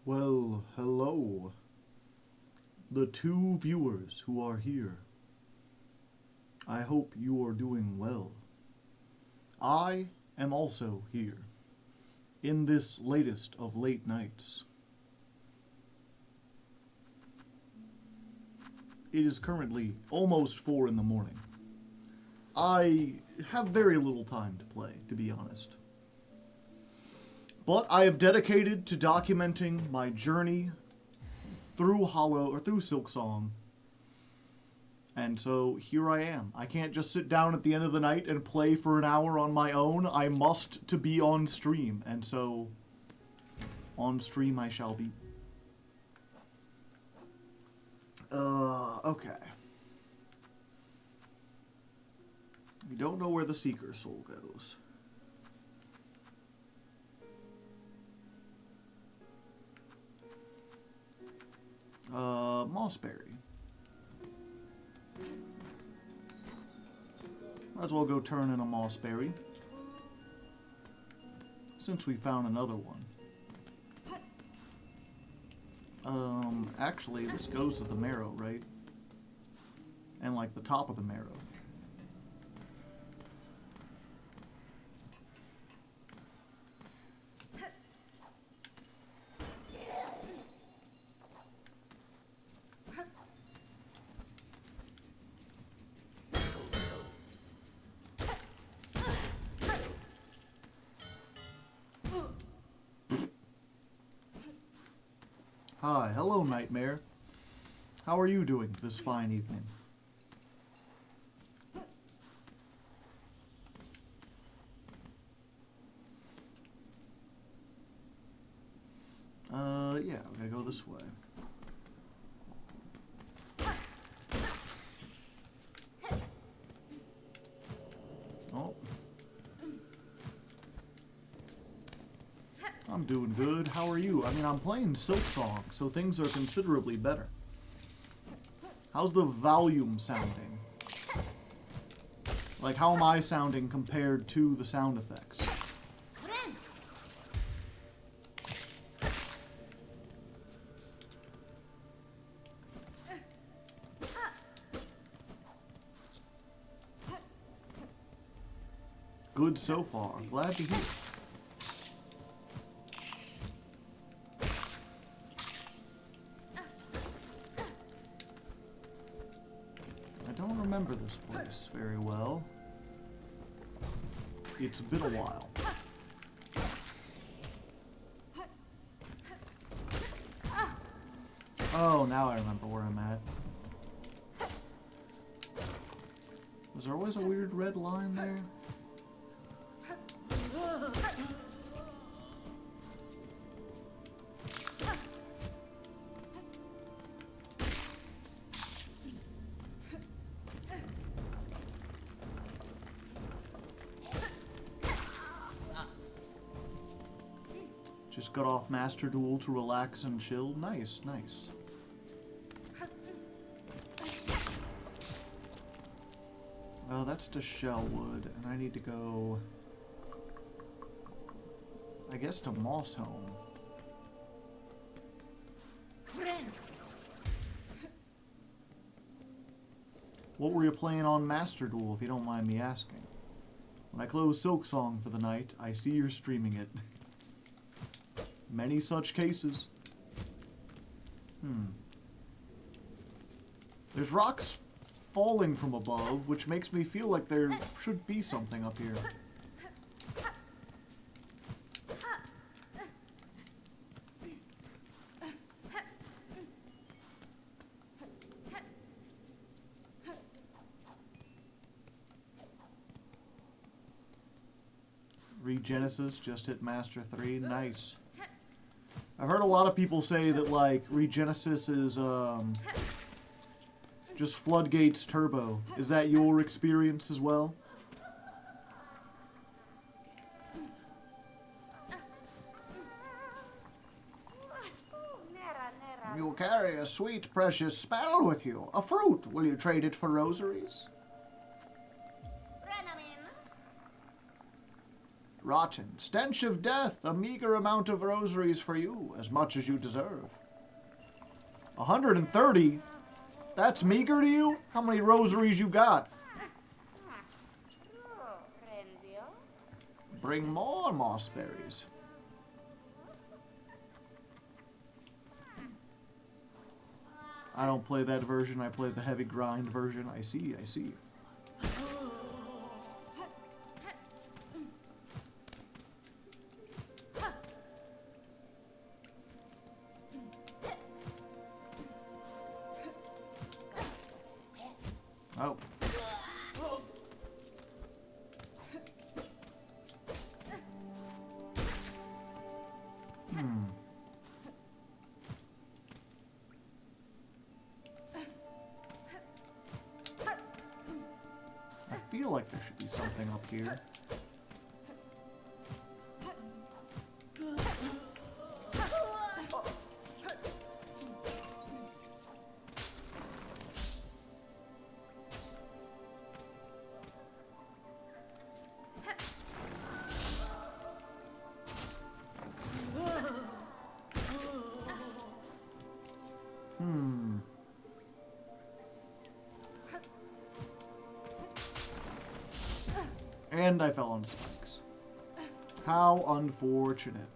Well, hello. The two viewers who are here. I hope you are doing well. I am also here, in this latest of late nights. It is currently almost 4 in the morning. I have very little time to play, to be honest. But I have dedicated to documenting my journey through Silksong. And so here I am. I can't just sit down at the end of the night and play for an hour on my own. I must to be on stream. And so on stream I shall be. Okay. We don't know where the Seeker Soul goes. Mossberry. Might as well go turn in a Mossberry, since we found another one. Actually, this goes to the marrow, right? And like the top of the marrow. Hi, hello, Nightmare. How are you doing this fine evening? Yeah, we gotta go this way. Oh. I'm doing good. How are you? I mean, I'm playing Silksong, so things are considerably better. How's the volume sounding? Like, how am I sounding compared to the sound effects? Good so far. Glad to hear. I don't remember this place very well. It's been a while. Oh, now I remember where I'm at. Was there always a weird red line there? Just got off Master Duel to relax and chill. Nice, nice. Oh, that's to Shellwood, and I need to go, I guess, to Moss Home. What were you playing on Master Duel, if you don't mind me asking? When I close Silksong for the night, I see you're streaming it. Many such cases. There's rocks falling from above, which makes me feel like there should be something up here. Regenesis just hit Master 3. Nice. I've heard a lot of people say that, like, Regenesis is, just Floodgates Turbo. Is that your experience as well? You carry a sweet, precious spell with you. A fruit. Will you trade it for rosaries? Rotten. Stench of death. A meager amount of rosaries for you. As much as you deserve. 130? That's meager to you? How many rosaries you got? Bring more moss berries. I don't play that version. I play the heavy grind version. I see, I see. Oh. I feel like there should be something up here. And I fell on spikes. How unfortunate.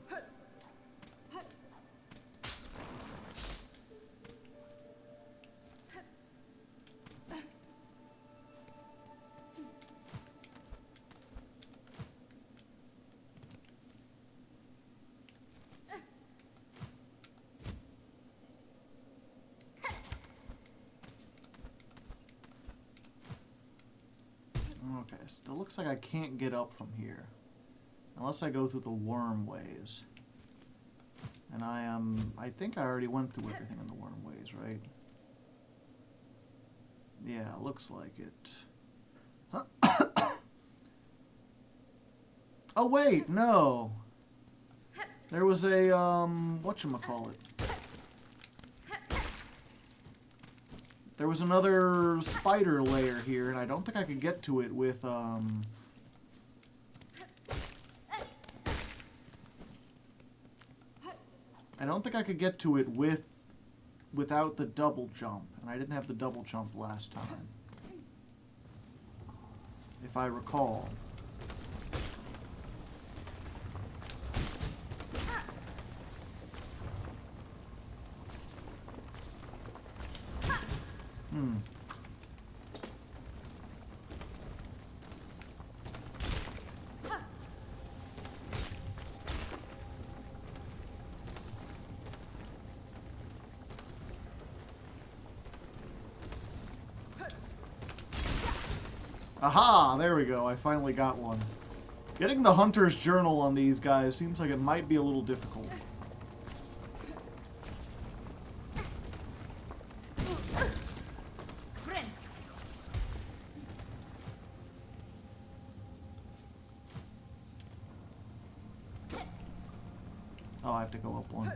Okay, so it looks like I can't get up from here. Unless I go through the worm ways. And I think I already went through everything in the worm ways, right? Yeah, looks like it. Oh wait, no. There was a, whatchamacallit. There was another spider layer here, and I don't think I could get to it with, I don't think I could get to it without the double jump, and I didn't have the double jump last time. If I recall. Aha! There we go. I finally got one. Getting the hunter's journal on these guys seems like it might be a little difficult. Oh, I have to go up one.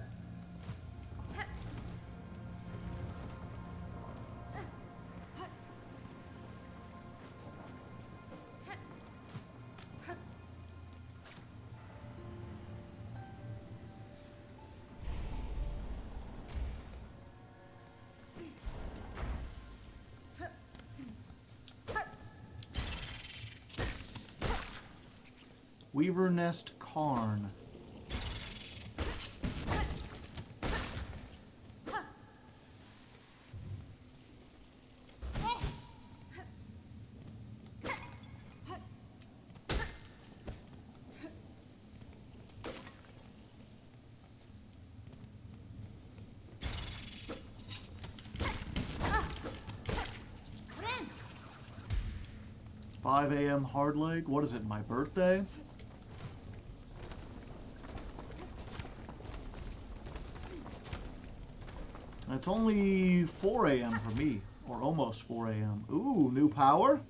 Weaver Nest Cairn. "5 a.m. Hardleg? What is it, my birthday?" It's only 4 a.m. for me, or almost 4 a.m. Ooh, new power?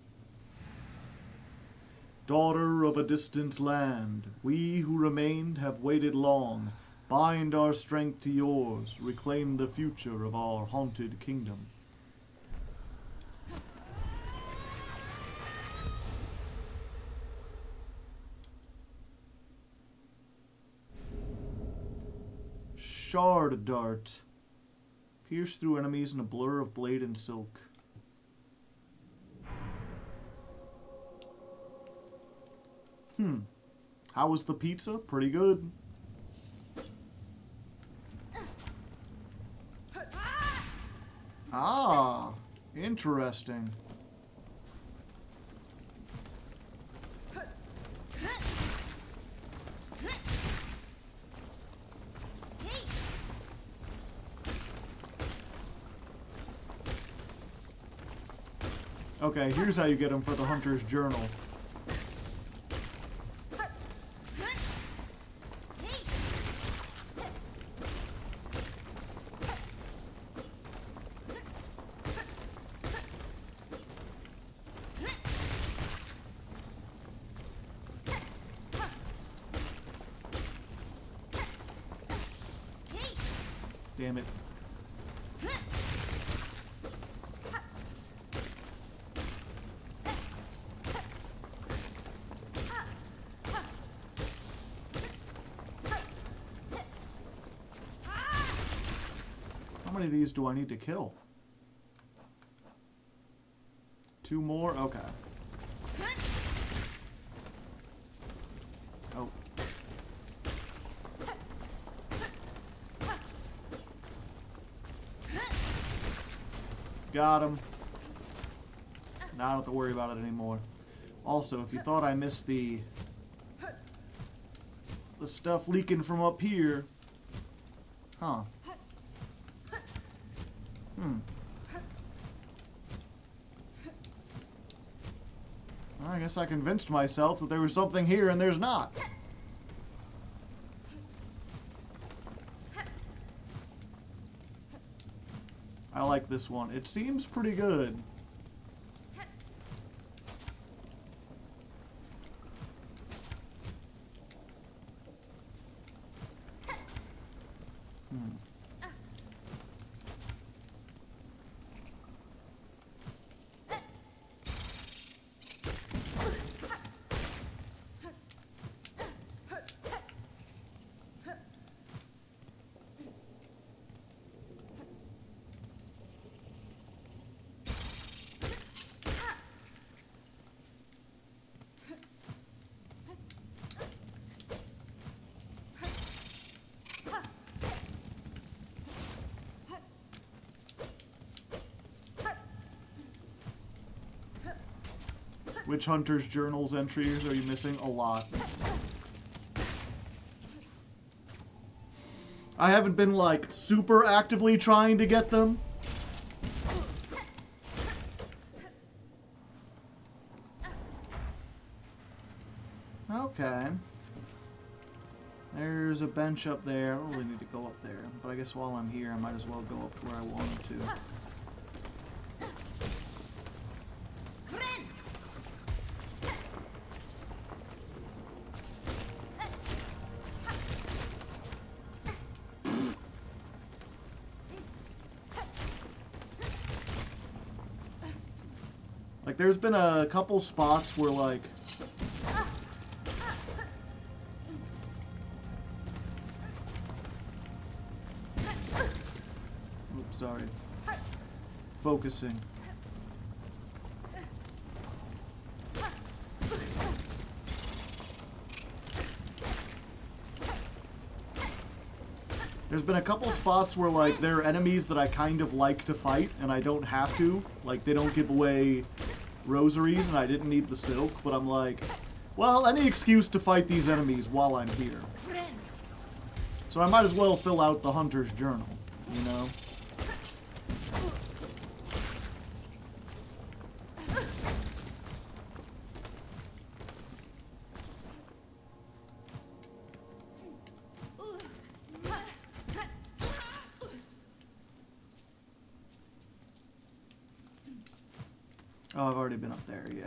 "Daughter of a distant land, we who remained have waited long. Bind our strength to yours, reclaim the future of our haunted kingdom." Shard dart. Pierce through enemies in a blur of blade and silk. How was the pizza? Pretty good. Ah, interesting. Okay, here's how you get them for the Hunter's Journal. Damn it. How many of these do I need to kill? 2 more? Okay. Oh. Got him. Now I don't have to worry about it anymore. Also, if you thought I missed the stuff leaking from up here, huh? I guess I convinced myself that there was something here and there's not. I like this one. It seems pretty good. Which Hunter's Journals entries are you missing? A lot. I haven't been, like, super actively trying to get them. Okay. There's a bench up there. I don't really need to go up there. But I guess while I'm here, I might as well go up to where I wanted to. Like, there's been a couple spots where, like... Oops, sorry. Focusing. There's been a couple spots where, like, there are enemies that I kind of like to fight, and I don't have to. Like, they don't give away rosaries, and I didn't need the silk, but I'm like, well, any excuse to fight these enemies while I'm here. So I might as well fill out the Hunter's Journal, you know? Oh, I've already been up there, yeah.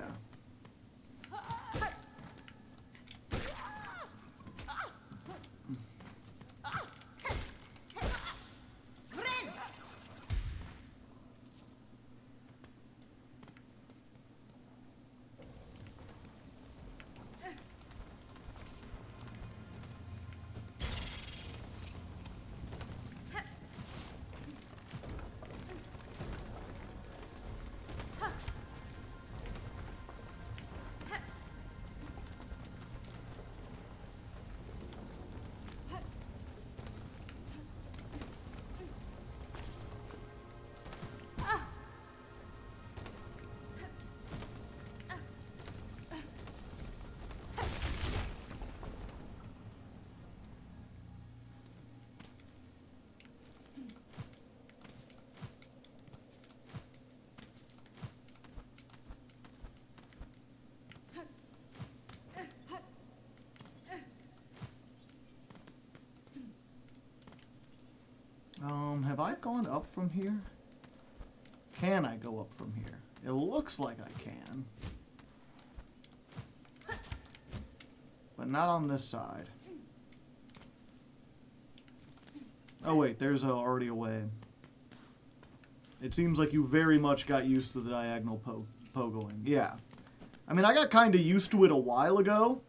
Have I gone up from here? Can I go up from here? It looks like I can. But not on this side. Oh wait, there's already a way. It seems like you very much got used to the diagonal pogoing. Yeah. I mean, I got kind of used to it a while ago.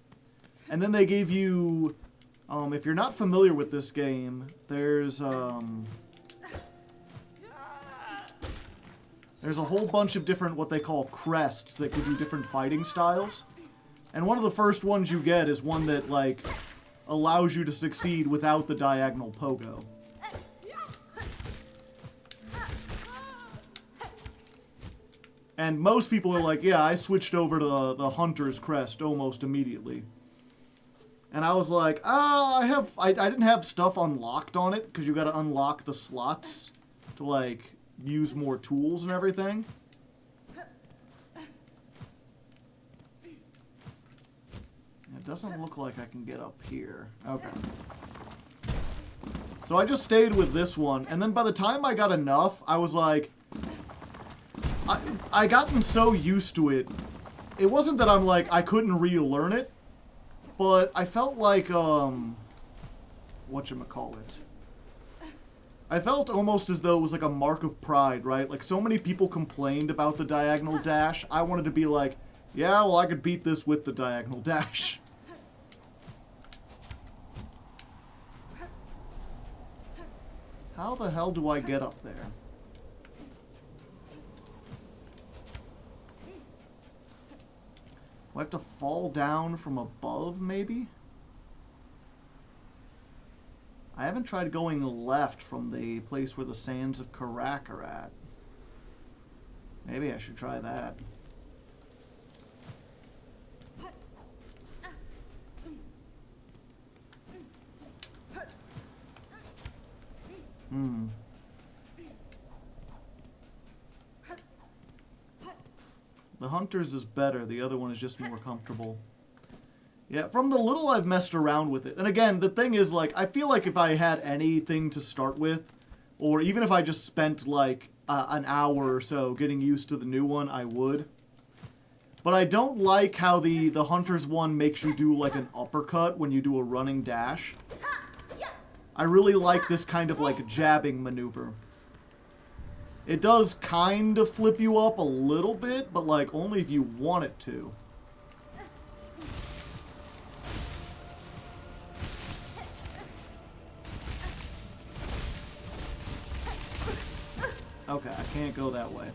And then they gave you... if you're not familiar with this game, there's a whole bunch of different, what they call crests, that give you different fighting styles. And one of the first ones you get is one that, like, allows you to succeed without the diagonal pogo. And most people are like, yeah, I switched over to the Hunter's crest almost immediately. And I was like, I didn't have stuff unlocked on it, because you gotta unlock the slots to, like, use more tools and everything. It doesn't look like I can get up here. Okay. So I just stayed with this one, and then by the time I got enough, I was like... I gotten so used to it. It wasn't that I'm like, I couldn't relearn it, but I felt like, whatchamacallit. I felt almost as though it was like a mark of pride, right? Like, so many people complained about the diagonal dash. I wanted to be like, yeah, well, I could beat this with the diagonal dash. How the hell do I get up there? Do I have to fall down from above, maybe? I haven't tried going left from the place where the sands of Karak are at. Maybe I should try that. The Hunter's is better. The other one is just more comfortable. Yeah, from the little I've messed around with it. And again, the thing is, like, I feel like if I had anything to start with, or even if I just spent, like, an hour or so getting used to the new one, I would. But I don't like how the Hunter's one makes you do, like, an uppercut when you do a running dash. I really like this kind of, like, jabbing maneuver. It does kind of flip you up a little bit, but, like, only if you want it to. Okay, I can't go that way.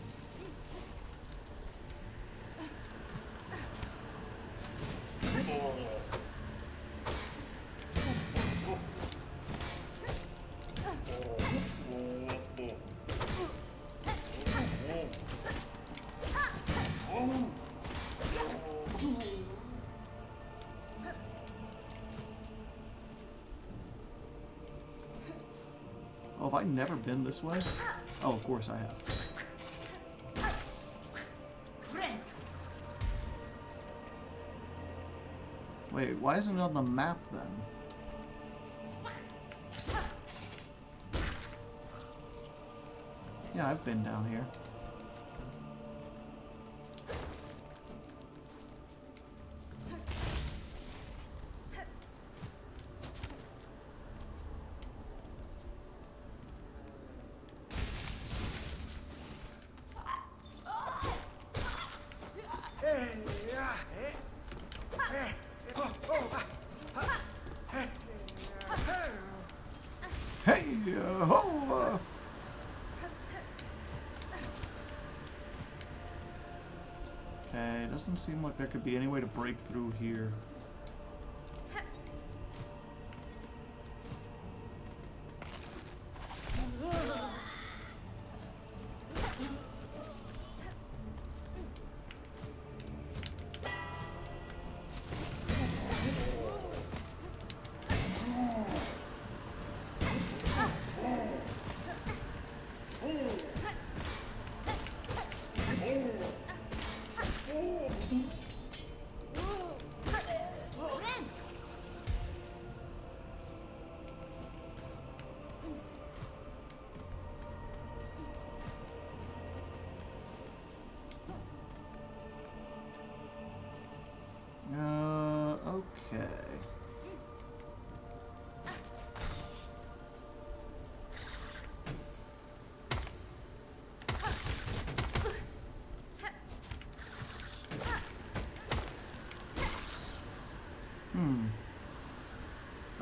Oh, have I never been this way? Oh, of course I have. Wait, why isn't it on the map then? Yeah, I've been down here. Okay, doesn't seem like there could be any way to break through here.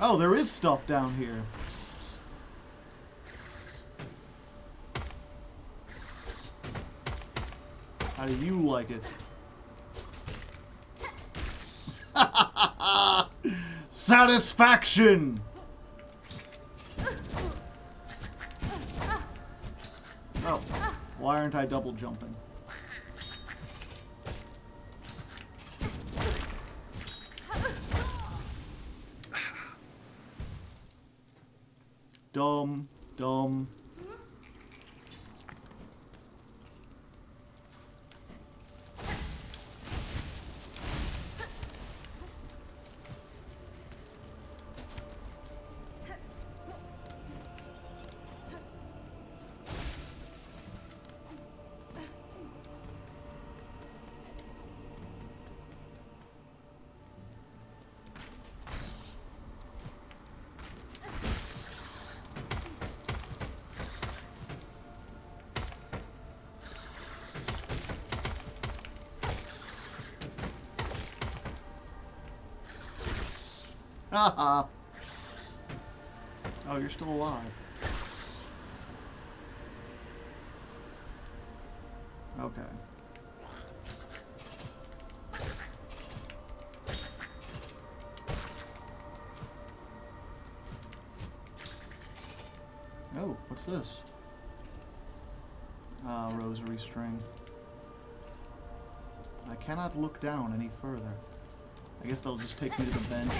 Oh, there is stuff down here. How do you like it? Satisfaction! Oh, why aren't I double jumping? Dumb, dumb. Haha. Oh, you're still alive. Okay. Oh, what's this? Ah, rosary string. I cannot look down any further. I guess that'll just take me to the bench.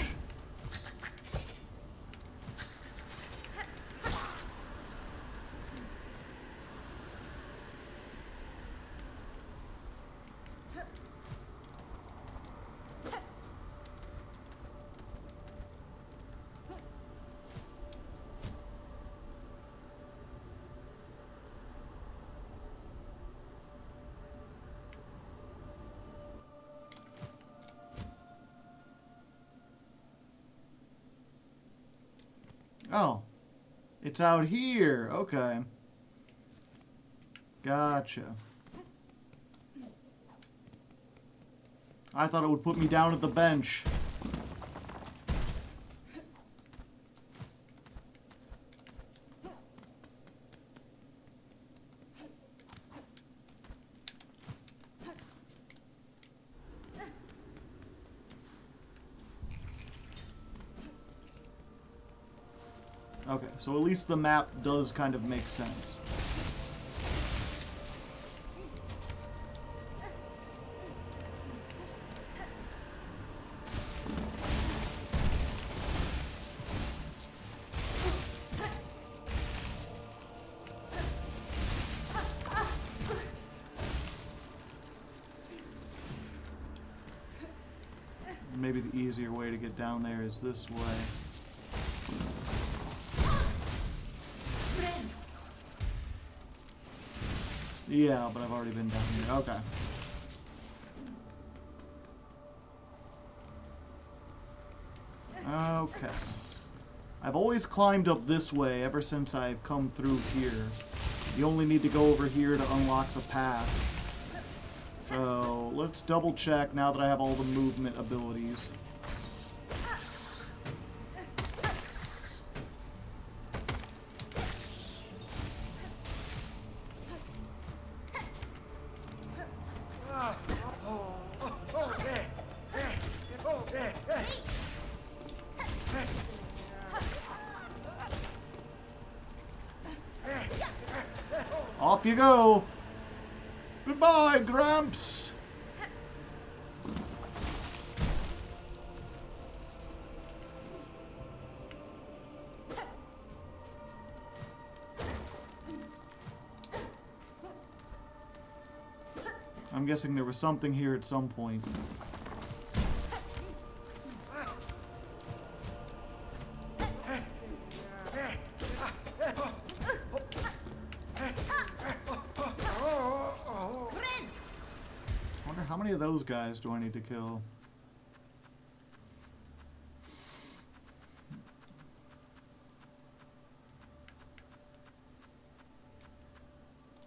Oh, it's out here. Okay. Gotcha. I thought it would put me down at the bench. Okay, so at least the map does kind of make sense. Maybe the easier way to get down there is this way. Yeah, but I've already been down here. Okay. Okay. I've always climbed up this way ever since I've come through here. You only need to go over here to unlock the path. So, let's double check now that I have all the movement abilities. Off you go! Goodbye, Gramps! I'm guessing there was something here at some point. How many of those guys do I need to kill?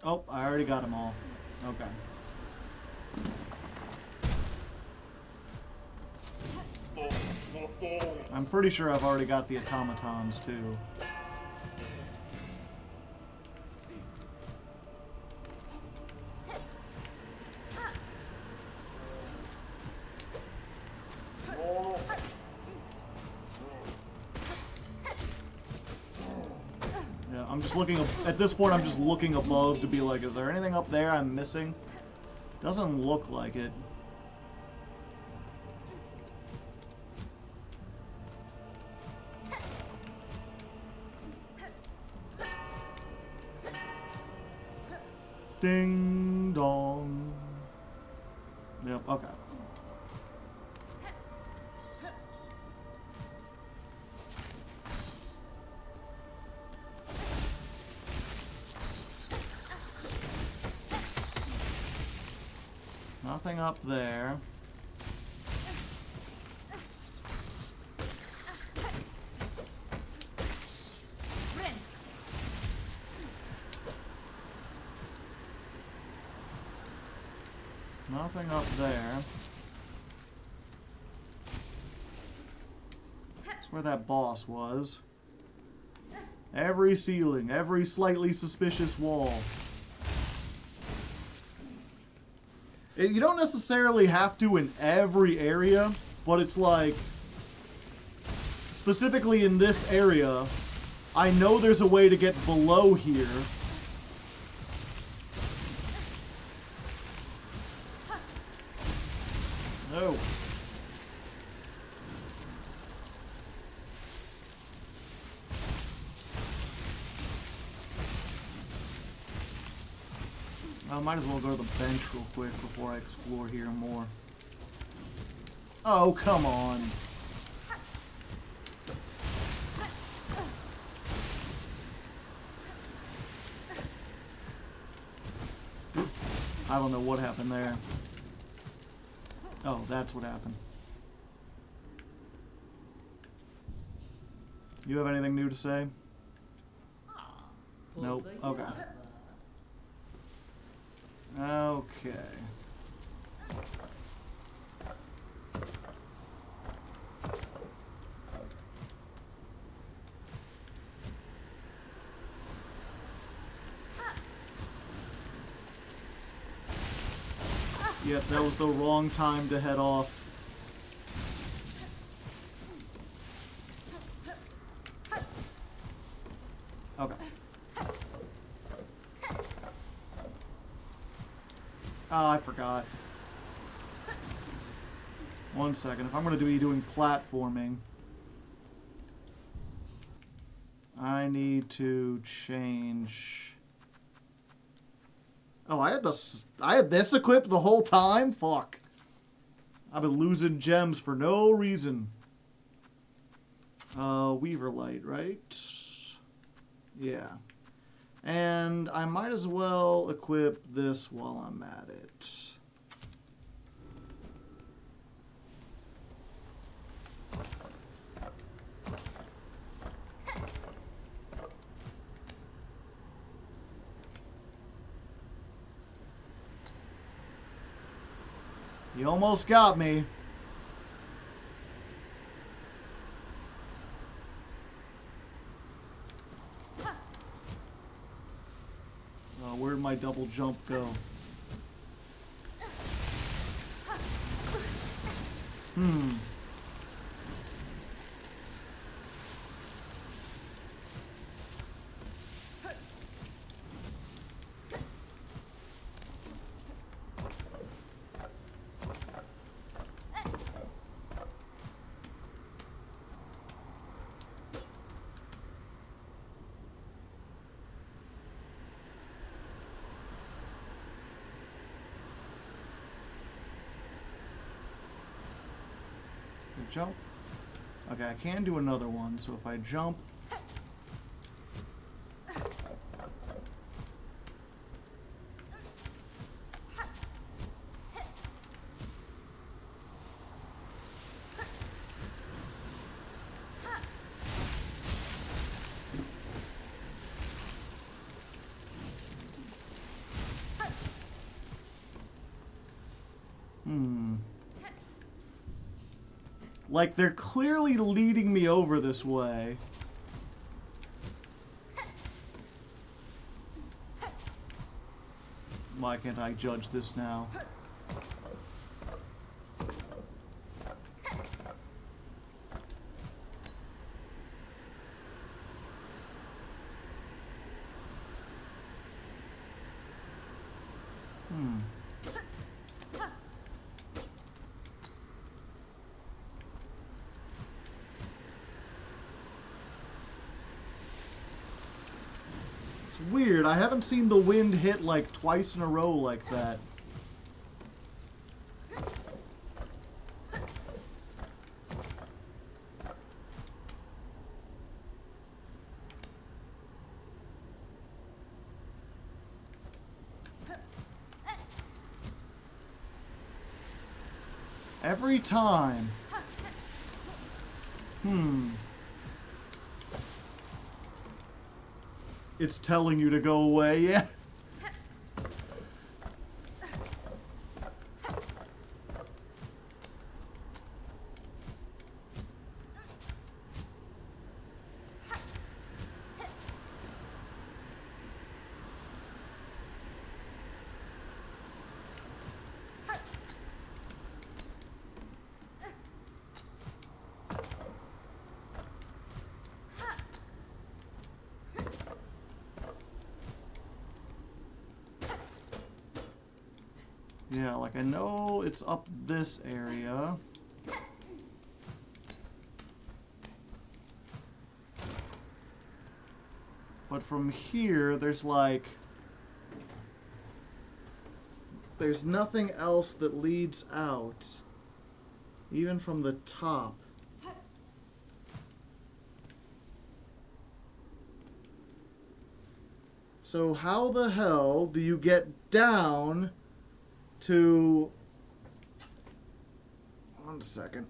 Oh, I already got them all. Okay. I'm pretty sure I've already got the automatons, too. Yeah, I'm just looking... At this point, I'm just looking above to be like, is there anything up there I'm missing? Doesn't look like it. Ding dong. Yep, okay. Nothing up there. Nothing up there. That's where that boss was. Every ceiling, every slightly suspicious wall. You don't necessarily have to in every area, but it's like, specifically in this area, I know there's a way to get below here. No. I might as well go to the bench real quick before I explore here more. Oh, come on. I don't know what happened there. Oh, that's what happened. You have anything new to say? Nope. Okay. Okay. Yep, that was the wrong time to head off. Okay. Oh, I forgot. One second. If I'm going to be doing platforming, I need to change... Oh, I had this equipped the whole time? Fuck. I've been losing gems for no reason. Weaver light, right? Yeah. And I might as well equip this while I'm at it. You almost got me. Where'd my double jump go? Jump. Okay, I can do another one, so if I jump... Like, they're clearly leading me over this way. Why can't I judge this now? Weird, I haven't seen the wind hit like twice in a row like that. Every time. It's telling you to go away, yeah. Yeah, like I know it's up this area. But from here, there's like... there's nothing else that leads out. Even from the top. So how the hell do you get down to... one second.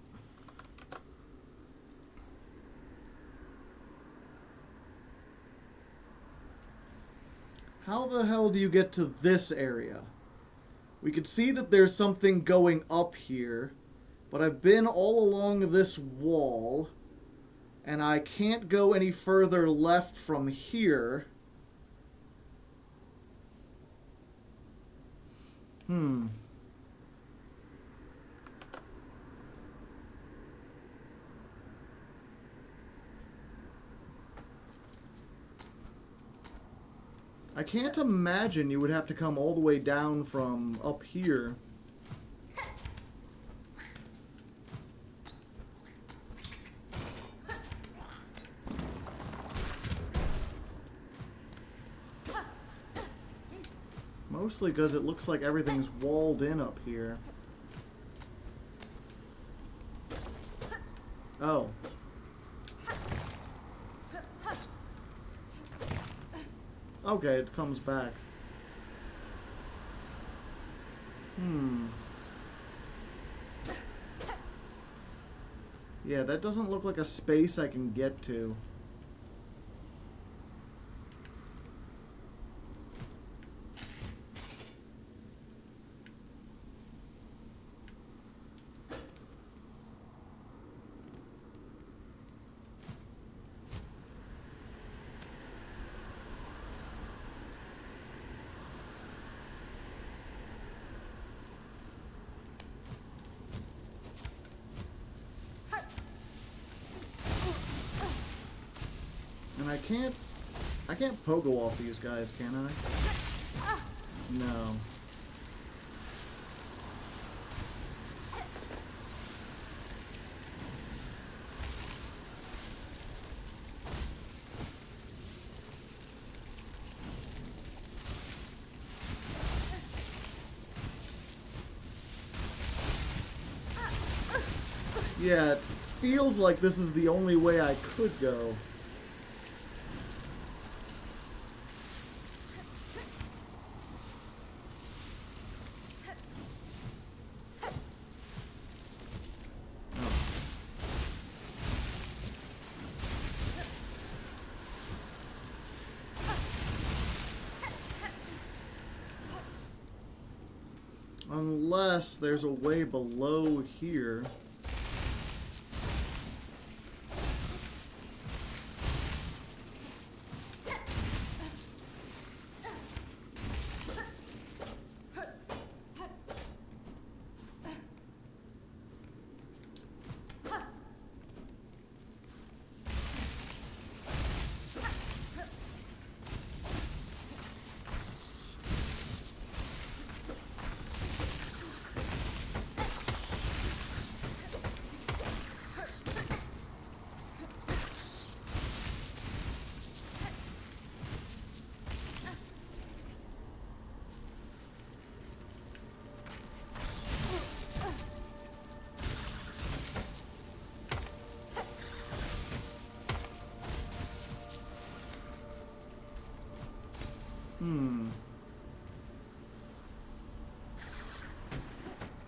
How the hell do you get to this area? We could see that there's something going up here, but I've been all along this wall, and I can't go any further left from here. I can't imagine you would have to come all the way down from up here. Mostly because it looks like everything's walled in up here. Oh. Okay, it comes back. Yeah, that doesn't look like a space I can get to. And I can't pogo off these guys, can I? No. Yeah, it feels like this is the only way I could go. Unless there's a way below here.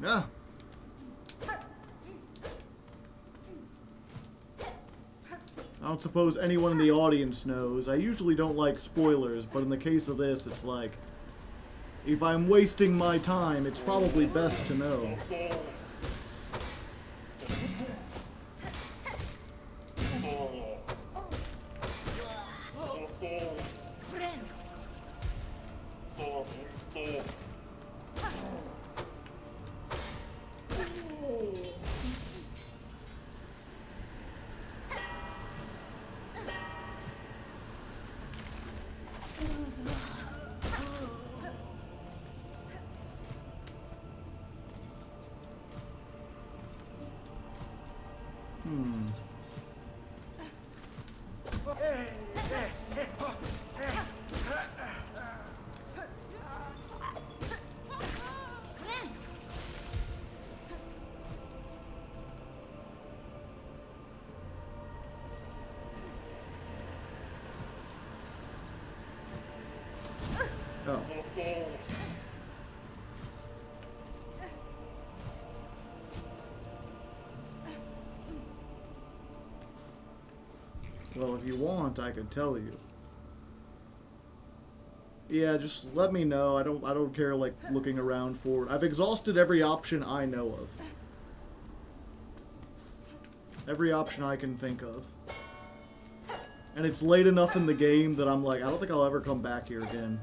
Yeah. I don't suppose anyone in the audience knows. I usually don't like spoilers, but in the case of this, it's like, if I'm wasting my time, it's probably best to know. Oh. Well, if you want, I could tell you. Yeah, just let me know. I don't care, like, looking around for it. I've exhausted every option I know of. Every option I can think of. And it's late enough in the game that I'm like, I don't think I'll ever come back here again.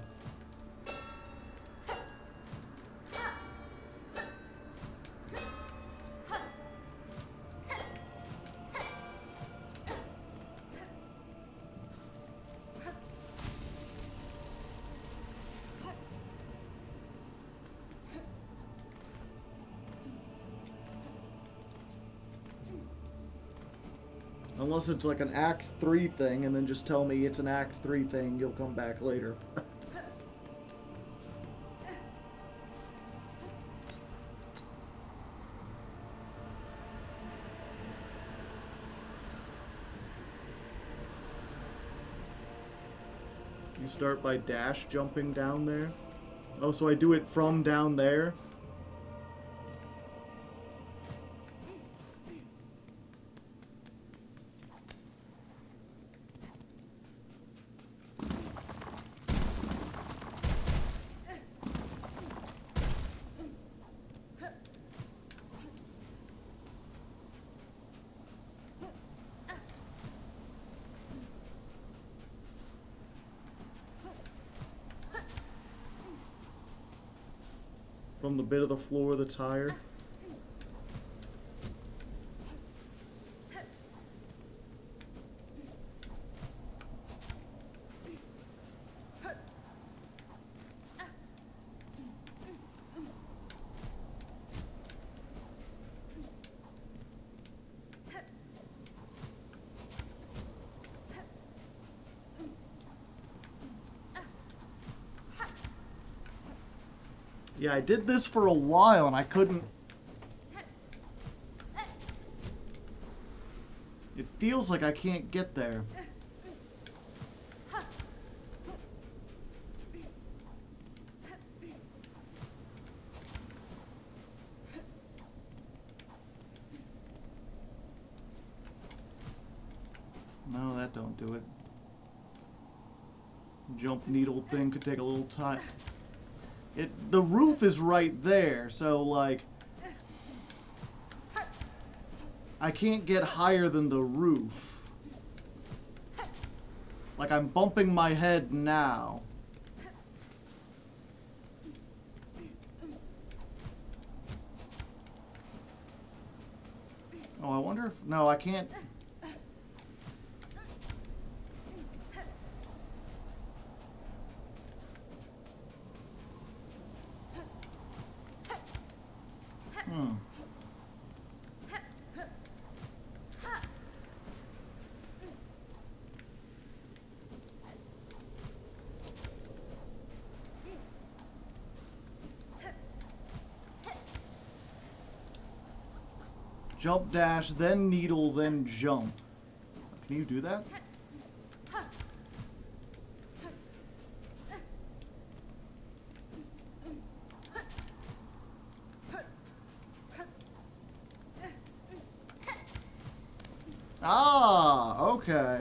Unless it's like an Act 3 thing, and then just tell me it's an Act 3 thing, you'll come back later. You start by dash jumping down there? Oh, so I do it from down there? From the bit of the floor that's higher? Yeah, I did this for a while and I couldn't... It feels like I can't get there. No, that don't do it. Jump needle thing could take a little time. The roof is right there, so, like, I can't get higher than the roof. Like, I'm bumping my head now. Oh, I wonder if... No, I can't... Jump dash, then needle, then jump. Can you do that? Ah, okay.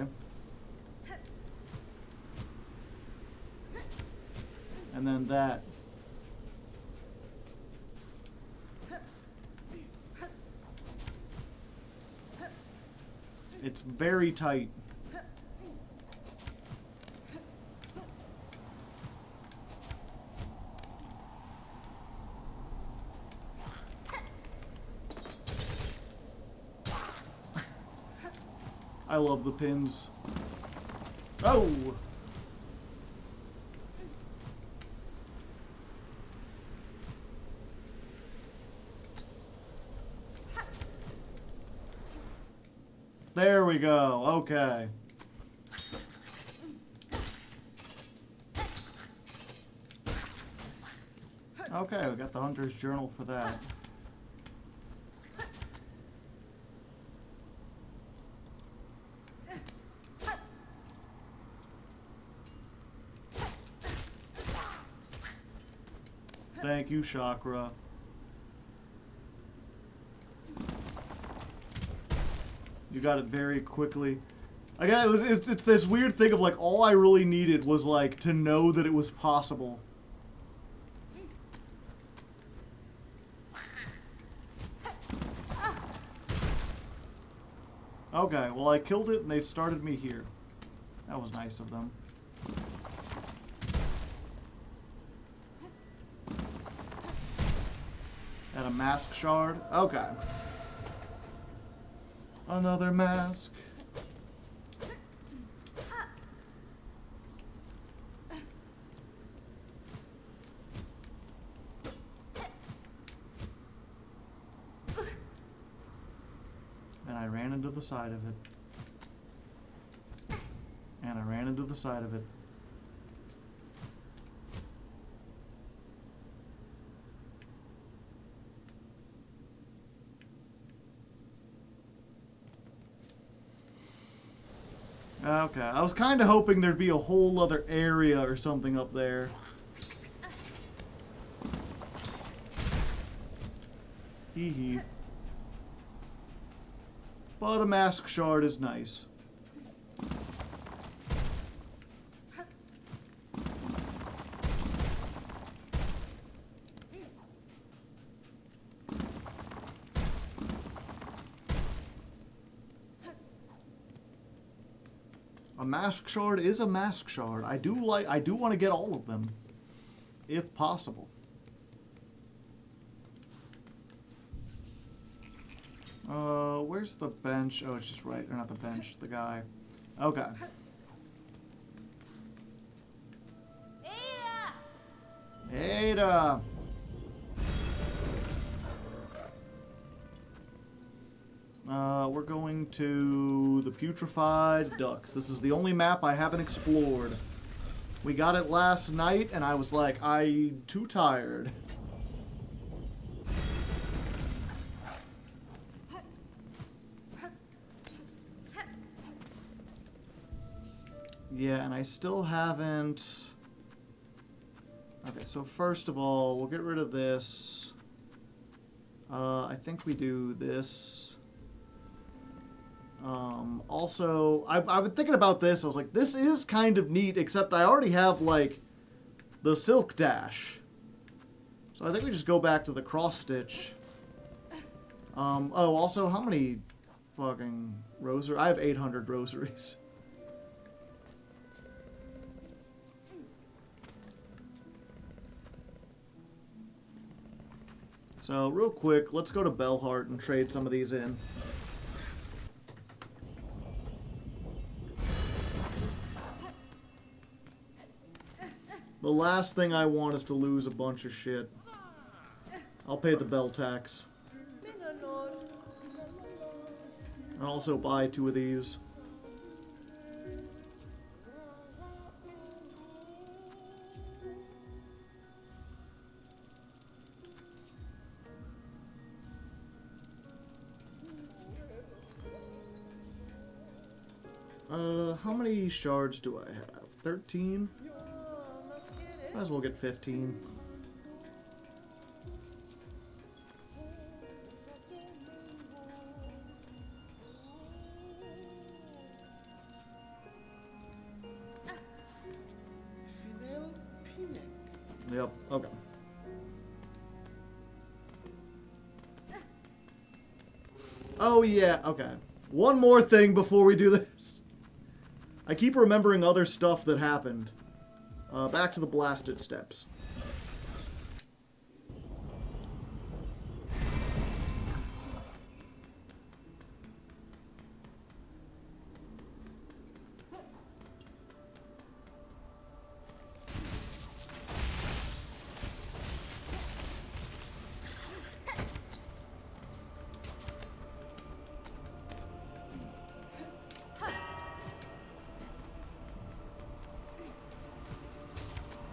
And then that. It's very tight. I love the pins. Oh! There we go. Okay. Okay, we got the Hunter's Journal for that. Thank you, Chakra. You got it very quickly. Again, it's this weird thing of like, all I really needed was like to know that it was possible. Okay, well I killed it and they started me here. That was nice of them. And a mask shard. Okay. Another mask. And I ran into the side of it. And I ran into the side of it. Okay, I was kind of hoping there'd be a whole other area or something up there. Hee hee. But a mask shard is nice. A mask shard is a mask shard. I do want to get all of them, if possible. Where's the bench? Oh, it's just right. Or not the bench, the guy. Okay. Ada! We're going to the Putrefied Ducks. This is the only map I haven't explored. We got it last night, and I was like, I'm too tired. Yeah, and I still haven't... Okay, so first of all, we'll get rid of this. I think we do this. Also, I've been thinking about this. I was like, this is kind of neat, except I already have, like, the Silk Dash. So I think we just go back to the cross-stitch. Oh, also, how many fucking rosaries? I have 800 rosaries. So, real quick, let's go to Bellheart and trade some of these in. The last thing I want is to lose a bunch of shit. I'll pay the bell tax. I'll also buy 2 of these. How many shards do I have? 13? Might as well get 15. Yep, okay. Oh yeah, okay. One more thing before we do this. I keep remembering other stuff that happened. Back to the blasted steps.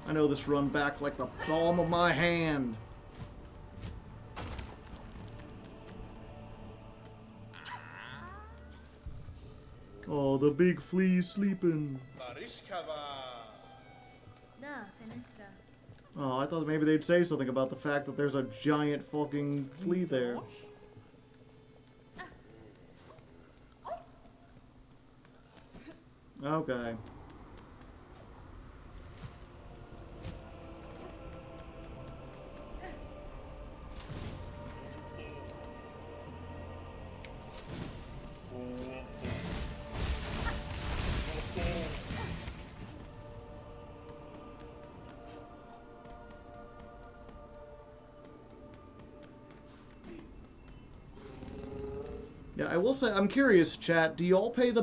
I know this run back like the palm of my hand. Oh, the big flea's sleeping. Oh, I thought maybe they'd say something about the fact that there's a giant fucking flea there. Okay. Yeah, I will say, I'm curious, chat. Do y'all pay do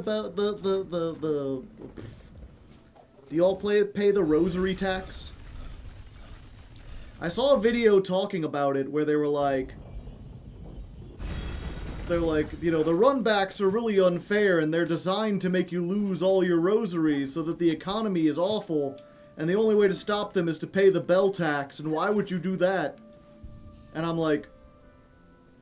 y'all pay the rosary tax? I saw a video talking about it where they're like, you know, the runbacks are really unfair and they're designed to make you lose all your rosaries so that the economy is awful, and the only way to stop them is to pay the bell tax, and why would you do that? And I'm like,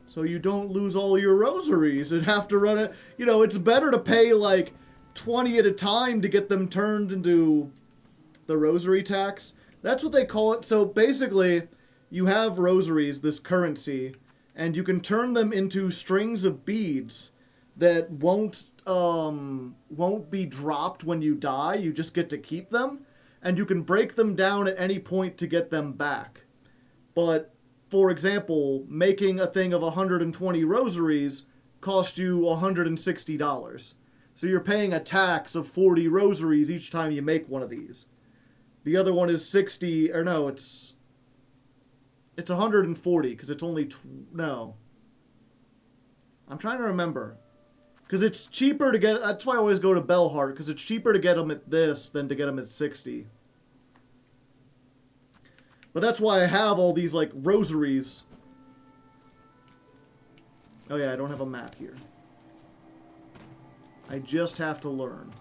so you don't lose all your rosaries and have to run it. You know, it's better to pay like 20 at a time to get them turned into the rosary tax. That's what they call it. So basically, you have rosaries, this currency, and you can turn them into strings of beads that won't be dropped when you die. You just get to keep them, and you can break them down at any point to get them back. But for example, making a thing of 120 rosaries cost you $160. So you're paying a tax of 40 rosaries each time you make one of these. The other one is 60, or no, it's 140, because it's only, no. I'm trying to remember. Because it's cheaper to get, that's why I always go to Bellheart, because it's cheaper to get them at this than to get them at 60. But that's why I have all these, like, rosaries. Oh yeah, I don't have a map here. I just have to learn.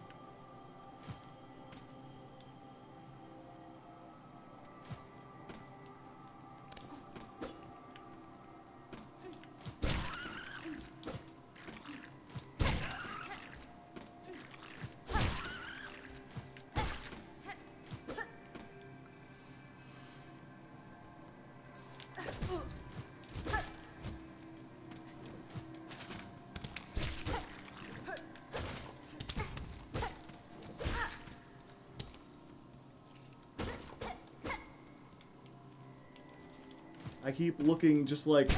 I keep looking just like...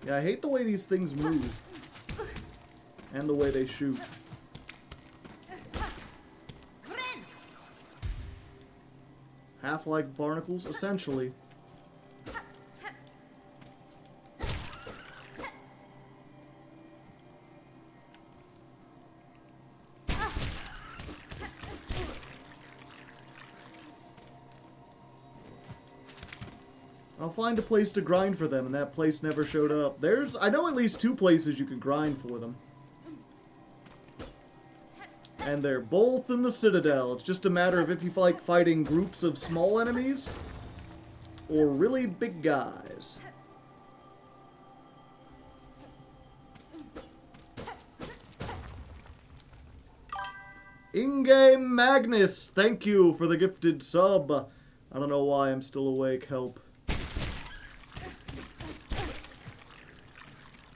Yeah, I hate the way these things move. And the way they shoot. Half like barnacles, essentially. I'll find a place to grind for them, and that place never showed up. I know at least 2 places you can grind for them. And they're both in the Citadel. It's just a matter of if you like fighting groups of small enemies, or really big guys. In-game Magnus, thank you for the gifted sub. I don't know why I'm still awake, help.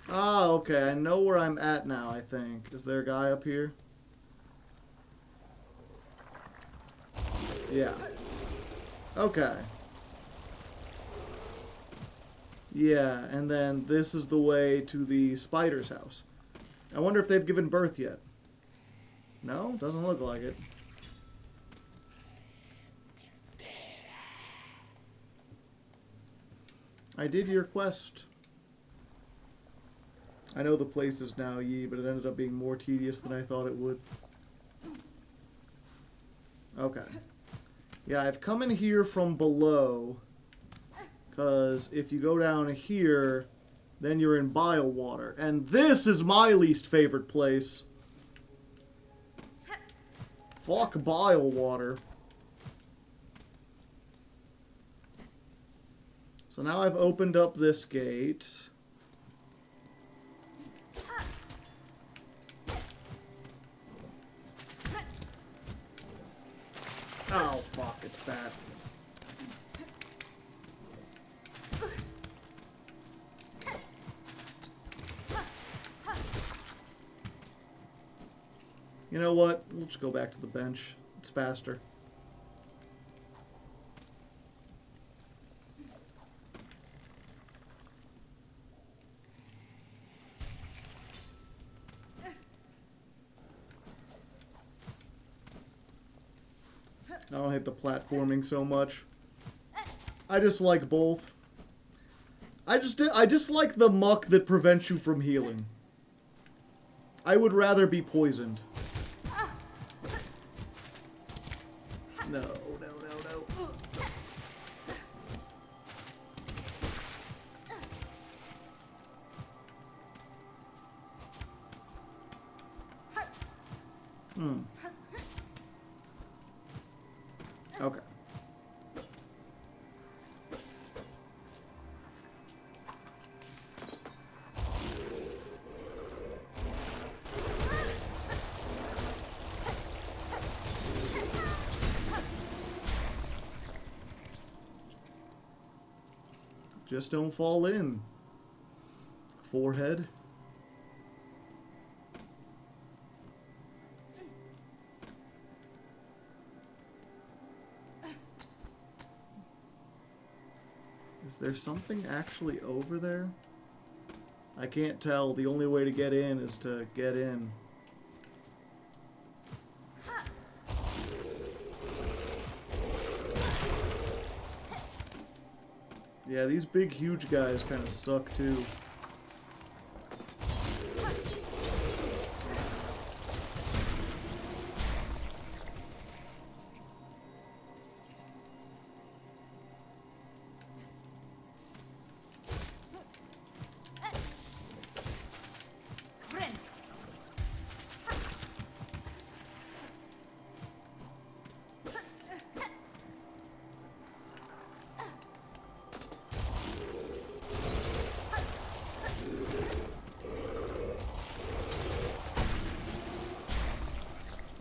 Ah, okay. I know where I'm at now, I think. Is there a guy up here? Yeah. Okay. Yeah, and then this is the way to the spider's house. I wonder if they've given birth yet. No? Doesn't look like it. I did your quest. I know the place is now Yi, but it ended up being more tedious than I thought it would. Okay. Yeah, I've come in here from below, because if you go down here, then you're in bile water. And this is my least favorite place. Fuck bile water. So now I've opened up this gate. Oh, fuck, it's that. You know what? We'll just go back to the bench. It's faster. I don't hate the platforming so much. I just like both. I dislike the muck that prevents you from healing. I would rather be poisoned. No, no, no, no. Okay. Just don't fall in. Forehead. Is there something actually over there? I can't tell. The only way to get in is to get in. Yeah, these big, huge guys kind of suck, too.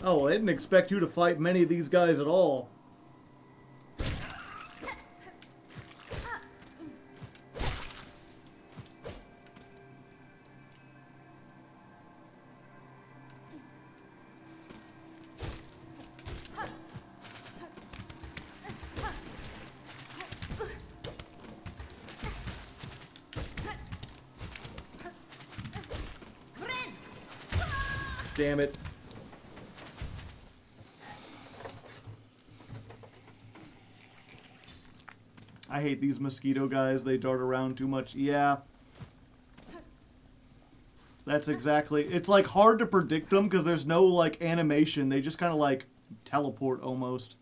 Oh, I didn't expect you to fight many of these guys at all. Damn it. I hate these mosquito guys. They dart around too much. Yeah. That's exactly... It's, like, hard to predict them because there's no, like, animation. They just kind of, like, teleport almost.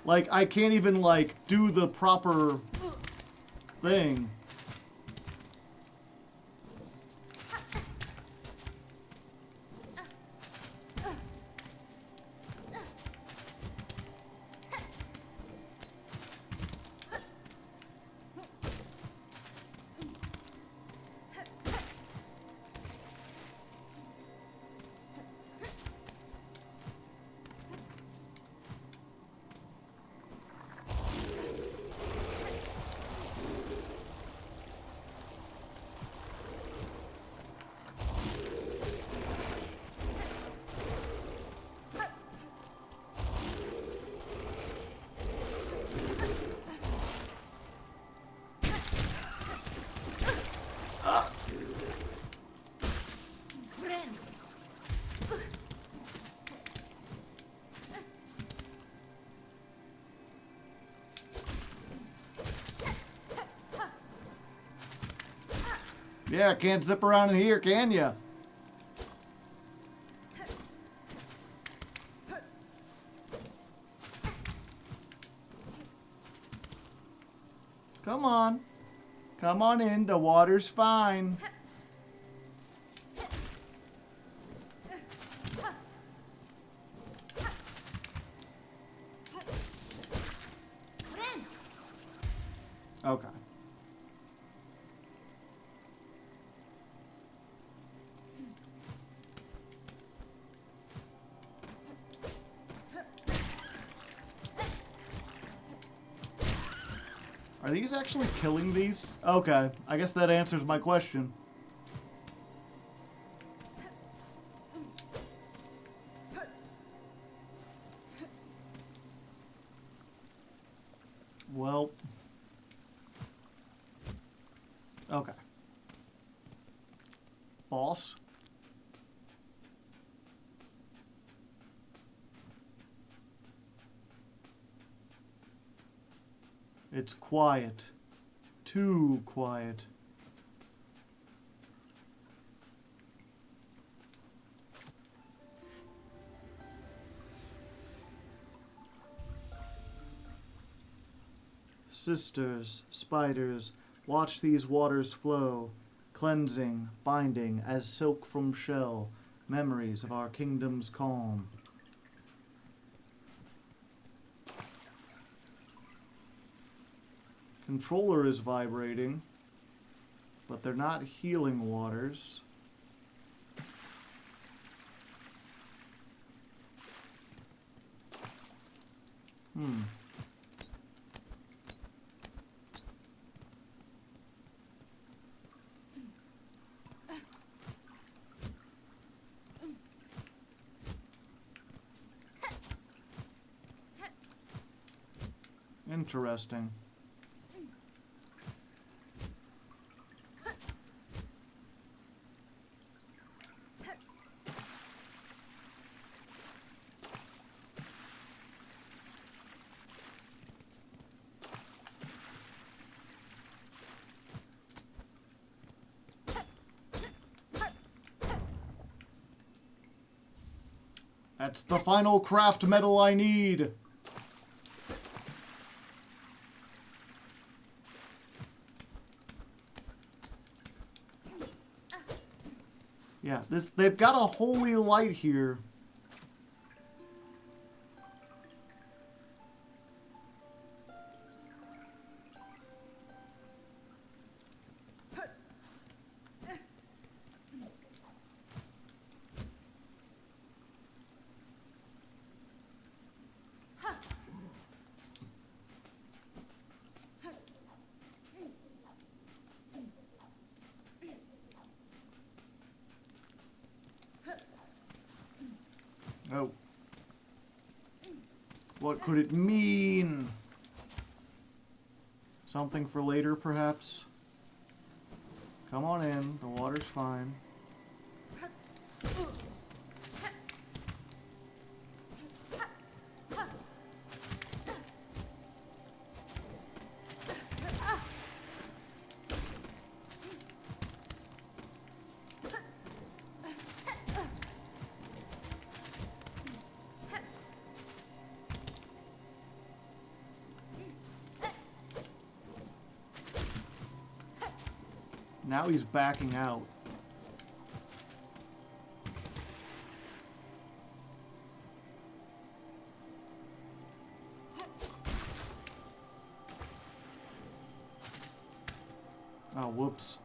Like, I can't even, like, do the proper thing. Yeah, can't zip around in here, can ya? Come on. Come on in, the water's fine. Okay. Are these actually killing these? Okay, I guess that answers my question. Well. Okay. Boss? It's quiet. Too quiet. Sisters, spiders, watch these waters flow, cleansing, binding, as silk from shell, memories of our kingdom's calm. Controller is vibrating, but they're not healing waters. Interesting. That's the final craft metal I need. Yeah, they've got a holy light here. Oh. What could it mean? Something for later, perhaps? Come on in. The water's fine. Now he's backing out. Oh, whoops.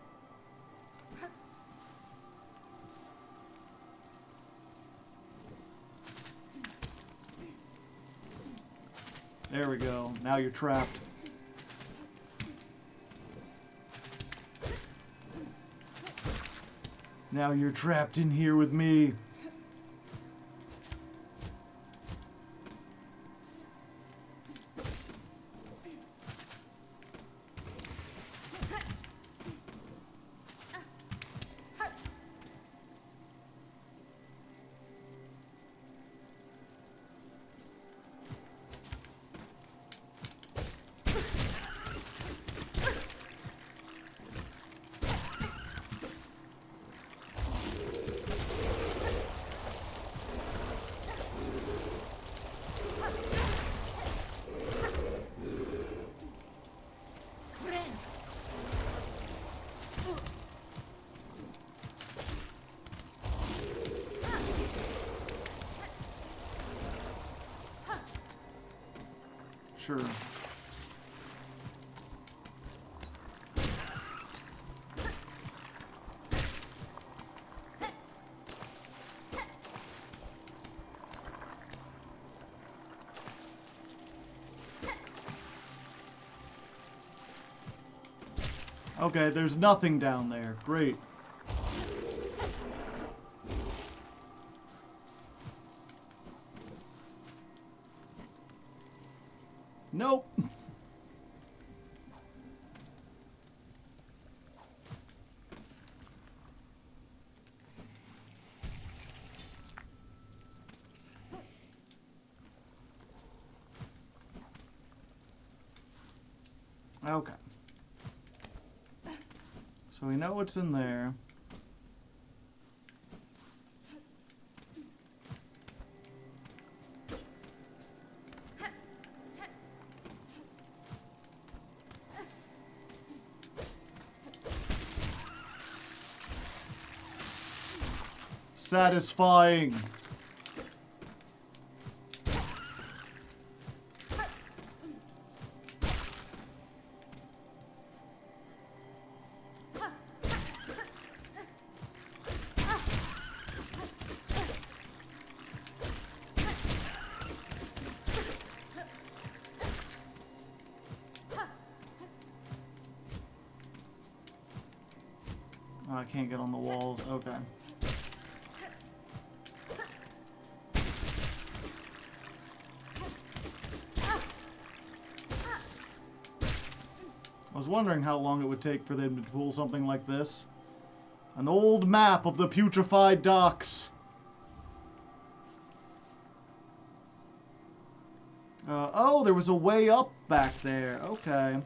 There we go. Now you're trapped. Now you're trapped in here with me. Sure. Okay, there's nothing down there. Great. Nope. Okay. So we know what's in there. Satisfying. Oh, I can't get on the walls. Okay. I was wondering how long it would take for them to pull something like this. An old map of the putrefied docks. Oh, there was a way up back there. Okay.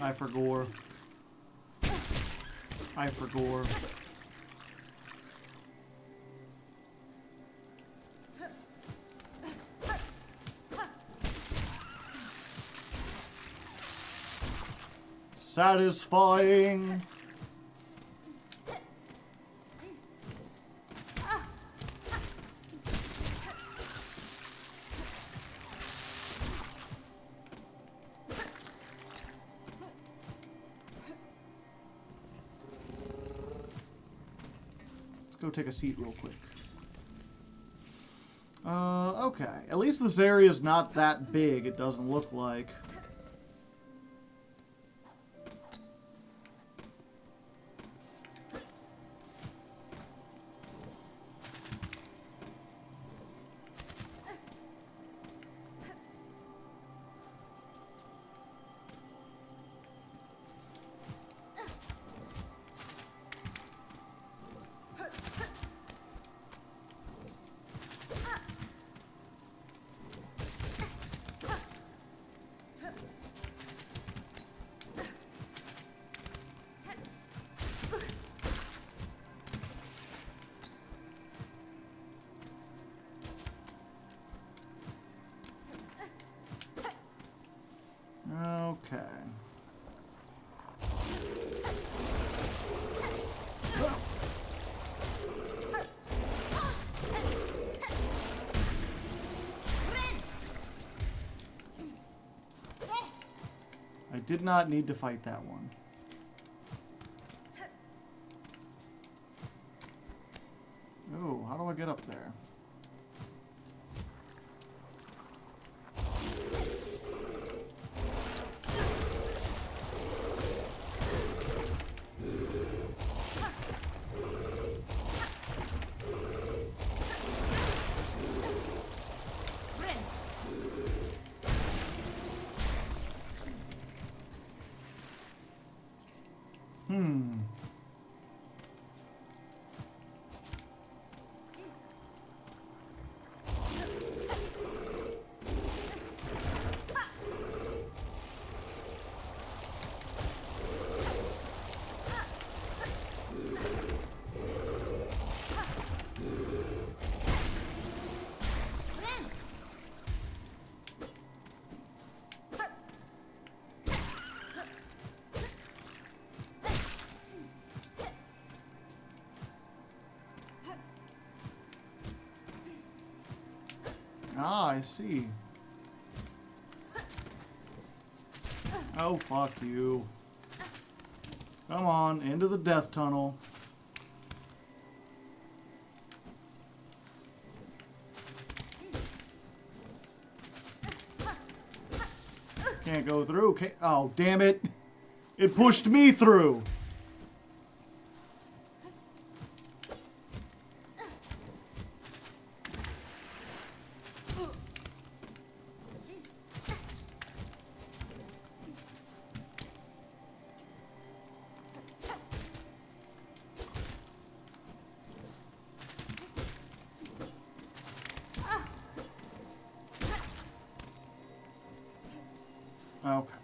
I forgore. I forgore. Satisfying. Go take a seat real quick. Okay. At least this area is not that big, it doesn't look like. Okay. I did not need to fight that one. Oh, how do I get up there? Ah, I see. Oh, fuck you. Come on, into the death tunnel. Can't go through. Can't, oh, damn it. It pushed me through. Okay.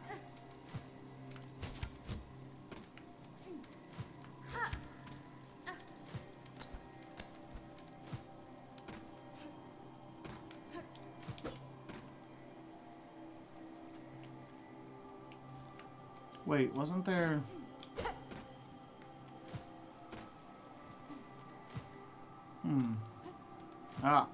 Wait, wasn't there... Ah.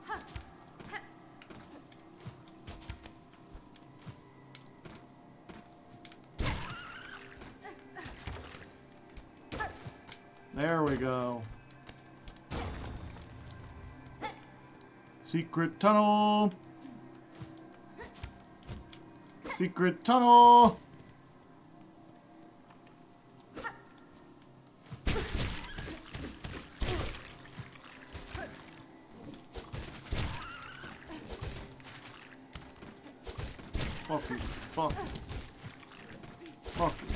There we go. Secret tunnel! Secret tunnel! Fuck you. Fuck you. Fuck you.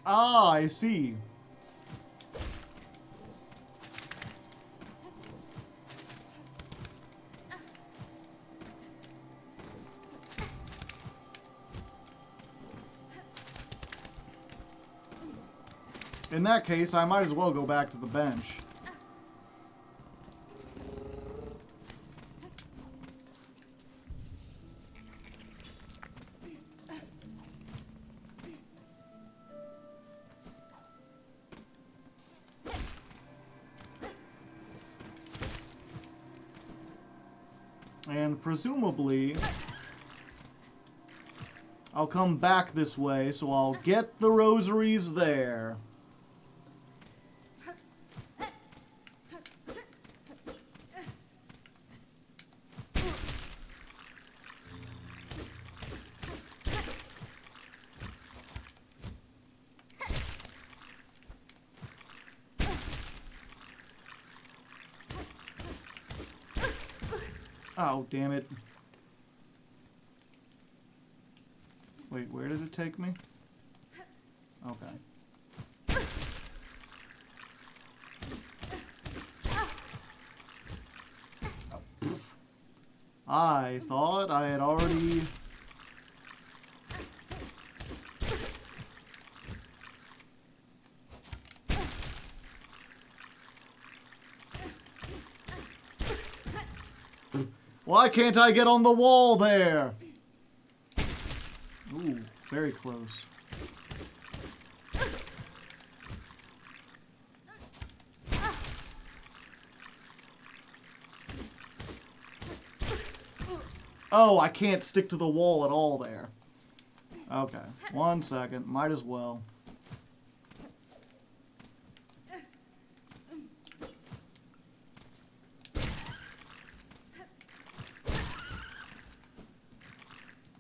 Ah, I see. In that case, I might as well go back to the bench. And presumably, I'll come back this way, so I'll get the rosaries there. Oh, damn it. Wait, where did it take me? Okay. I thought I had already... Why can't I get on the wall there? Ooh, very close. Oh, I can't stick to the wall at all there. Okay, 1 second. Might as well.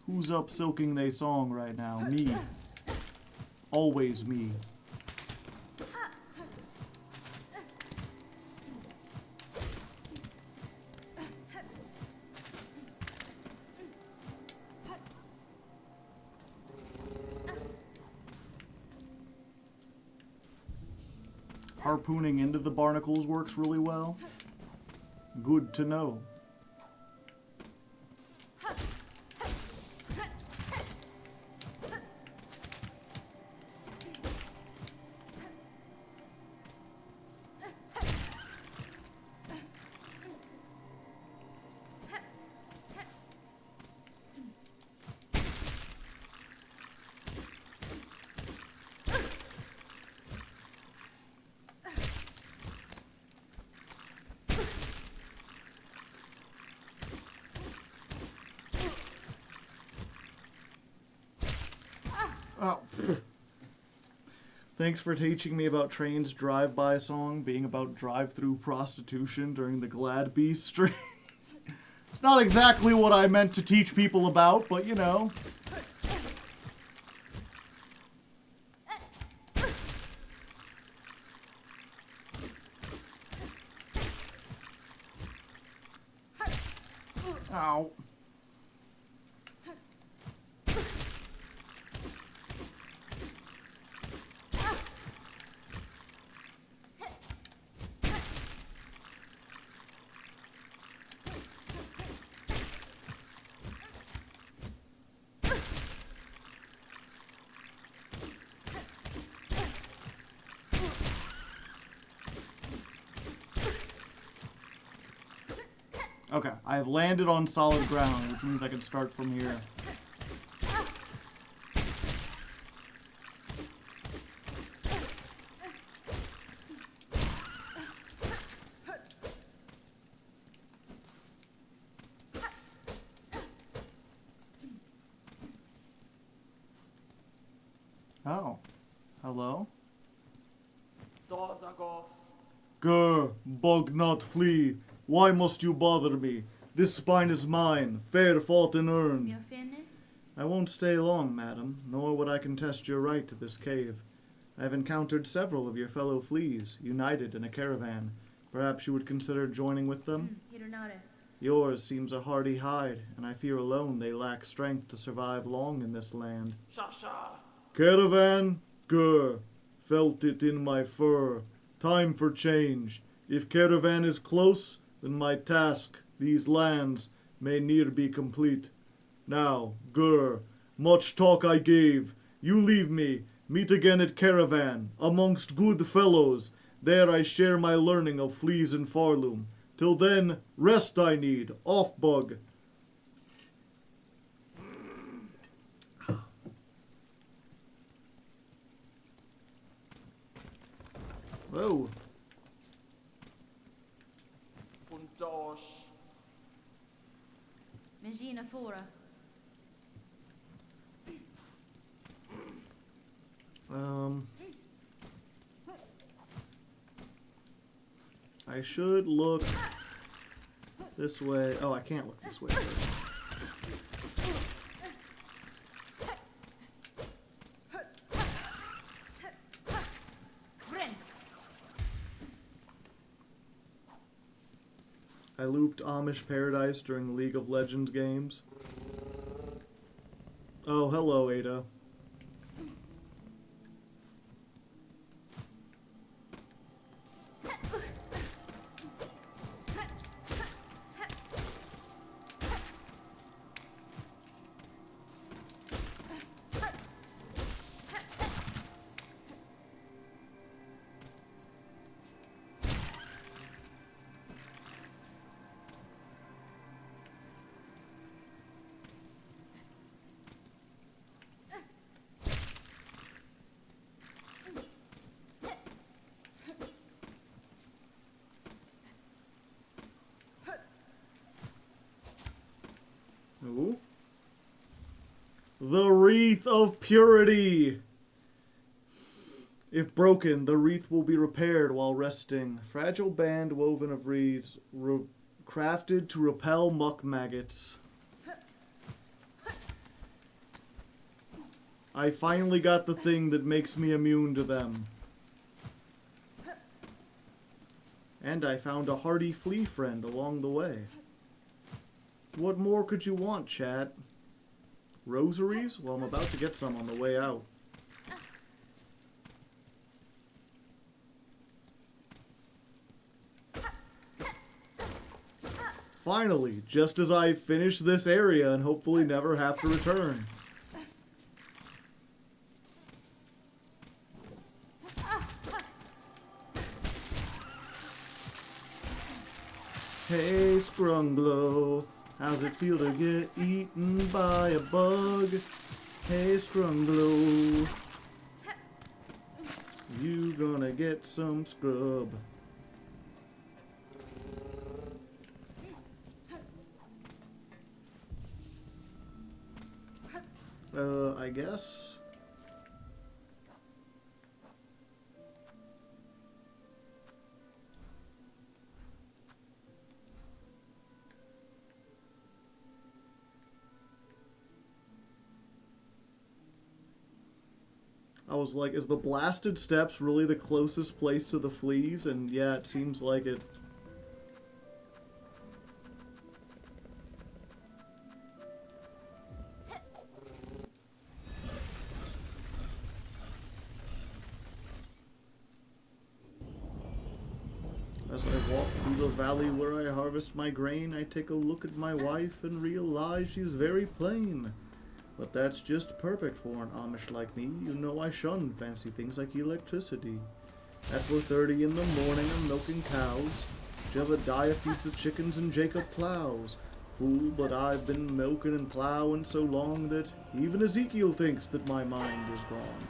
Who's up silking they song right now? Me. Always me. Harpooning into the barnacles works really well. Good to know. Oh. Thanks for teaching me about Train's drive-by song being about drive-through prostitution during the Glad Beast stream. It's not exactly what I meant to teach people about, but you know. Ow. Okay, I have landed on solid ground, which means I can start from here. Oh. Hello? Grr, bug not flee. Why must you bother me? This spine is mine, fair fought and earned. I won't stay long, madam, nor would I contest your right to this cave. I have encountered several of your fellow fleas, united in a caravan. Perhaps you would consider joining with them? Yours seems a hardy hide, and I fear alone they lack strength to survive long in this land. Caravan? Grr. Felt it in my fur. Time for change. If caravan is close, then my task, these lands, may near be complete. Now, grr, much talk I gave. You leave me. Meet again at caravan, amongst good fellows. There I share my learning of fleas and farloom. Till then, rest I need. Off, bug. Whoa. I should look this way. Oh, I can't look this way first. I looped Amish Paradise during the League of Legends games. Oh, hello, Ada. Ooh. The Wreath of Purity! If broken, the wreath will be repaired while resting. Fragile band woven of reeds, crafted to repel muck maggots. I finally got the thing that makes me immune to them. And I found a hardy flea friend along the way. What more could you want, chat? Rosaries? Well, I'm about to get some on the way out. Finally, just as I finish this area and hopefully never have to return. Hey, Scrunglow, how's it feel to get eaten by a bug? Hey, Scrunglow, you gonna get some scrub. I guess. I was like, is the blasted steps really the closest place to the fleas? And yeah, it seems like it. As I walk through the valley where I harvest my grain, I take a look at my wife and realize she's very plain. But that's just perfect for an Amish like me. You know I shun fancy things like electricity. At 4:30 in the morning I'm milking cows. Jebediah feeds the chickens and Jacob plows. Fool, but I've been milking and plowing so long that even Ezekiel thinks that my mind is gone.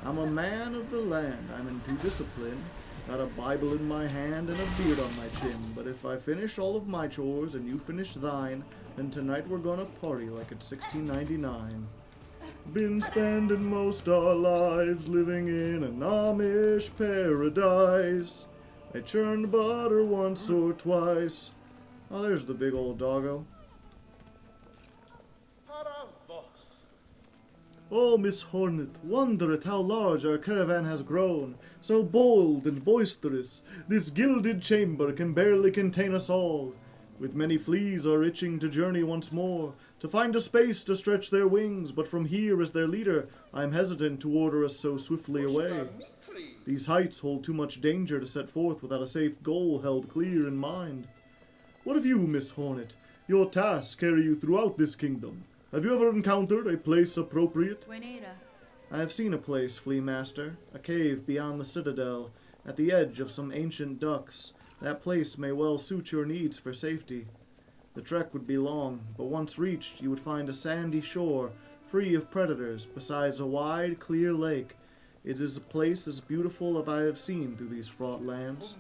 I'm a man of the land, I'm into discipline. Got a Bible in my hand and a beard on my chin. But if I finish all of my chores and you finish thine, then tonight we're gonna party like it's 1699. Been spending most our lives living in an Amish paradise. I churned butter once or twice. Oh, there's the big old doggo. Oh, Miss Hornet, wonder at how large our caravan has grown. So bold and boisterous, this gilded chamber can barely contain us all. With many fleas are itching to journey once more, to find a space to stretch their wings, but from here as their leader, I am hesitant to order us so swiftly away. These heights hold too much danger to set forth without a safe goal held clear in mind. What of you, Miss Hornet? Your tasks carry you throughout this kingdom. Have you ever encountered a place appropriate? I have seen a place, Flea Master, a cave beyond the citadel, at the edge of some ancient ducks. That place may well suit your needs for safety. The trek would be long, but once reached you would find a sandy shore, free of predators, besides a wide, clear lake. It is a place as beautiful as I have seen through these fraught lands.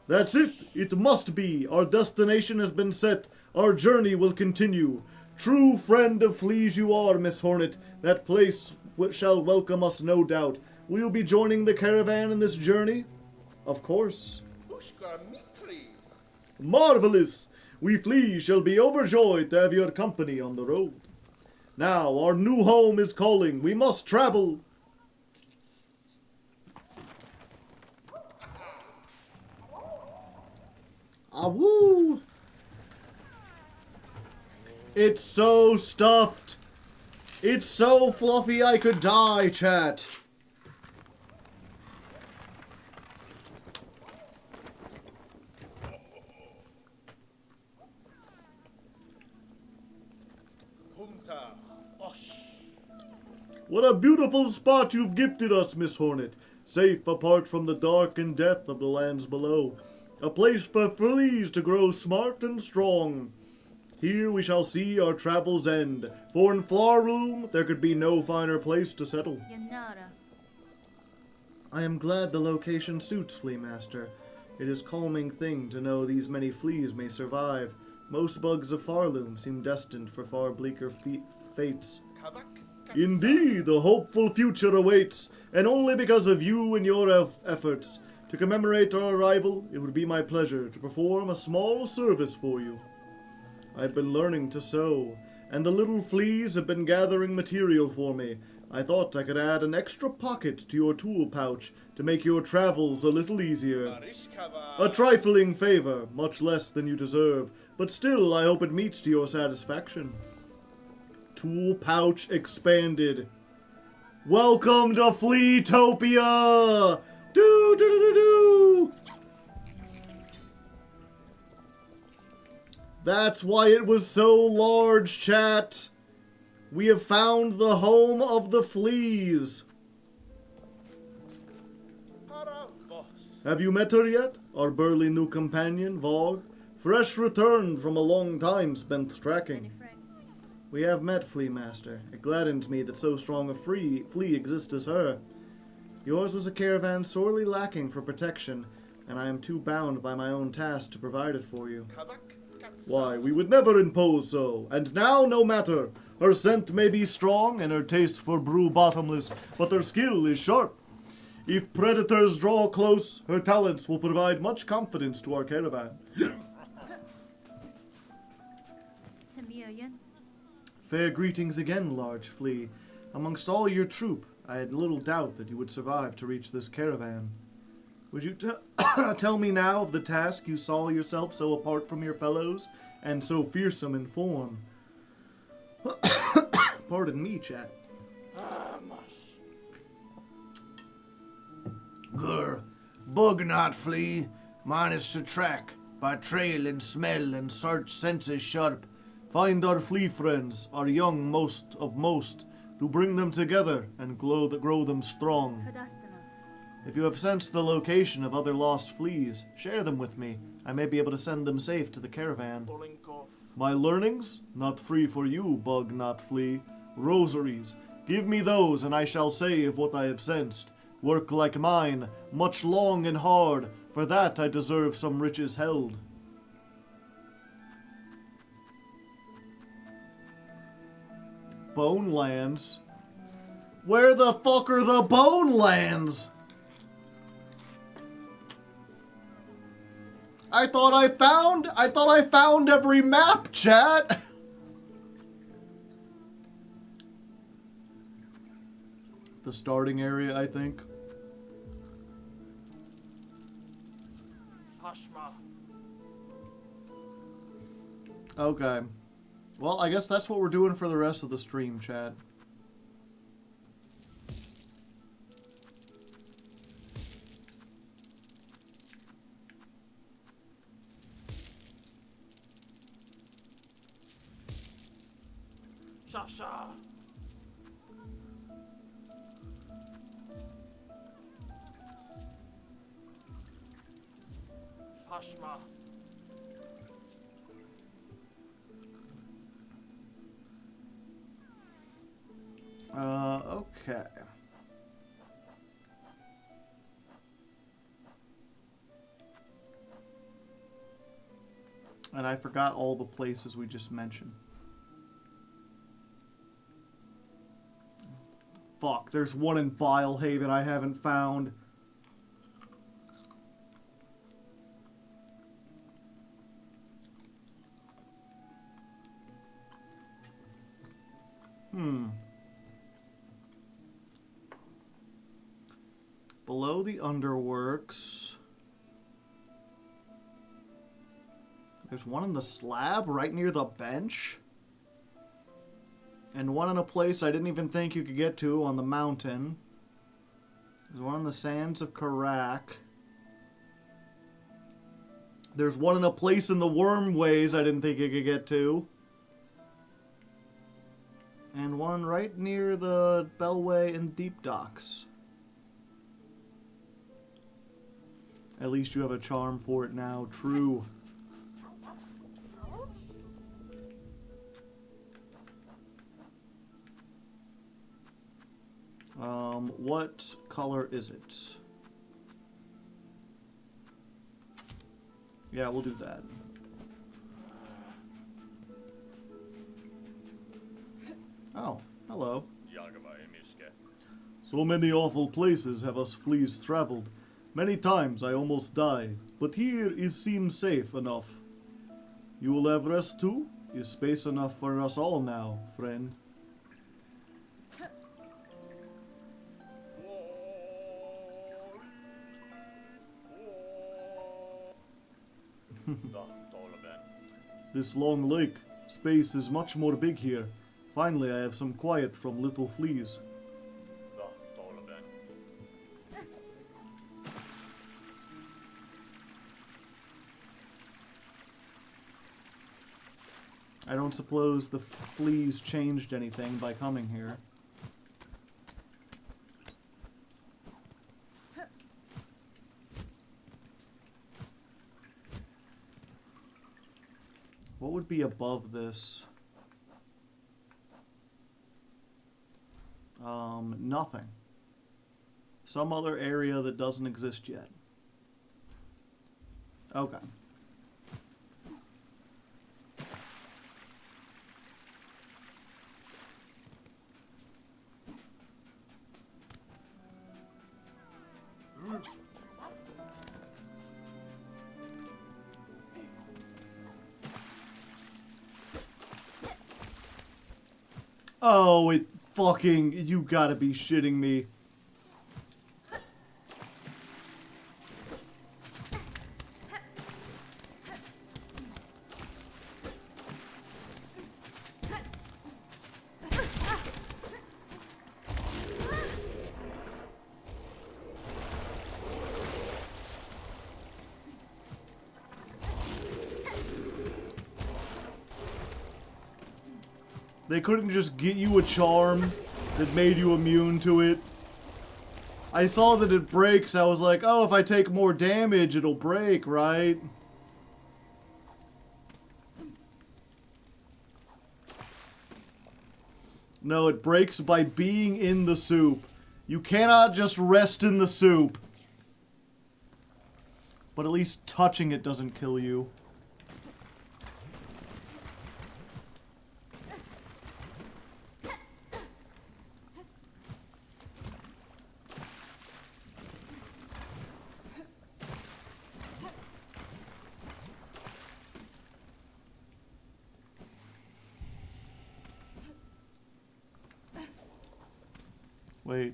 That's it! It must be! Our destination has been set. Our journey will continue. True friend of fleas you are, Miss Hornet. That place shall welcome us, no doubt. Will you be joining the caravan in this journey? Of course. Marvelous! We fleas shall be overjoyed to have your company on the road. Now, our new home is calling. We must travel. Awoo! It's so stuffed. It's so fluffy I could die, chat. What a beautiful spot you've gifted us, Miss Hornet. Safe apart from the dark and death of the lands below. A place for fleas to grow smart and strong. Here we shall see our travels end, for in Flarroom there could be no finer place to settle. I am glad the location suits, Flea Master. It is a calming thing to know these many fleas may survive. Most bugs of Farloom seem destined for far bleaker fates. Indeed, a hopeful future awaits, and only because of you and your efforts. To commemorate our arrival, it would be my pleasure to perform a small service for you. I've been learning to sew, and the little fleas have been gathering material for me. I thought I could add an extra pocket to your tool pouch to make your travels a little easier. A trifling favor, much less than you deserve, but still I hope it meets to your satisfaction. Tool pouch expanded. Welcome to Fleatopia! Do do do do do! That's why it was so large, chat. We have found the home of the fleas. Have you met her yet? Our burly new companion, Vogue? Fresh returned from a long time spent tracking. We have met, Flea Master. It gladdens me that so strong a flea exists as her. Yours was a caravan sorely lacking for protection, and I am too bound by my own task to provide it for you. Why, we would never impose so. And now, no matter. Her scent may be strong, and her taste for brew bottomless, but her skill is sharp. If predators draw close, her talents will provide much confidence to our caravan. Fair greetings again, large flea. Amongst all your troop, I had little doubt that you would survive to reach this caravan. Would you tell me now of the task you saw yourself so apart from your fellows, and so fearsome in form? Pardon me, chat. Grr, bug not flea, mine is to track, by trail and smell and search senses sharp. Find our flea friends, our young most of most, to bring them together and grow them strong. If you have sensed the location of other lost fleas, share them with me. I may be able to send them safe to the caravan. My learnings? Not free for you, bug not flea. Rosaries. Give me those, and I shall save what I have sensed. Work like mine, much long and hard, for that I deserve some riches held. Bone lands? Where the fuck are the bone lands? I thought I found every map, chat. The starting area, I think. Okay. Well, I guess that's what we're doing for the rest of the stream, chat. Sasha. Pashma. Okay. And I forgot all the places we just mentioned. Fuck, there's one in Bilehaven I haven't found. Below the underworks. There's one in the slab right near the bench. And one in a place I didn't even think you could get to on the mountain. There's one in the sands of Karak. There's one in a place in the Wormways I didn't think you could get to. And one right near the Bellway and Deep Docks. At least you have a charm for it now. True. What color is it? Yeah, we'll do that. Oh, hello. So many awful places have us fleas traveled. Many times I almost die, but here seems safe enough. You will have rest too? Is space enough for us all now, friend? This long lake, space is much more big here. Finally, I have some quiet from little fleas. I don't suppose the fleas changed anything by coming here. What would be above this? Nothing. Some other area that doesn't exist yet. Okay. Oh, it fucking... You gotta be shitting me. They couldn't just get you a charm that made you immune to it. I saw that it breaks. I was like, oh, if I take more damage, it'll break, right? No, it breaks by being in the soup. You cannot just rest in the soup. But at least touching it doesn't kill you. Wait.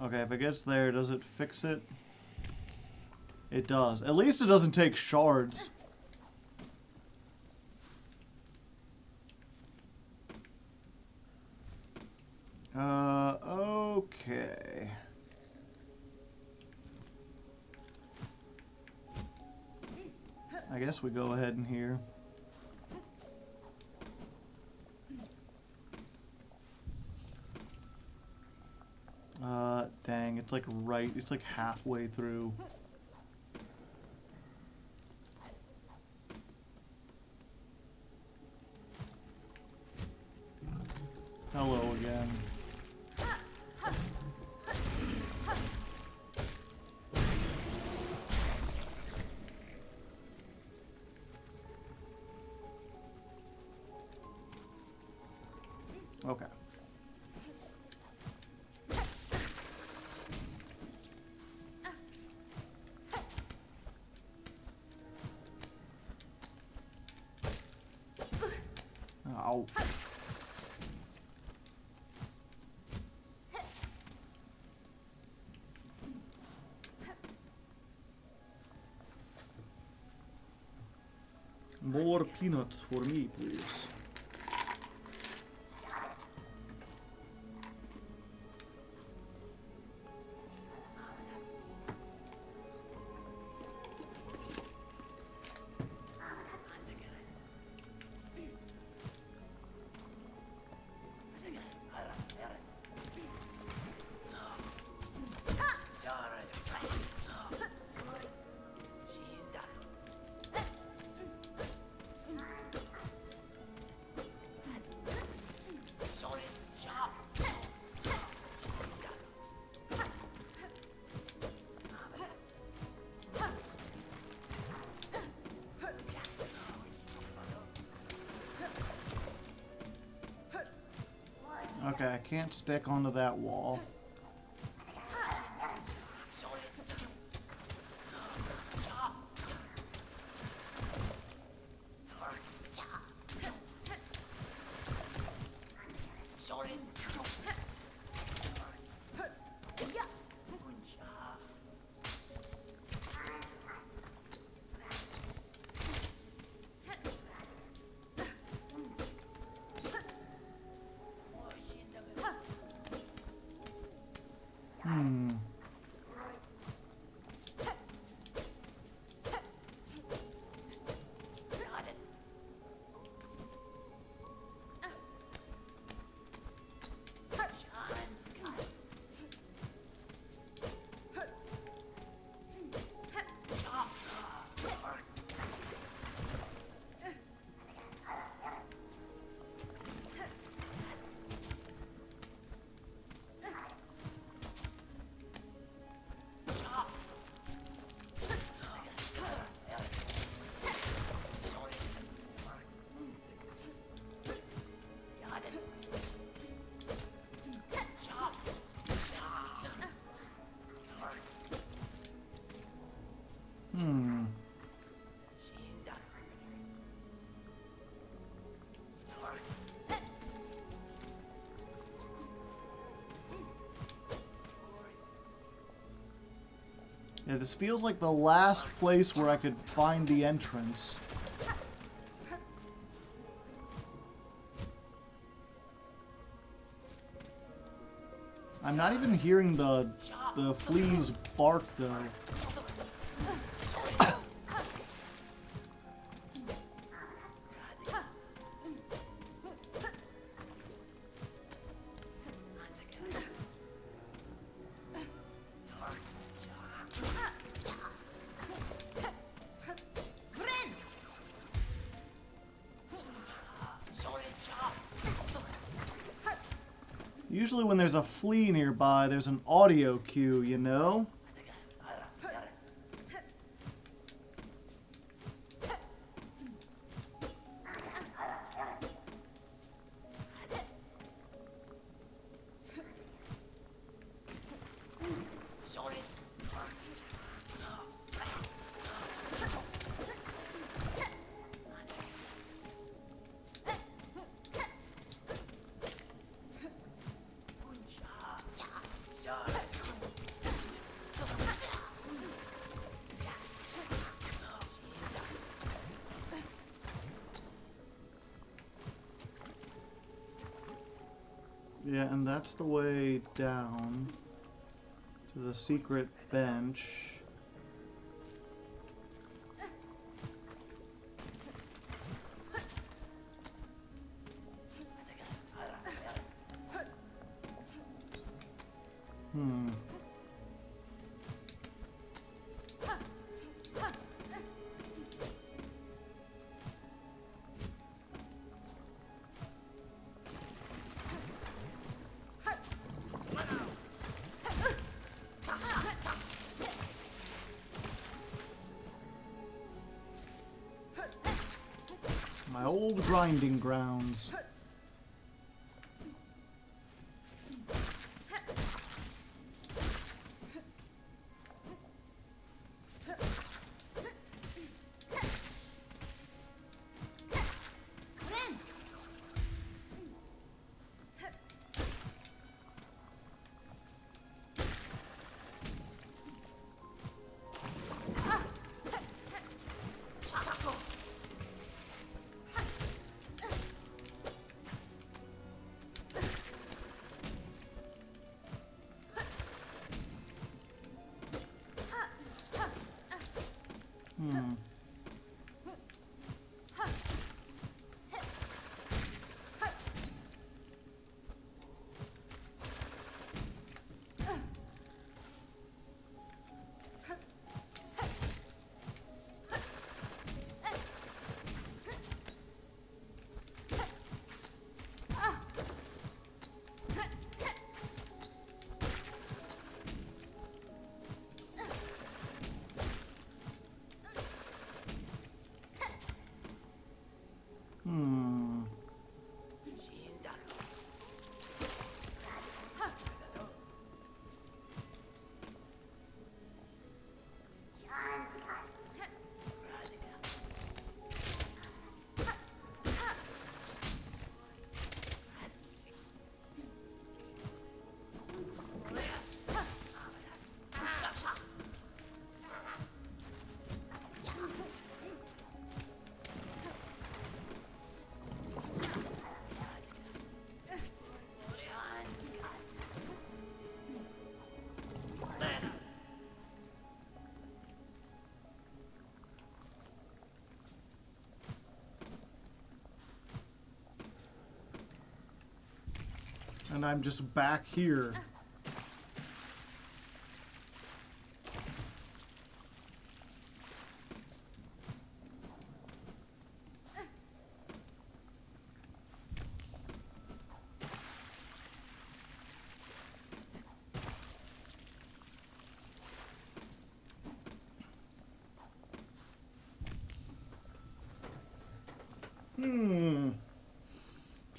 Okay, if it gets there, does it fix it? It does. At least it doesn't take shards. Okay. I guess we go ahead and here. Dang, it's like right, it's like halfway through. Hello again. Okay. Ow. More peanuts for me, please. Okay, I can't stick onto that wall. Yeah, this feels like the last place where I could find the entrance. I'm not even hearing the fleas bark though. Usually when there's a flea nearby, there's an audio cue, you know? Yeah, and that's the way down to the secret bench. My old grinding grounds. And I'm just back here.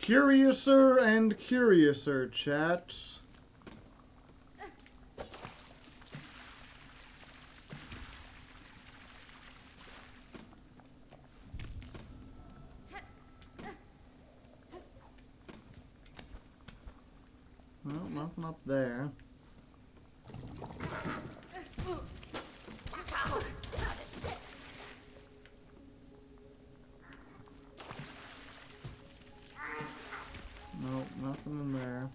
Curiouser and curiouser, chat. Well, nothing up there. No, nothing in there.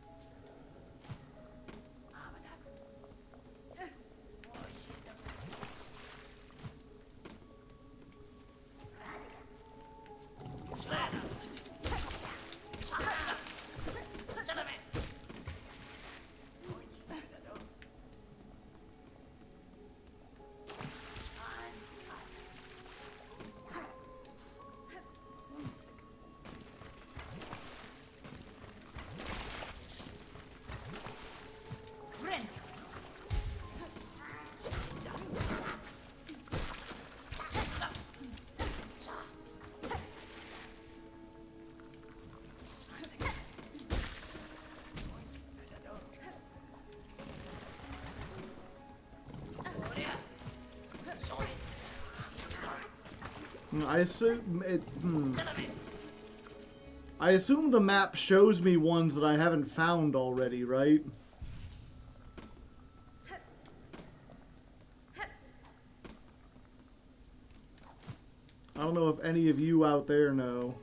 I assume it. I assume the map shows me ones that I haven't found already, right? I don't know if any of you out there know.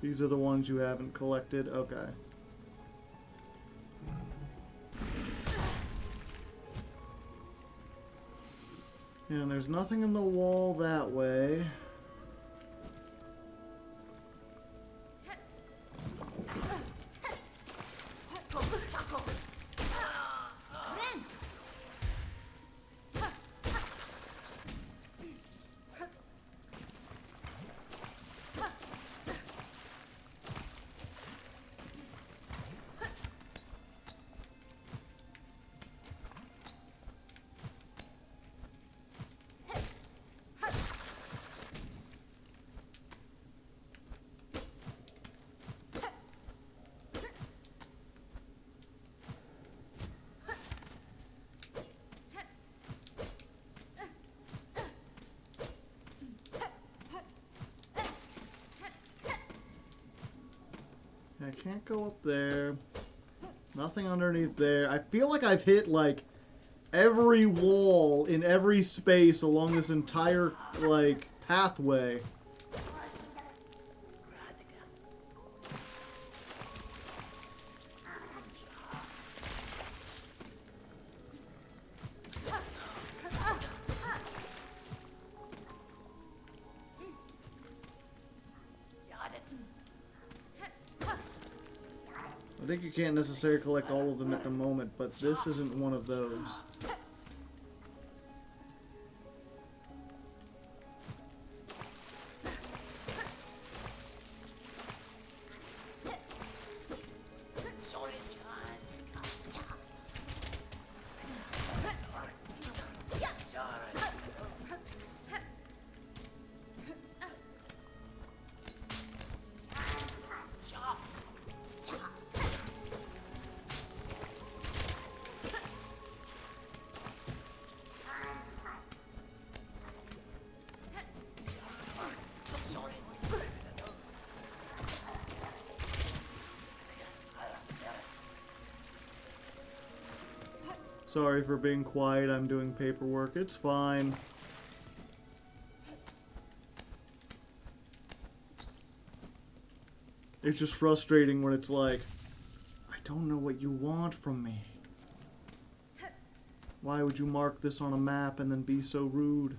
These are the ones you haven't collected? Okay. And there's nothing in the wall that way. I can't go up there. Nothing underneath there. I feel like I've hit, like, every wall in every space along this entire, like, pathway. I think you can't necessarily collect all of them at the moment, but this isn't one of those. Sorry for being quiet, I'm doing paperwork. It's fine. It's just frustrating when it's like, I don't know what you want from me. Why would you mark this on a map and then be so rude?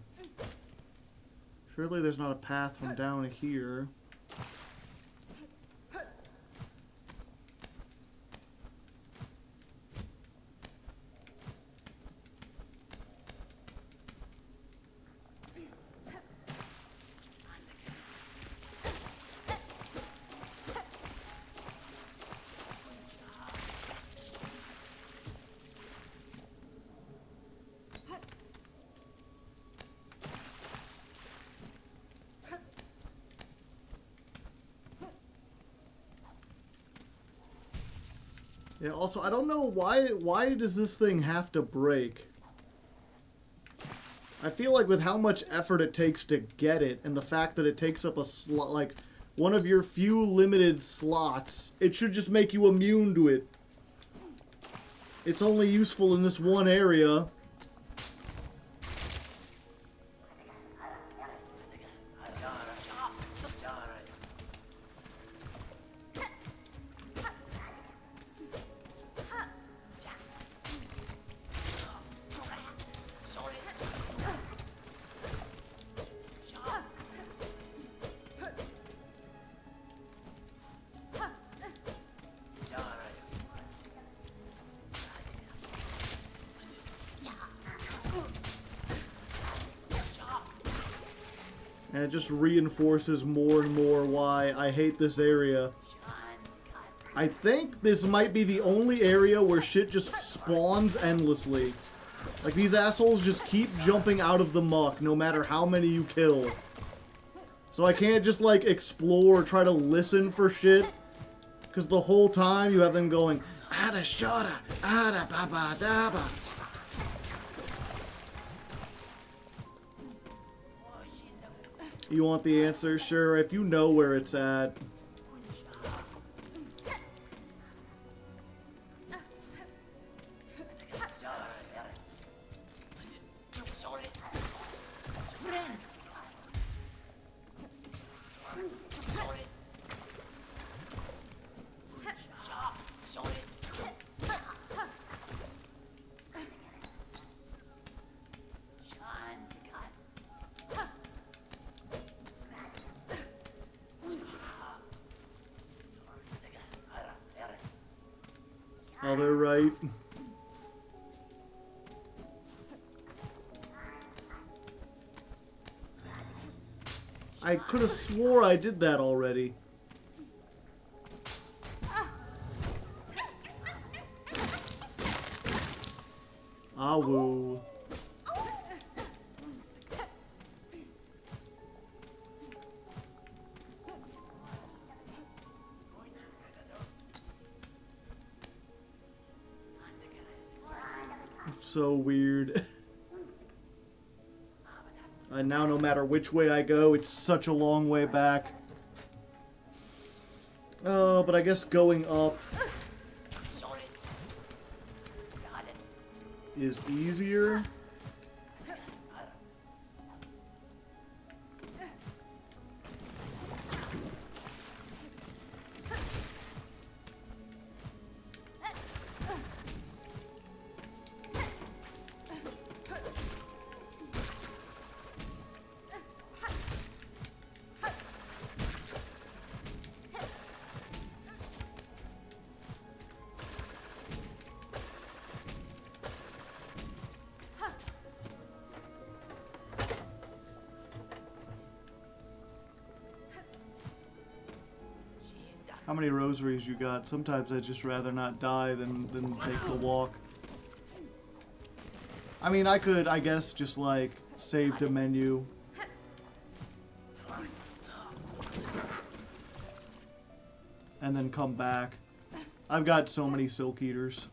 Surely there's not a path from down here. Yeah, also, I don't know why does this thing have to break? I feel like with how much effort it takes to get it, and the fact that it takes up a slot, like, one of your few limited slots, it should just make you immune to it. It's only useful in this one area. And it just reinforces more and more why I hate this area. I think this might be the only area where shit just spawns endlessly. Like, these assholes just keep jumping out of the muck no matter how many you kill. So I can't just, like, explore or try to listen for shit. Because the whole time you have them going, Ada shada, ada baba daba. You want the answer? Sure, if you know where it's at. Oh, they're right. I could have swore I did that already. Ah, woo. So weird. And now no matter which way I go, it's such a long way back. Oh, but I guess going up is easier. How many rosaries you got? Sometimes I'd just rather not die than take the walk. I mean, I could, I guess, just like save the menu. And then come back. I've got so many Silk Eaters.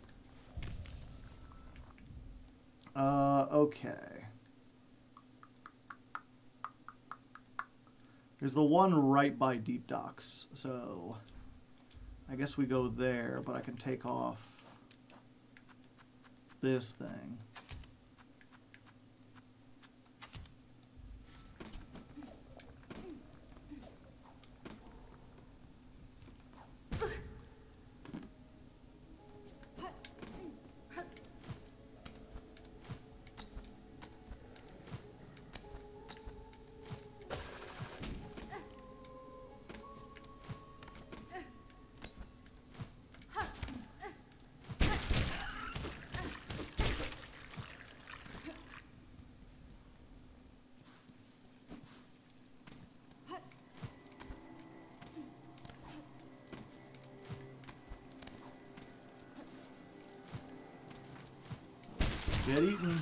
Okay. There's the one right by Deep Docks, so I guess we go there, but I can take off this thing. Get eaten.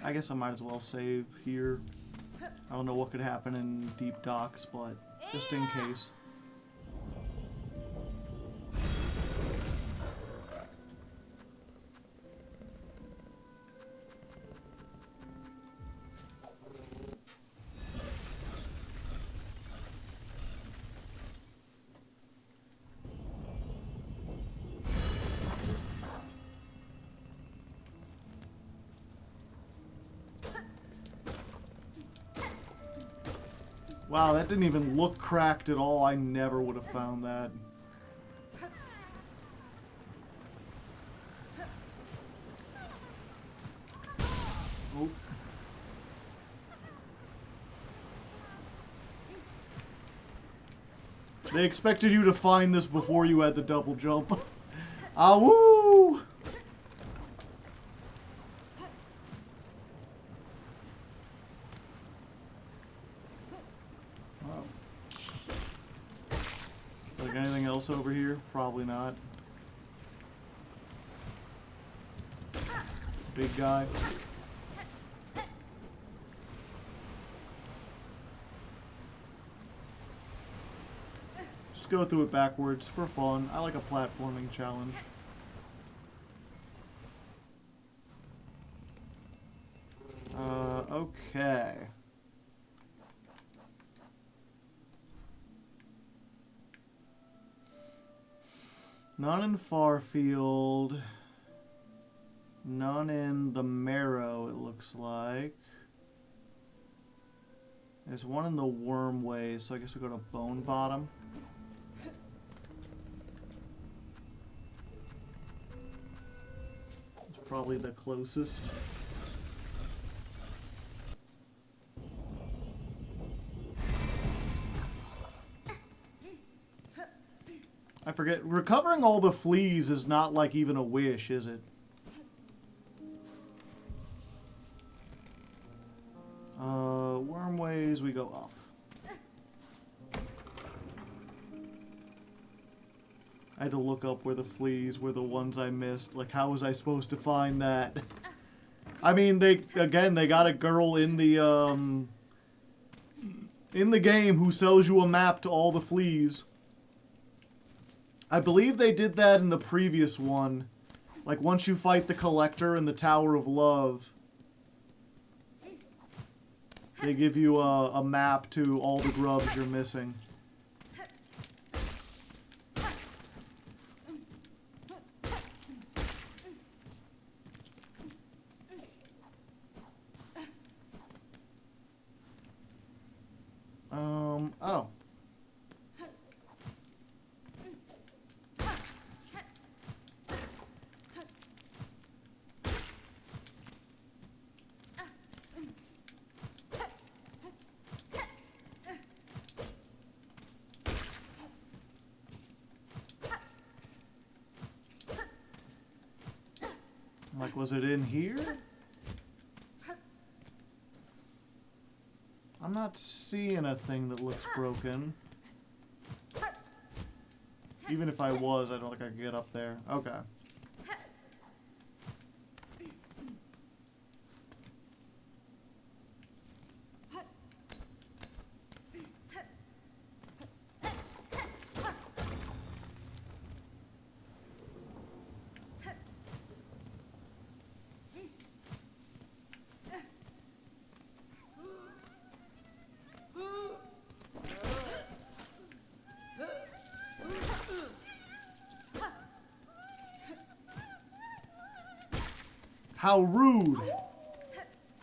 I guess I might as well save here. I don't know what could happen in Deep Docks, but just in case. Wow, that didn't even look cracked at all. I never would have found that. Oh. They expected you to find this before you had the double jump. Ah, woo! Wow. Like anything else over here? Probably not. Big guy. Just go through it backwards for fun. I like a platforming challenge. Okay. None in Farfield. None in the Marrow, it looks like. There's one in the Wormways, so I guess we go to Bone Bottom. It's probably the closest. I forget, recovering all the fleas is not like even a wish, is it? Wormways, we go up. I had to look up where the fleas were the ones I missed. Like, how was I supposed to find that? I mean, they got a girl in the game who sells you a map to all the fleas. I believe they did that in the previous one. Like, once you fight the Collector in the Tower of Love, they give you a map to all the grubs you're missing. Oh. Like, was it in here? I'm not seeing a thing that looks broken. Even if I was, I don't think I could get up there. Okay. How rude!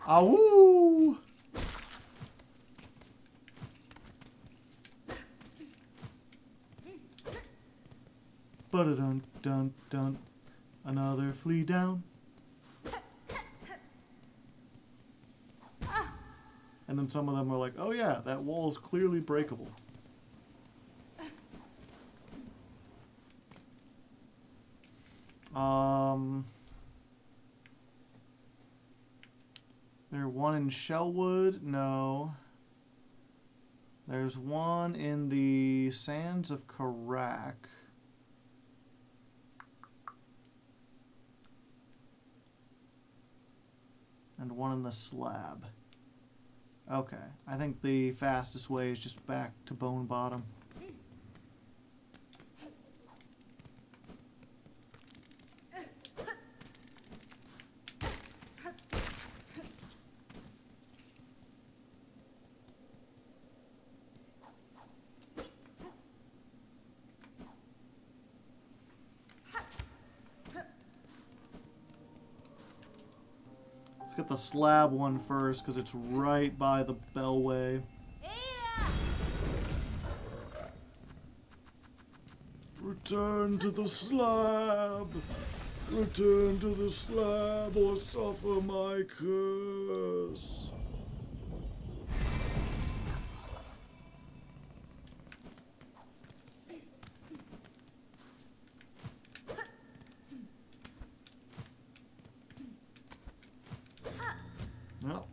Awoo! Ba-da-dun, dun, dun. Another flea down. And then some of them are like, oh yeah, that wall is clearly breakable. There's one in Shellwood? No. There's one in the Sands of Karak. And one in the Slab. Okay. I think the fastest way is just back to Bone Bottom. Let's get the Slab one first, because it's right by the Bellway. Return to the Slab! Return to the Slab or suffer my curse! Well.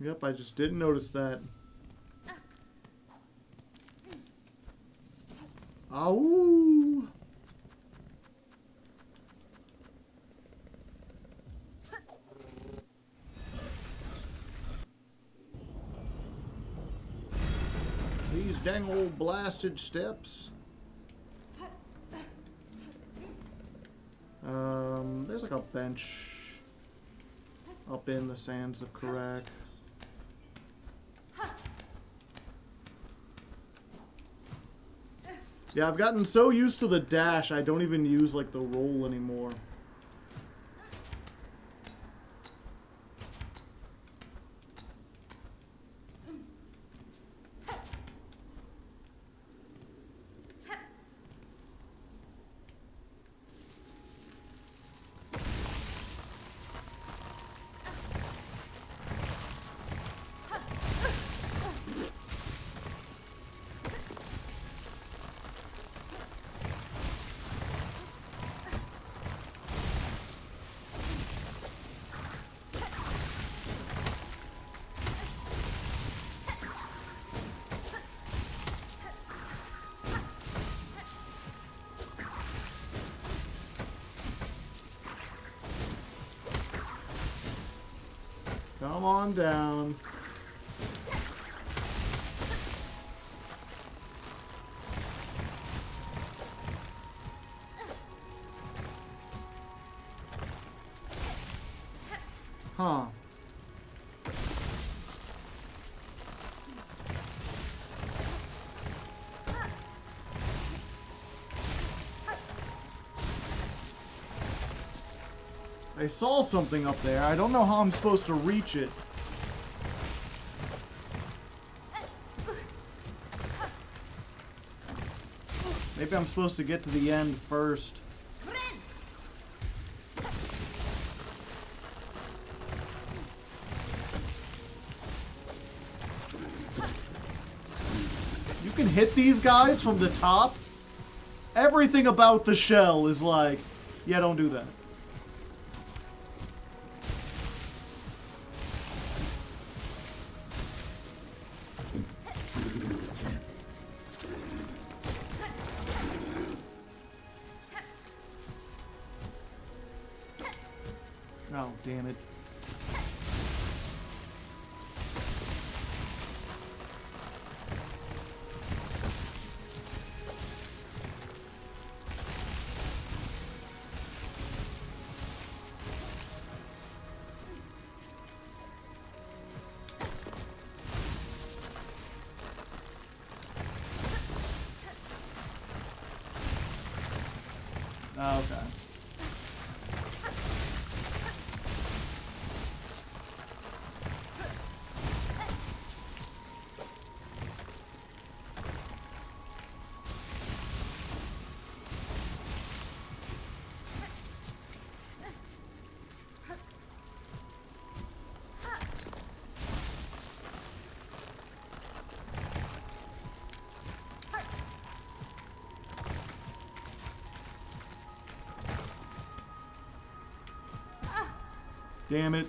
Yep, I just didn't notice that. Ow! These dang old blasted steps. There's like a bench up in the sands of Karak. Yeah, I've gotten so used to the dash, I don't even use, like, the roll anymore. Come on down. Huh. I saw something up there. I don't know how I'm supposed to reach it. Maybe I'm supposed to get to the end first. You can hit these guys from the top? Everything about the shell is like, yeah, don't do that. Oh, damn it. Okay. Damn it.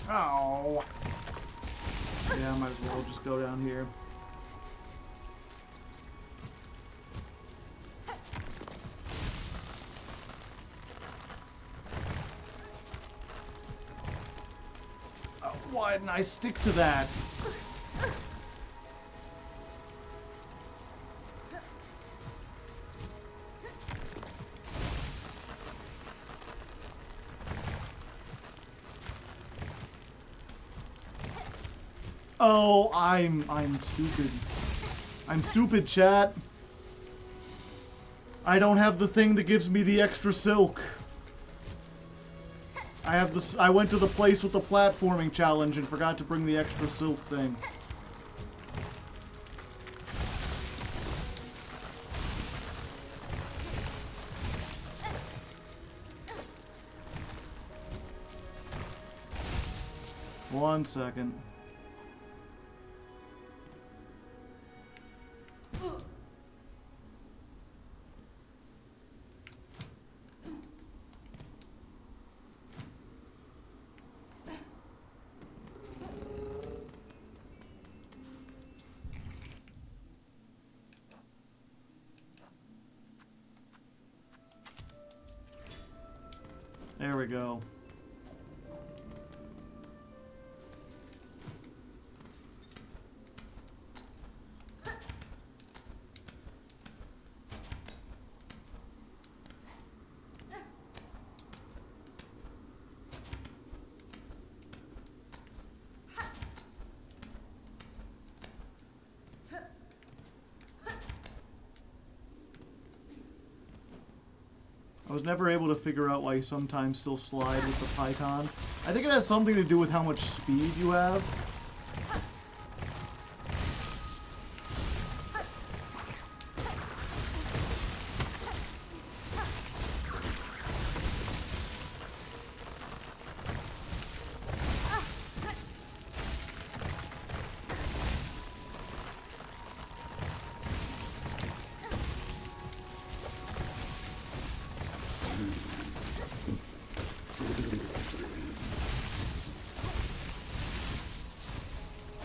Oh. Yeah, I might as well just go down here. Why didn't I stick to that? Oh, I'm stupid. I'm stupid, chat. I don't have the thing that gives me the extra silk. I have this. I went to the place with the platforming challenge and forgot to bring the extra silk thing. 1 second. There we go. I was never able to figure out why you sometimes still slide with the Python. I think it has something to do with how much speed you have.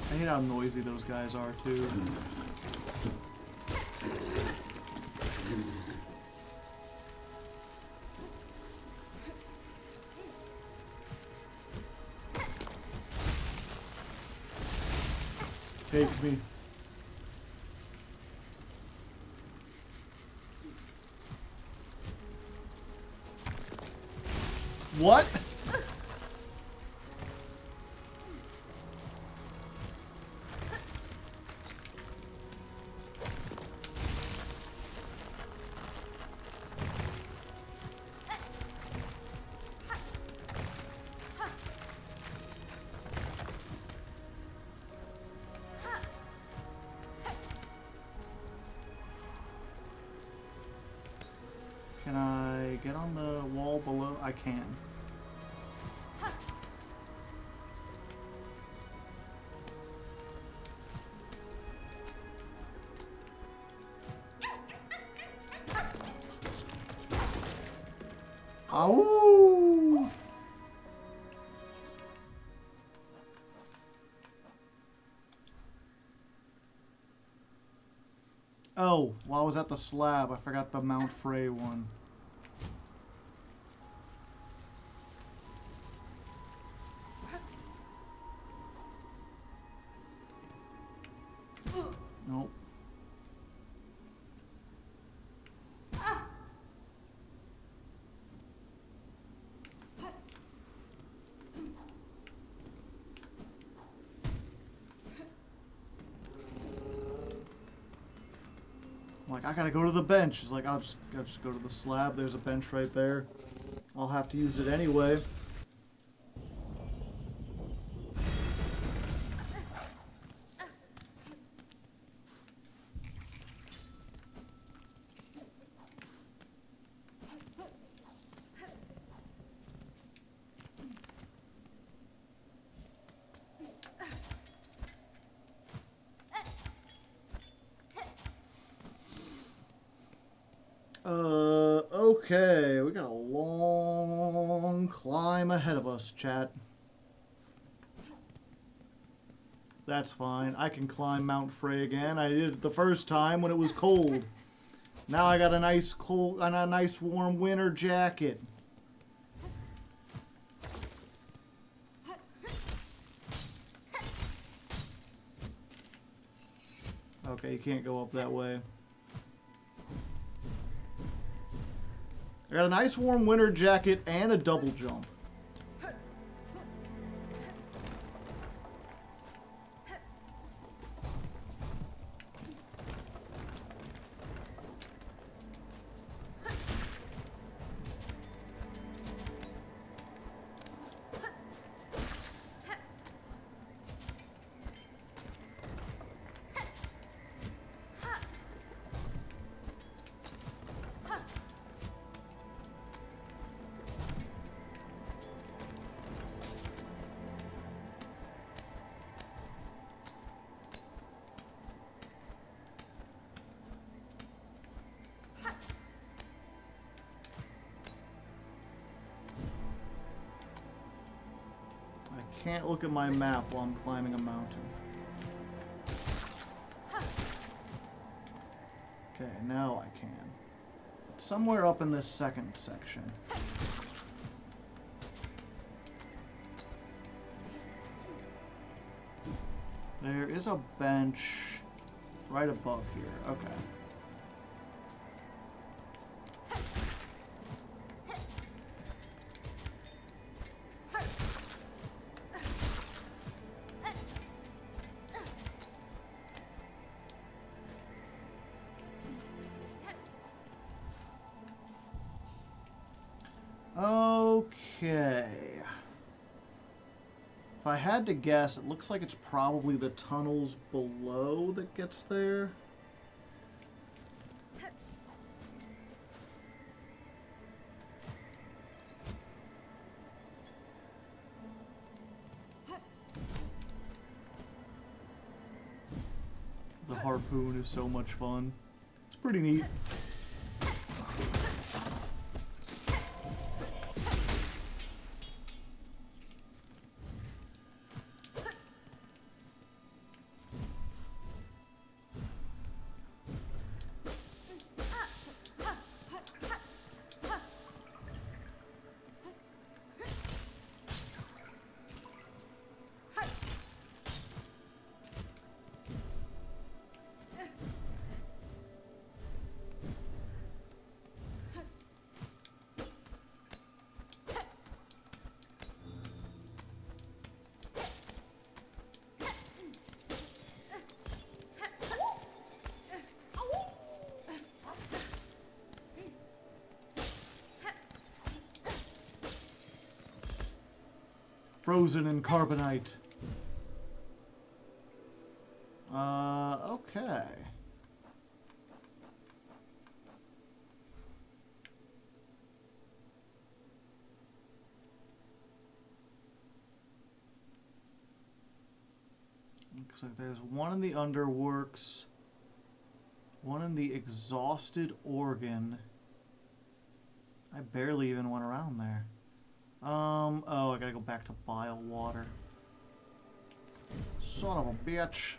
I hate how noisy those guys are, too. Take me. What? Can I get on the wall below? I can. Ow! Oh, while I was at the slab, I forgot the Mount Frey one. Nope. I'm like, I gotta go to the bench. He's like, I'll just go to the slab. There's a bench right there. I'll have to use it anyway. Okay, we got a long climb ahead of us, chat. That's fine. I can climb Mount Frey again. I did it the first time when it was cold. Now I got a nice cold and a nice warm winter jacket. Okay, you can't go up that way. I got a nice warm winter jacket and a double jump. can't look at my map while I'm climbing a mountain. Okay, now I can. Somewhere up in this second section. There is a bench right above here. Okay. Okay. If I had to guess, it looks like it's probably the tunnels below that gets there. The harpoon is so much fun. It's pretty neat. Frozen in carbonite. Okay. Looks like there's one in the underworks, one in the exhausted organ. I barely even went around there. Oh, I gotta go back to bile water. Son of a bitch.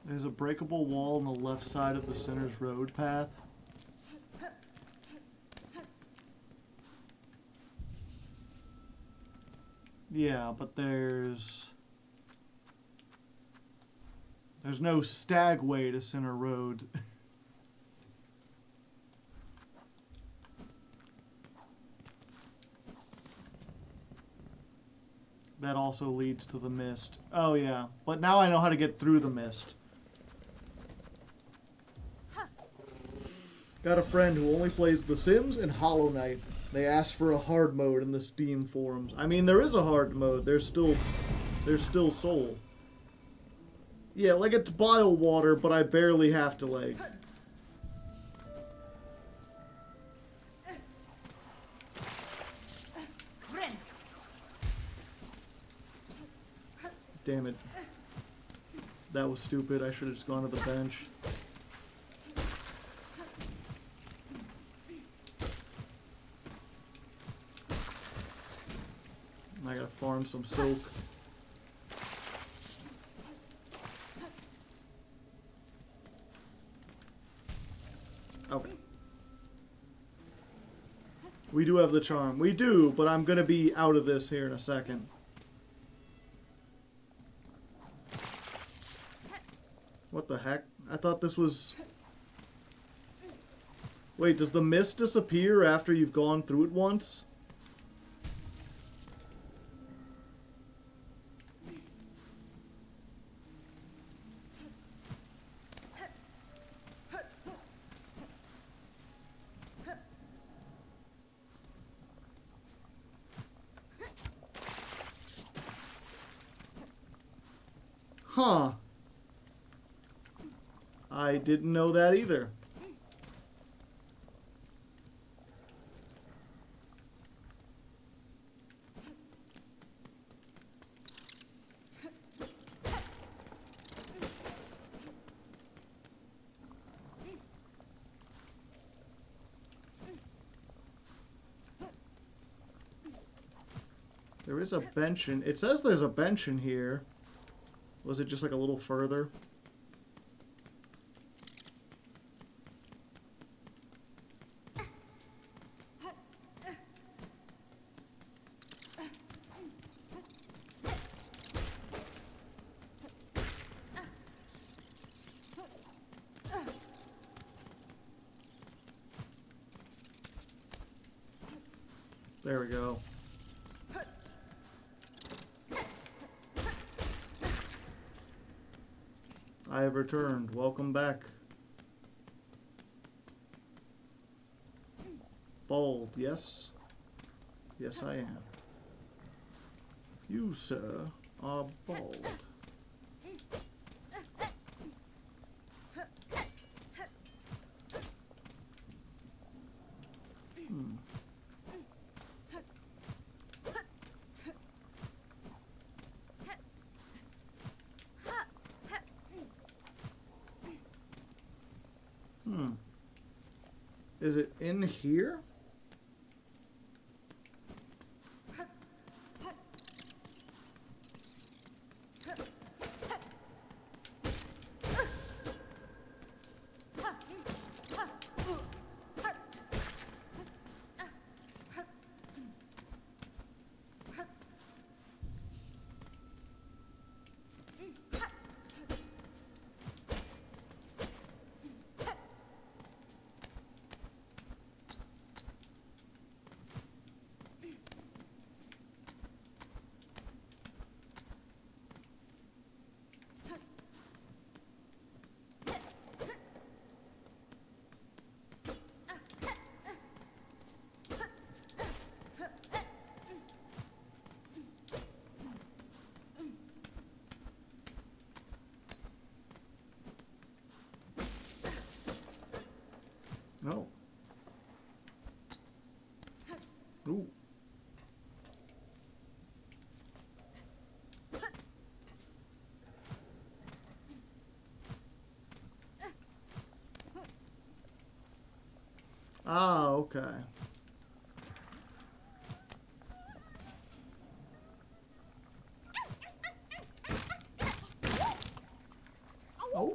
There's a breakable wall on the left side of the Sinner's Road path. Yeah, but there's no stagway to Sinner Road. That also leads to the mist. Oh yeah, but now I know how to get through the mist. Got a friend who only plays The Sims and Hollow Knight. They asked for a hard mode in the Steam forums. I mean, there is a hard mode. There's still soul. Yeah, like it's bile water, but I barely have to like. Damn it. That was stupid. I should have just gone to the bench. I gotta farm some silk. Okay. We do have the charm. We do, but I'm gonna be out of this here in a second. What the heck? I thought this was... Wait, does the mist disappear after you've gone through it once? Huh. I didn't know that either. There is a bench in... It says there's a bench in here. Was it just like a little further? There we go. I have returned. Welcome back. Bald, yes? Yes, I am. You, sir, are bald. Is it in here? No. Ooh. Ah, okay. Oh.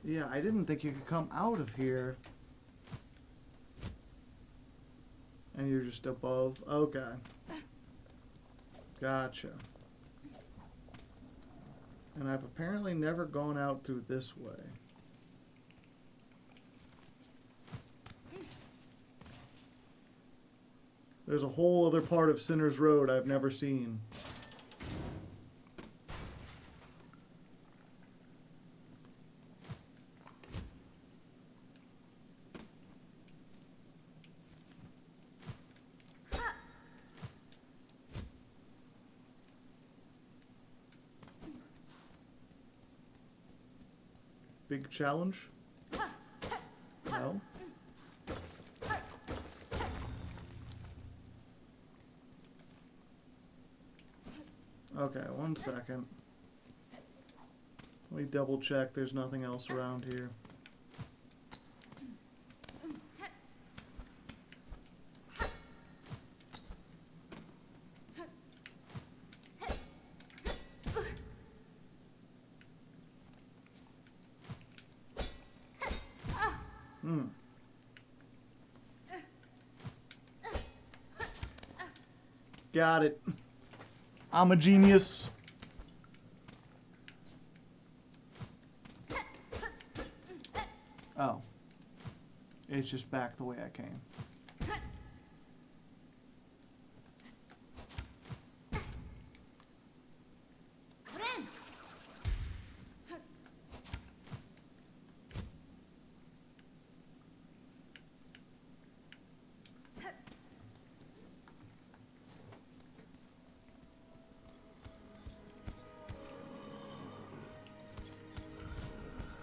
Yeah, I didn't think you could come out of here. And you're just above? Okay. Gotcha. And I've apparently never gone out through this way. There's a whole other part of Sinner's Road I've never seen. Big challenge? No? Okay, 1 second. Let me double check there's nothing else around here. Got it. I'm a genius. Oh. It's just back the way I came.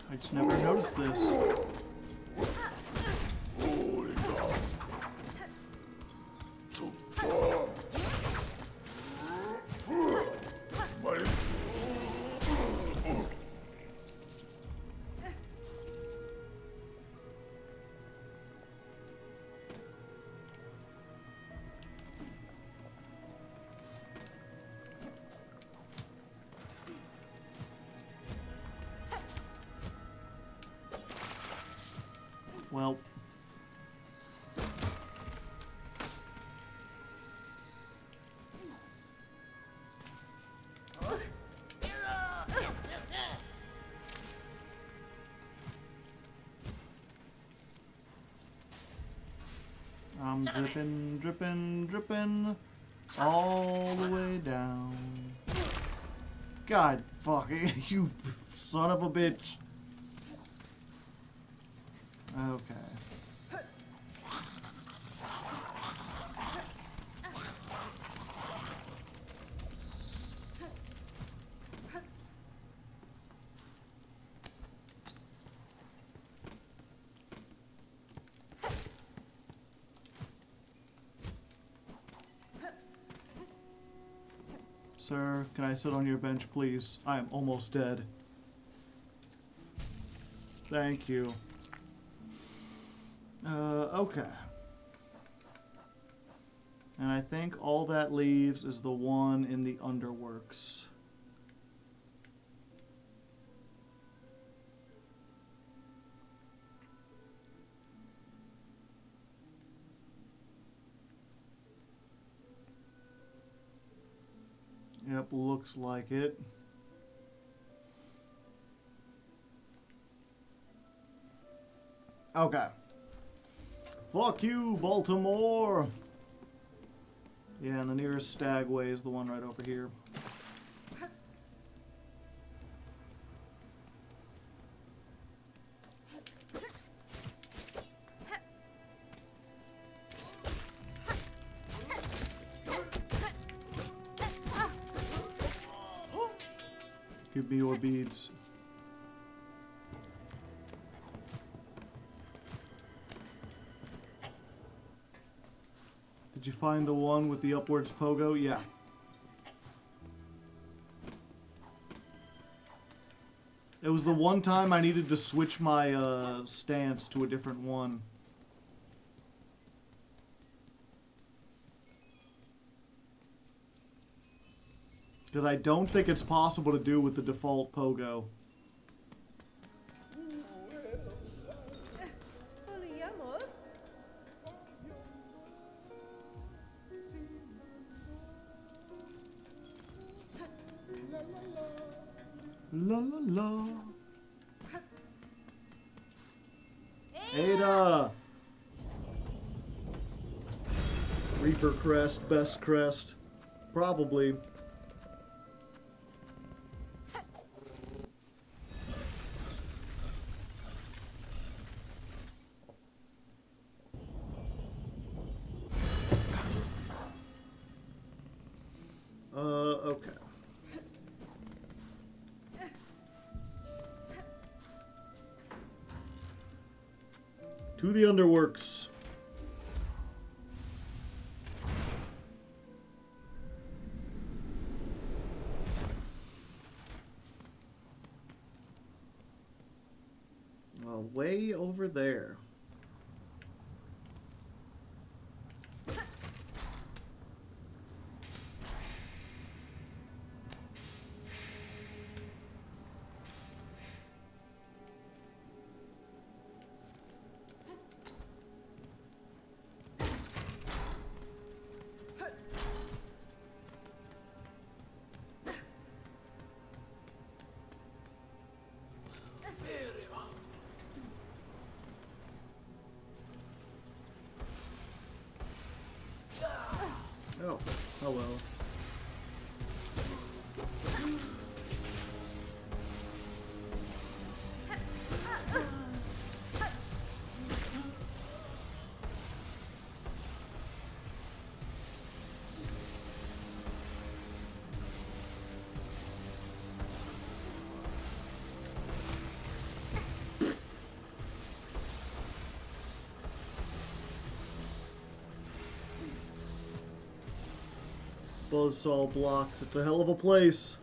I just never noticed this. Well, I'm dripping, dripping, dripping all the way down. God fucking, you son of a bitch. Okay. Sir, can I sit on your bench, please? I am almost dead. Thank you. Okay. And I think all that leaves is the one in the underworks. Yep, looks like it. Okay. Fuck you, Baltimore! Yeah, and the nearest Stagway is the one right over here. Give me your beads. Did you find the one with the upwards pogo? Yeah. It was the one time I needed to switch my stance to a different one. Because I don't think it's possible to do with the default pogo. La la la. Ada! Reaper crest, best crest. Probably. Okay. To the underworks. Well, way over there. Oh, hello. buzzsaw blocks. It's a hell of a place.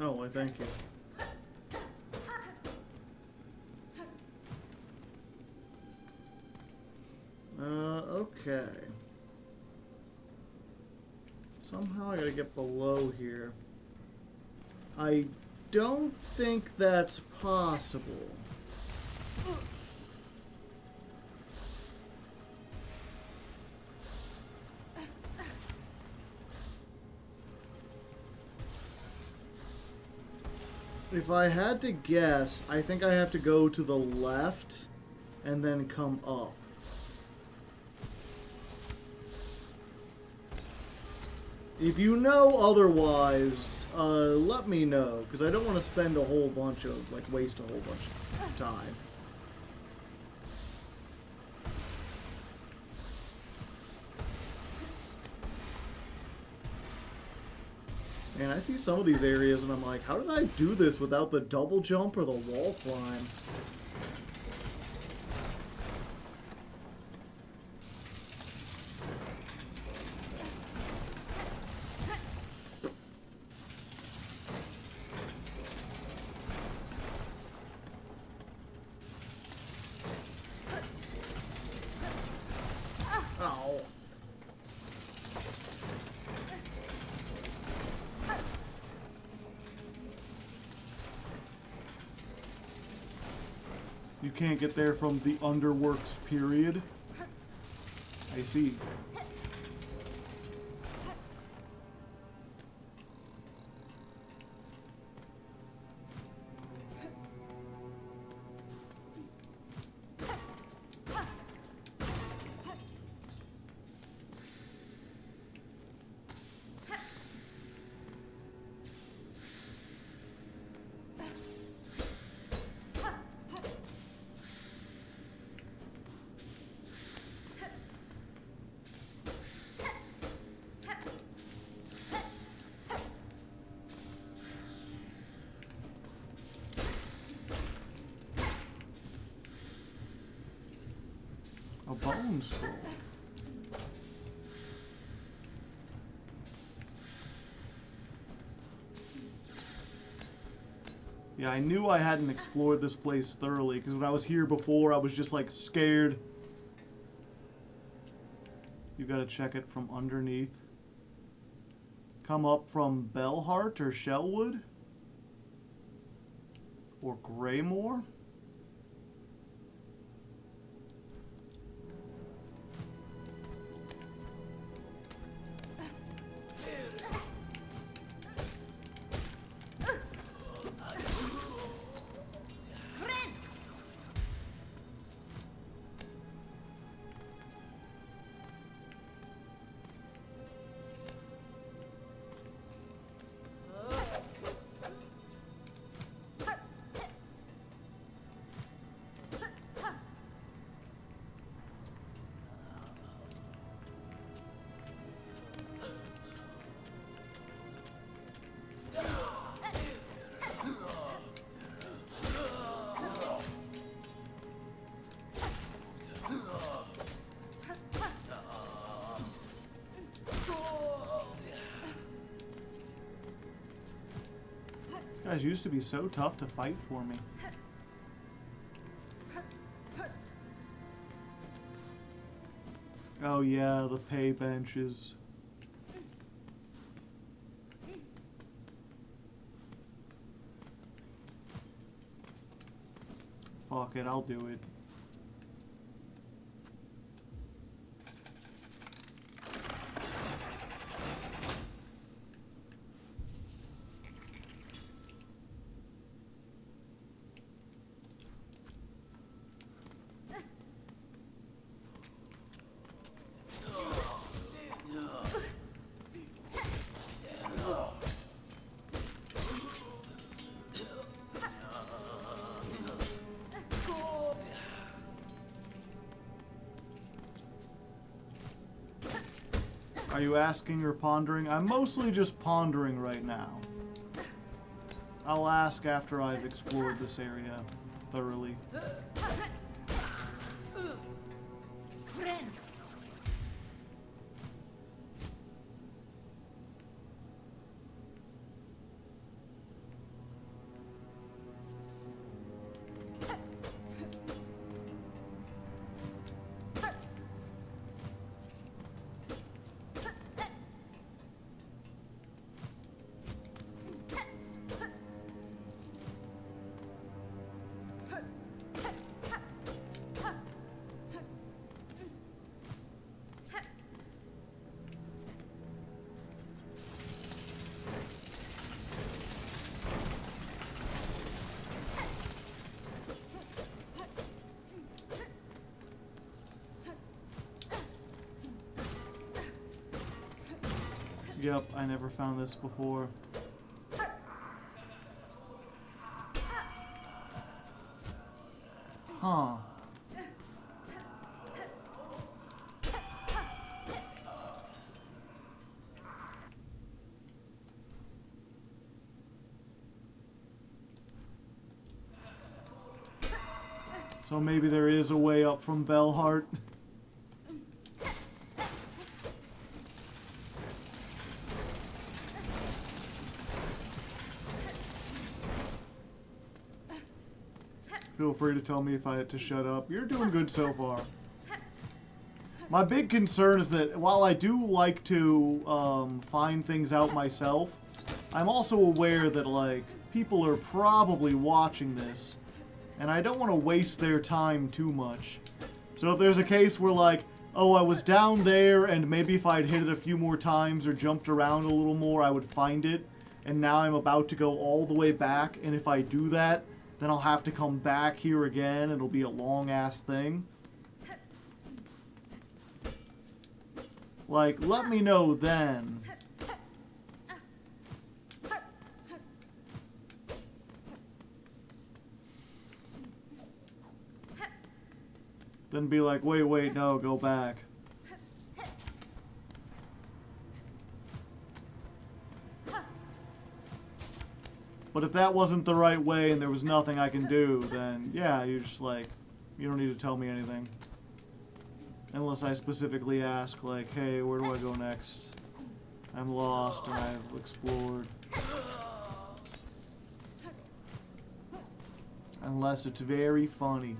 Oh, why, thank you. Okay. Somehow I gotta get below here. I don't think that's possible. If I had to guess, I think I have to go to the left and then come up. If you know otherwise, let me know, because I don't want to spend a whole bunch of, like, waste a whole bunch of time. And I see some of these areas and I'm like, how did I do this without the double jump or the wall climb? Ow. You can't get there from the underworks period. I see. A bone scroll. Yeah, I knew I hadn't explored this place thoroughly, because when I was here before, I was just, like, scared. You gotta check it from underneath. Come up from Bellheart or Shellwood? Or Greymore? These guys used to be so tough to fight for me. Oh yeah, the pay benches. Fuck it, I'll do it. Are you asking or pondering? I'm mostly just pondering right now. I'll ask after I've explored this area thoroughly. Yep, I never found this before. Huh. So maybe there is a way up from Bellheart. Feel free to tell me if I had to shut up. You're doing good so far. My big concern is that while I do like to find things out myself, I'm also aware that, like, people are probably watching this, and I don't want to waste their time too much. So if there's a case where, like, oh, I was down there, and maybe if I'd hit it a few more times or jumped around a little more, I would find it, and now I'm about to go all the way back, and if I do that, then I'll have to come back here again. It'll be a long-ass thing. Like, let me know then. Then be like, wait, no, go back. But if that wasn't the right way and there was nothing I can do, then yeah, you just like, you don't need to tell me anything. Unless I specifically ask, like, hey, where do I go next? I'm lost and I've explored. Unless it's very funny.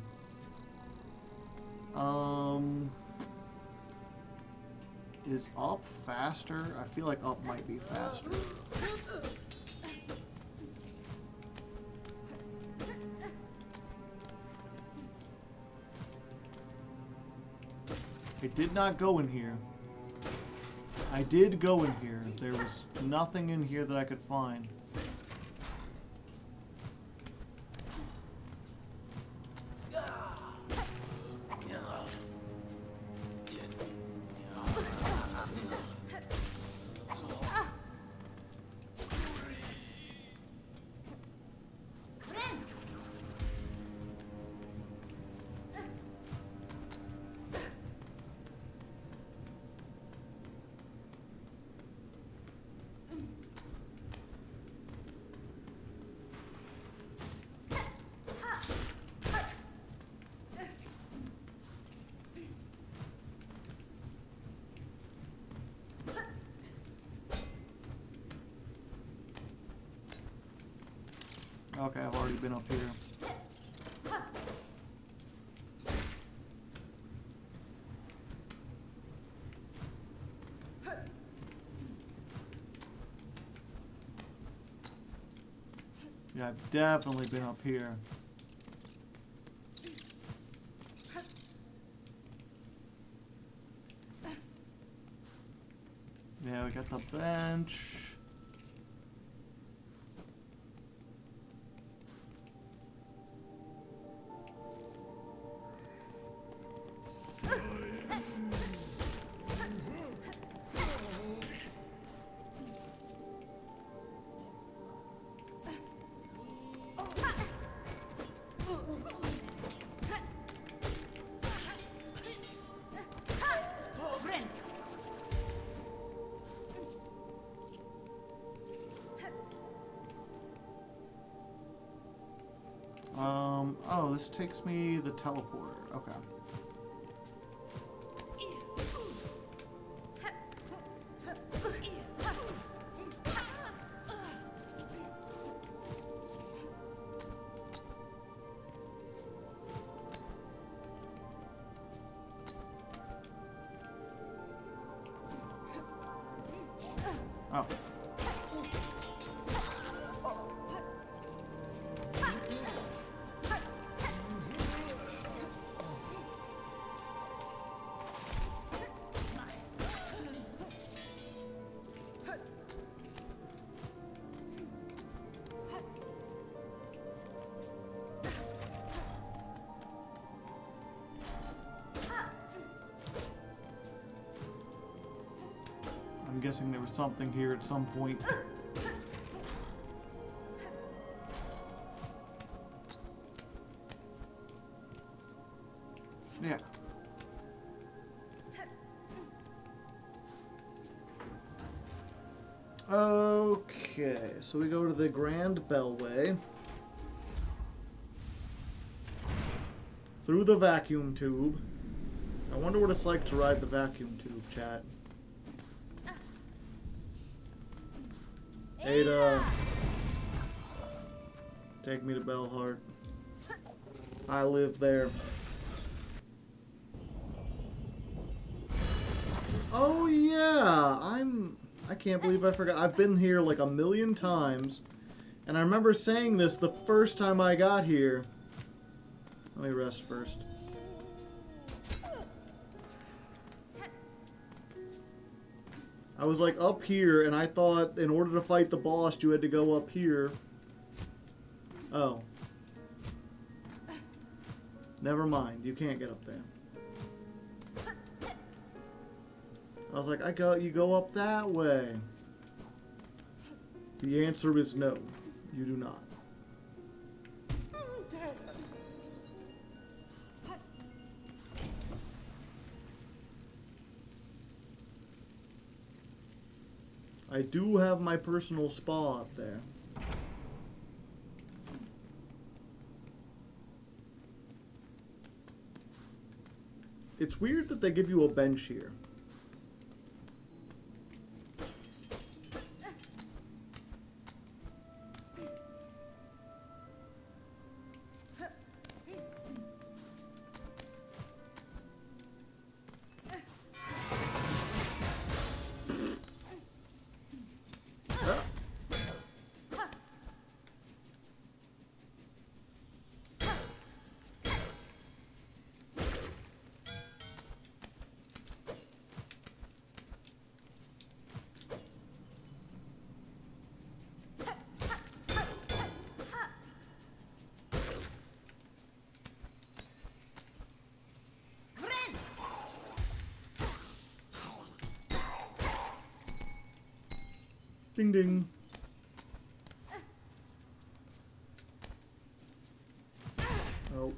Is up faster? I feel like up might be faster. I did not go in here. I did go in here. There was nothing in here that I could find. Okay, I've already been up here. Yeah, I've definitely been up here. Yeah, we got the bench. Oh, this takes me the teleporter. Okay. Oh. I'm guessing there was something here at some point. Yeah. Okay, so we go to the Grand Bellway. Through the vacuum tube. I wonder what it's like to ride the vacuum tube, chat. Ada. Take me to Bellheart. I live there. Oh yeah, I can't believe I forgot. I've been here like a million times, and I remember saying this the first time I got here. Let me rest first. I was like up here, and I thought in order to fight the boss, you had to go up here. Oh. Never mind, you can't get up there. I was like, you go up that way. The answer is no, you do not. I do have my personal spa up there. It's weird that they give you a bench here. Ding ding. Oh.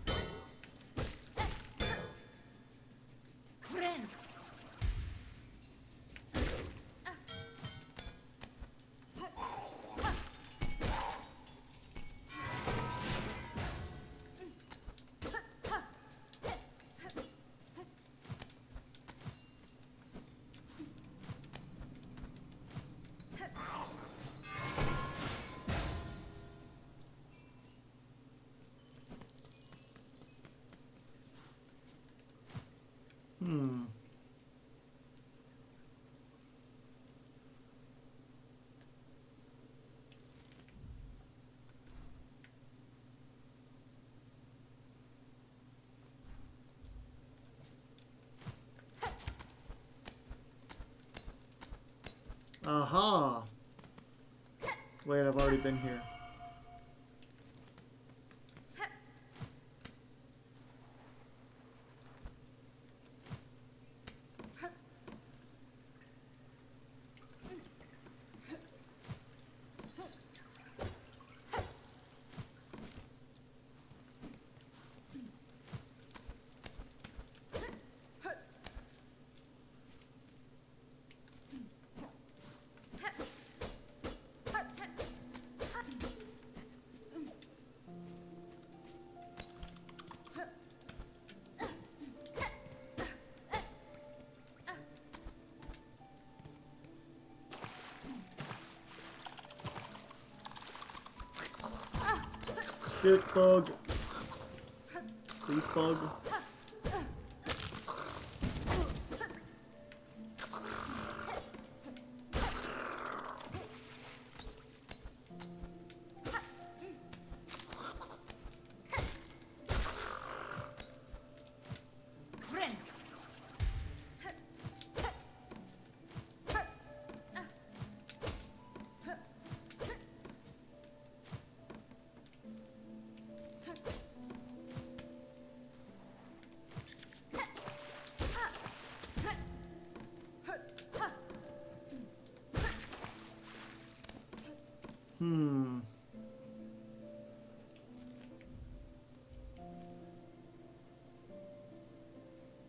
Hmm. Aha! Wait, I've already been here. Dick bug. Thief bug.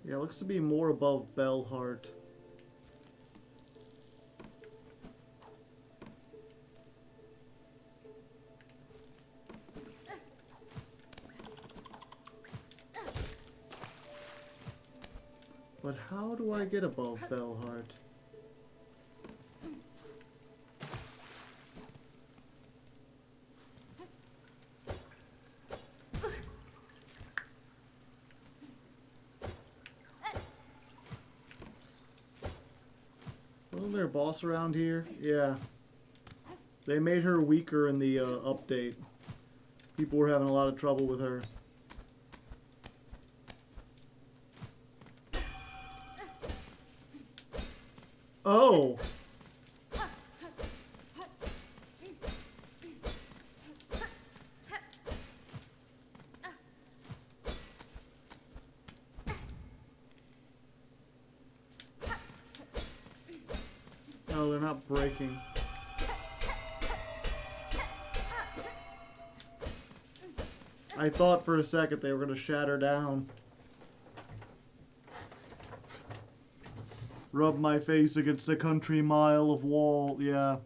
Yeah, looks to be more above Bellheart. But how do I get above Bellheart? Wasn't there a boss around here? Yeah. They made her weaker in the update. People were having a lot of trouble with her. Oh! No, they're not breaking. I thought for a second they were going to shatter down. Rub my face against a country mile of wall, yeah.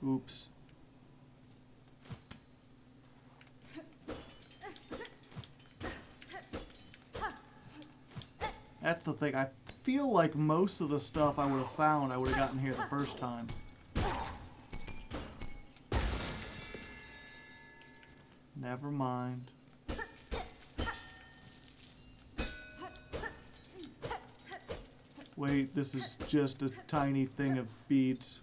Oops. That's the thing. I feel like most of the stuff I would have found, I would have gotten here the first time. Never mind. Wait, this is just a tiny thing of beads.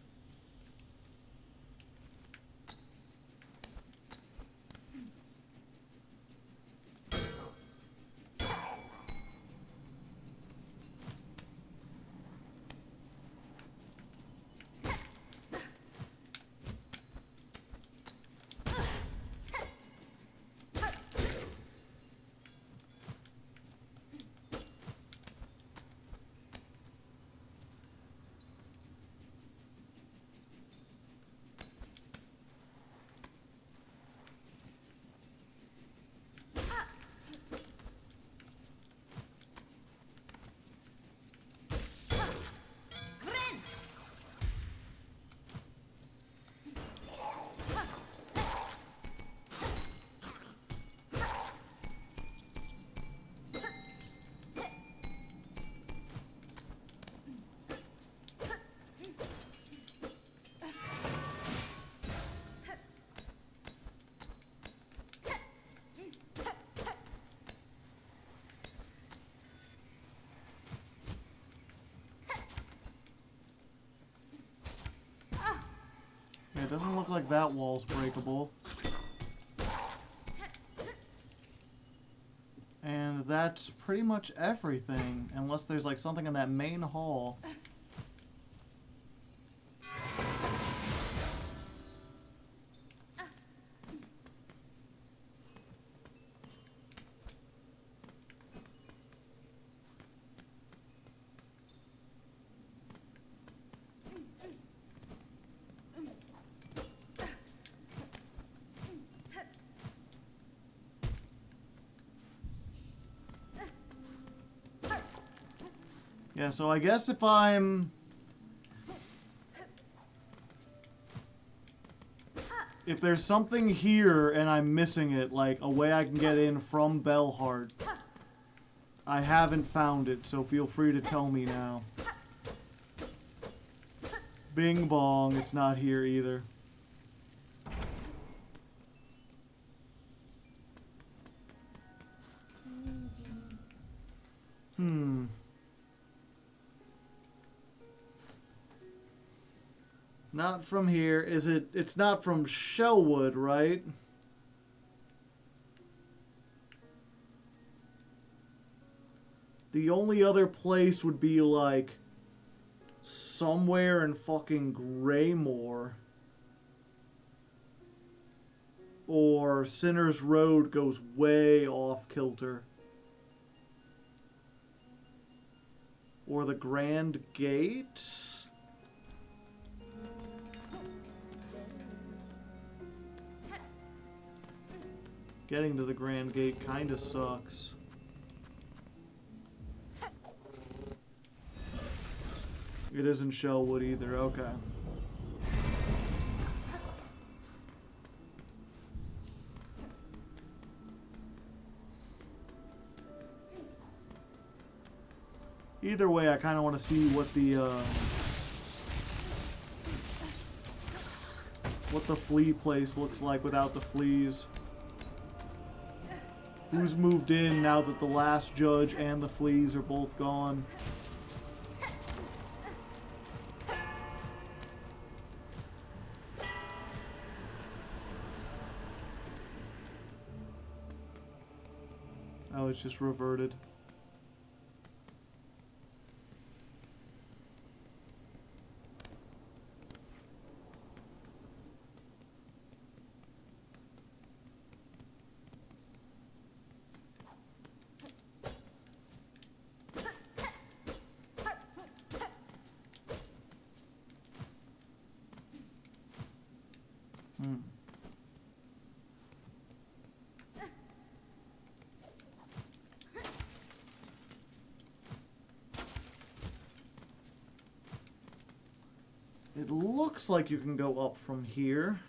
Yeah, it doesn't look like that wall's breakable. And And that's pretty much everything, unless there's like something in that main hall. Yeah, so I guess if I'm... If there's something here and I'm missing it, like a way I can get in from Bellheart, I haven't found it, so feel free to tell me now. Bing bong, it's not here either. Not from here. Is it? It's not from Shellwood, right? The only other place would be like somewhere in fucking Greymore. Or Sinner's Road goes way off kilter. Or the Grand Gate? Getting to the Grand Gate kinda sucks. It isn't Shellwood either, okay. Either way, I kinda wanna see what the flea place looks like without the fleas. Who's moved in now that the last judge and the fleas are both gone? Oh, it's just reverted. It looks like you can go up from here.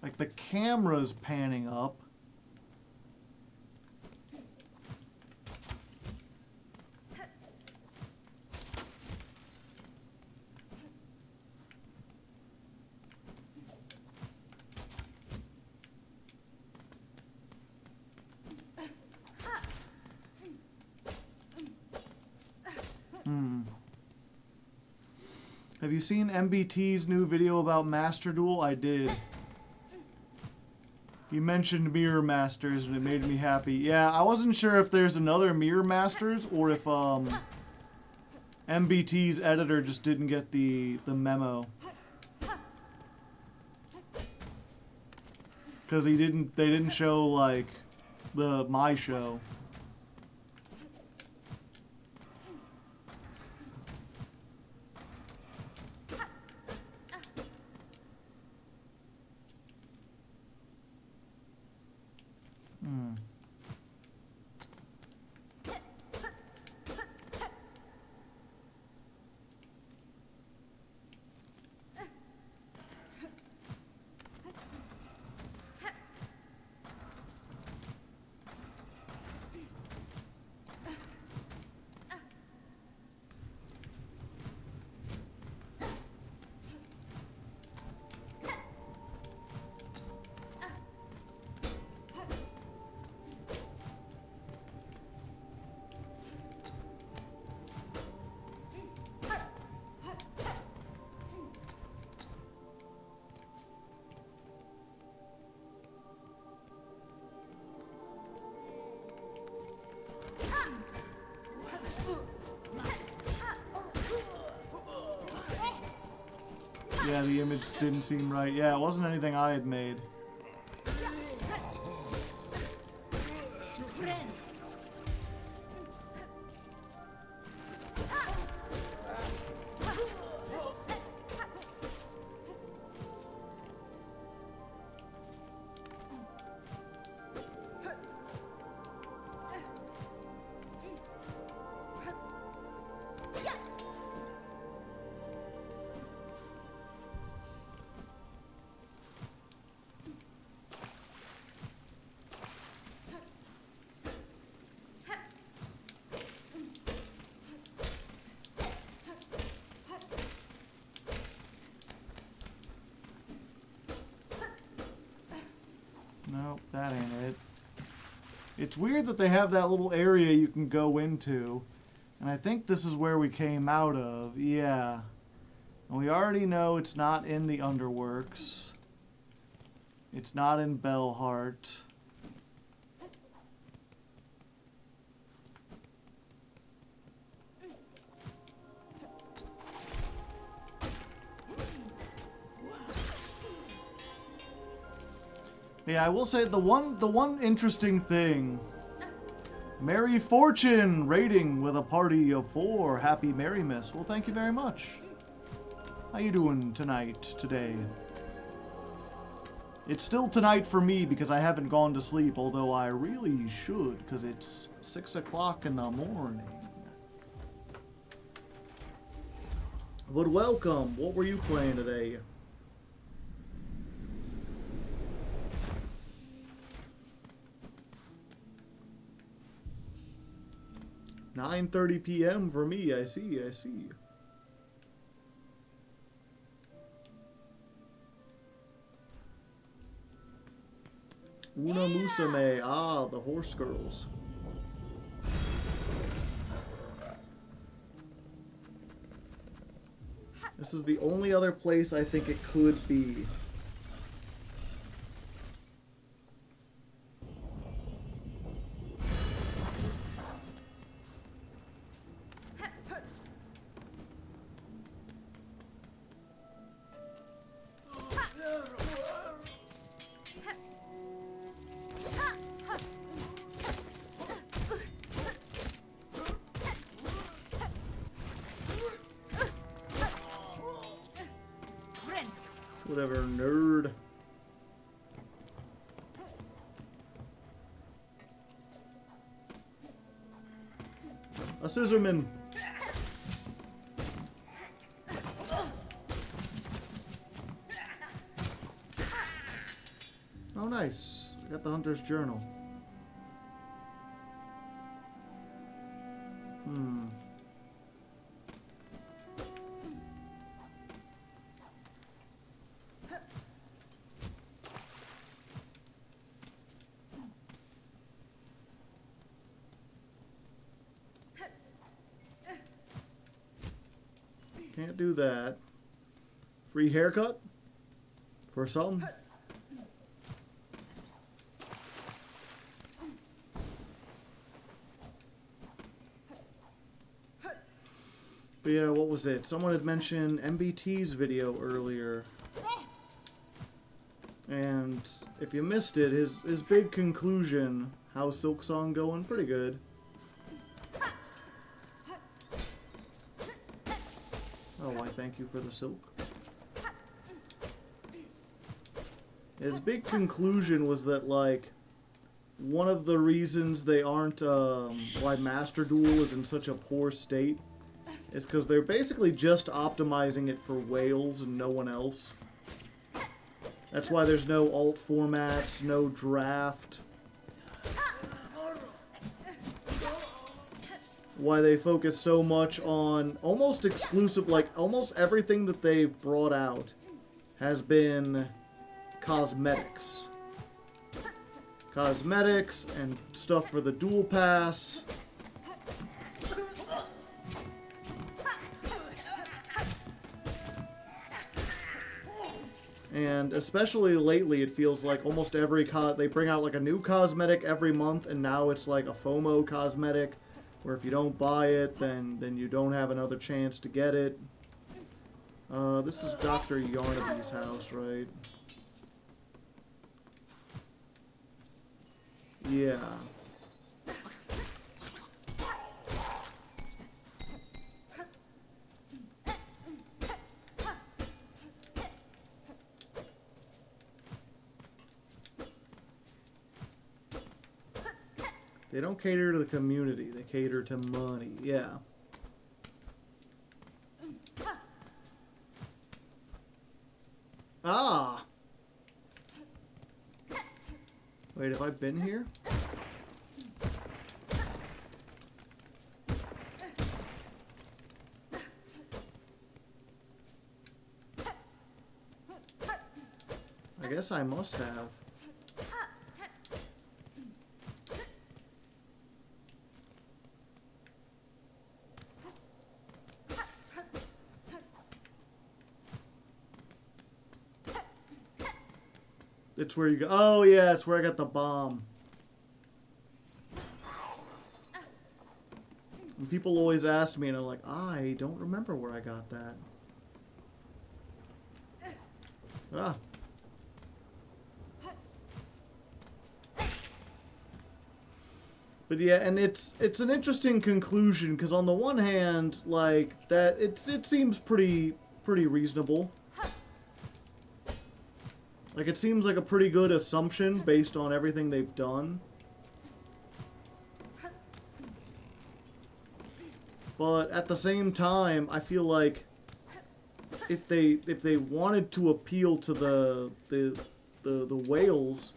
Like the camera's panning up. Have you seen MBT's new video about Master Duel? I did. He mentioned Mirror Masters and it made me happy. Yeah, I wasn't sure if there's another Mirror Masters or if MBT's editor just didn't get the memo. Cause they didn't show like my show. Yeah, the image didn't seem right. Yeah, it wasn't anything I had made. Nope, that ain't it. It's weird that they have that little area you can go into. And I think this is where we came out of. Yeah. And we already know it's not in the Underworks. It's not in Bellheart. Yeah, I will say the one interesting thing. Merry Fortune rating with a party of 4. Happy Merrymas. Well, thank you very much. How you doing today? It's still tonight for me because I haven't gone to sleep, although I really should because it's 6 o'clock in the morning. But welcome. What were you playing today? "9:30 p.m. for me. I see. Una Musume. Ah, the horse girls. This is the only other place I think it could be. Whatever, nerd. A scissorman. Oh, nice. I got the Hunter's Journal. Can't do that. Free haircut? For some? But yeah, what was it? Someone had mentioned MBT's video earlier. And if you missed it, his big conclusion, how's Silksong going? Pretty good. Oh, why thank you for the silk. His big conclusion was that, like, one of the reasons they aren't, why Master Duel is in such a poor state is because they're basically just optimizing it for whales and no one else. That's why there's no alt formats, no draft. Why they focus so much on almost exclusive, like almost everything that they've brought out has been cosmetics. Cosmetics and stuff for the dual pass. And especially lately, it feels like almost every they bring out like a new cosmetic every month, and now it's like a FOMO cosmetic, where if you don't buy it, then you don't have another chance to get it. This is Dr. Yarnaby's house, right? Yeah. They don't cater to the community, they cater to money, yeah. Ah! Wait, have I been here? I guess I must have. It's where you go. Oh, yeah, it's where I got the bomb. And people always ask me, and I'm like, I don't remember where I got that. Ah. But yeah, and it's an interesting conclusion, because on the one hand, like, that it seems pretty reasonable. Like, it seems like a pretty good assumption based on everything they've done. But at the same time, I feel like if they wanted to appeal to the whales,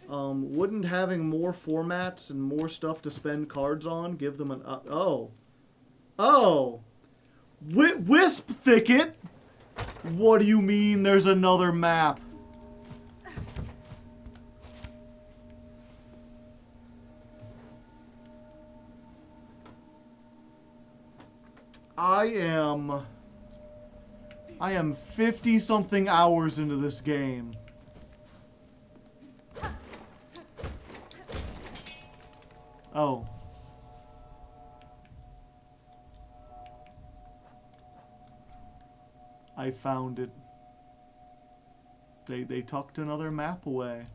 wouldn't having more formats and more stuff to spend cards on give them an Wisp Thicket? What do you mean there's another map? I am 50-something hours into this game. Oh. I found it. They tucked another map away.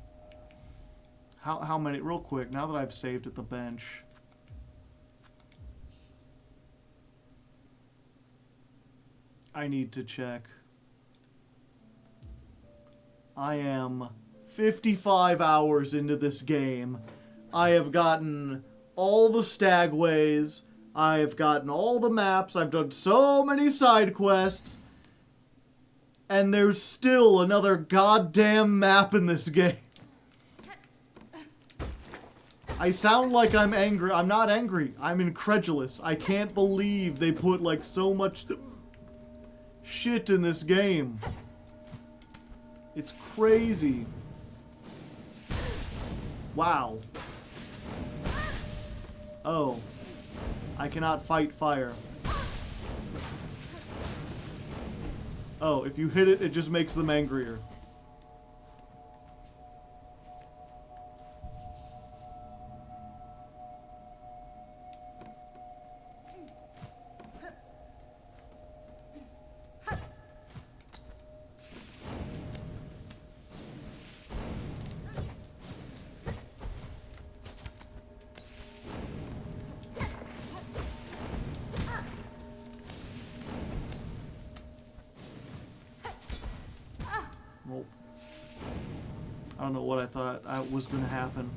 How many, real quick, now that I've saved at the bench. I need to check. I am 55 hours into this game. I have gotten all the stagways. I have gotten all the maps. I've done so many side quests. And there's still another goddamn map in this game. I sound like I'm angry. I'm not angry. I'm incredulous. I can't believe they put like so much shit in this game. It's crazy. Wow. Oh. I cannot fight fire. Oh, if you hit it, it just makes them angrier. Well, I don't know what I thought was going to happen.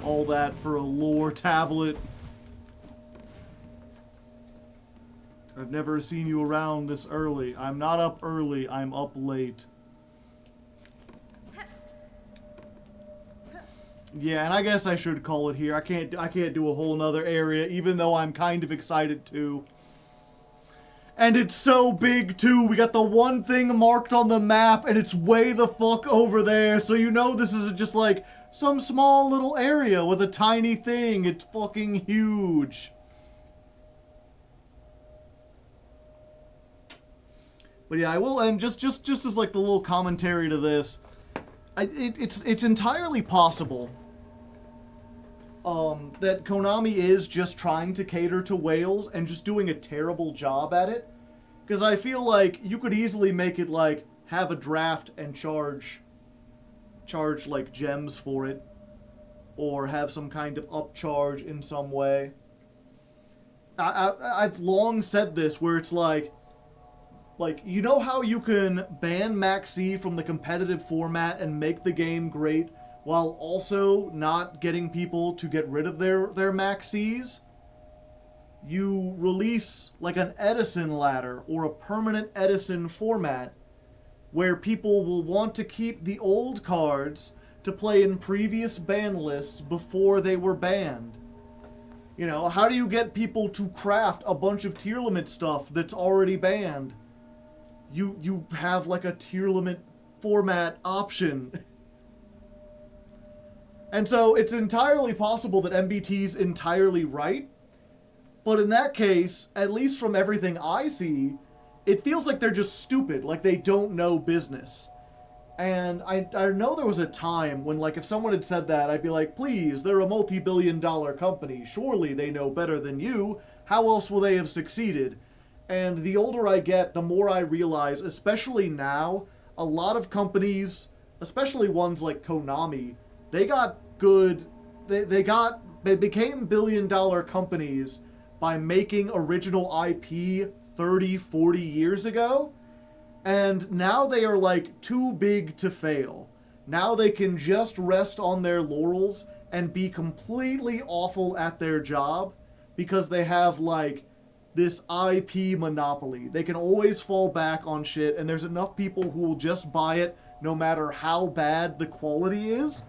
All that for a lore tablet. I've never seen you around this early. I'm not up early, I'm up late. Yeah, and I guess I should call it here. I can't do a whole nother area, even though I'm kind of excited to. And it's so big too. We got the one thing marked on the map, and it's way the fuck over there. So you know this isn't just like some small little area with a tiny thing. It's fucking huge. But yeah, I will end just as like the little commentary to this. It's entirely possible that Konami is just trying to cater to whales and just doing a terrible job at it. Because I feel like you could easily make it like have a draft and charge like gems for it, or have some kind of upcharge in some way. I've long said this where it's like you know how you can ban Maxi from the competitive format and make the game great while also not getting people to get rid of their Maxis? You release like an Edison ladder or a permanent Edison format where people will want to keep the old cards to play in previous ban lists before they were banned. You know, how do you get people to craft a bunch of tier limit stuff that's already banned? You have like a tier limit format option. And so it's entirely possible that MBT's entirely right. But in that case, at least from everything I see, it feels like they're just stupid, like they don't know business. And I know there was a time when, like, if someone had said that, I'd be like, please, they're a multi-billion-dollar company. Surely they know better than you. How else will they have succeeded? And the older I get, the more I realize, especially now, a lot of companies, especially ones like Konami, they got good, they became billion-dollar companies by making original IP 30, 40 years ago. And now they are like too big to fail. Now they can just rest on their laurels and be completely awful at their job because they have like this IP monopoly. They can always fall back on shit, and there's enough people who will just buy it no matter how bad the quality is.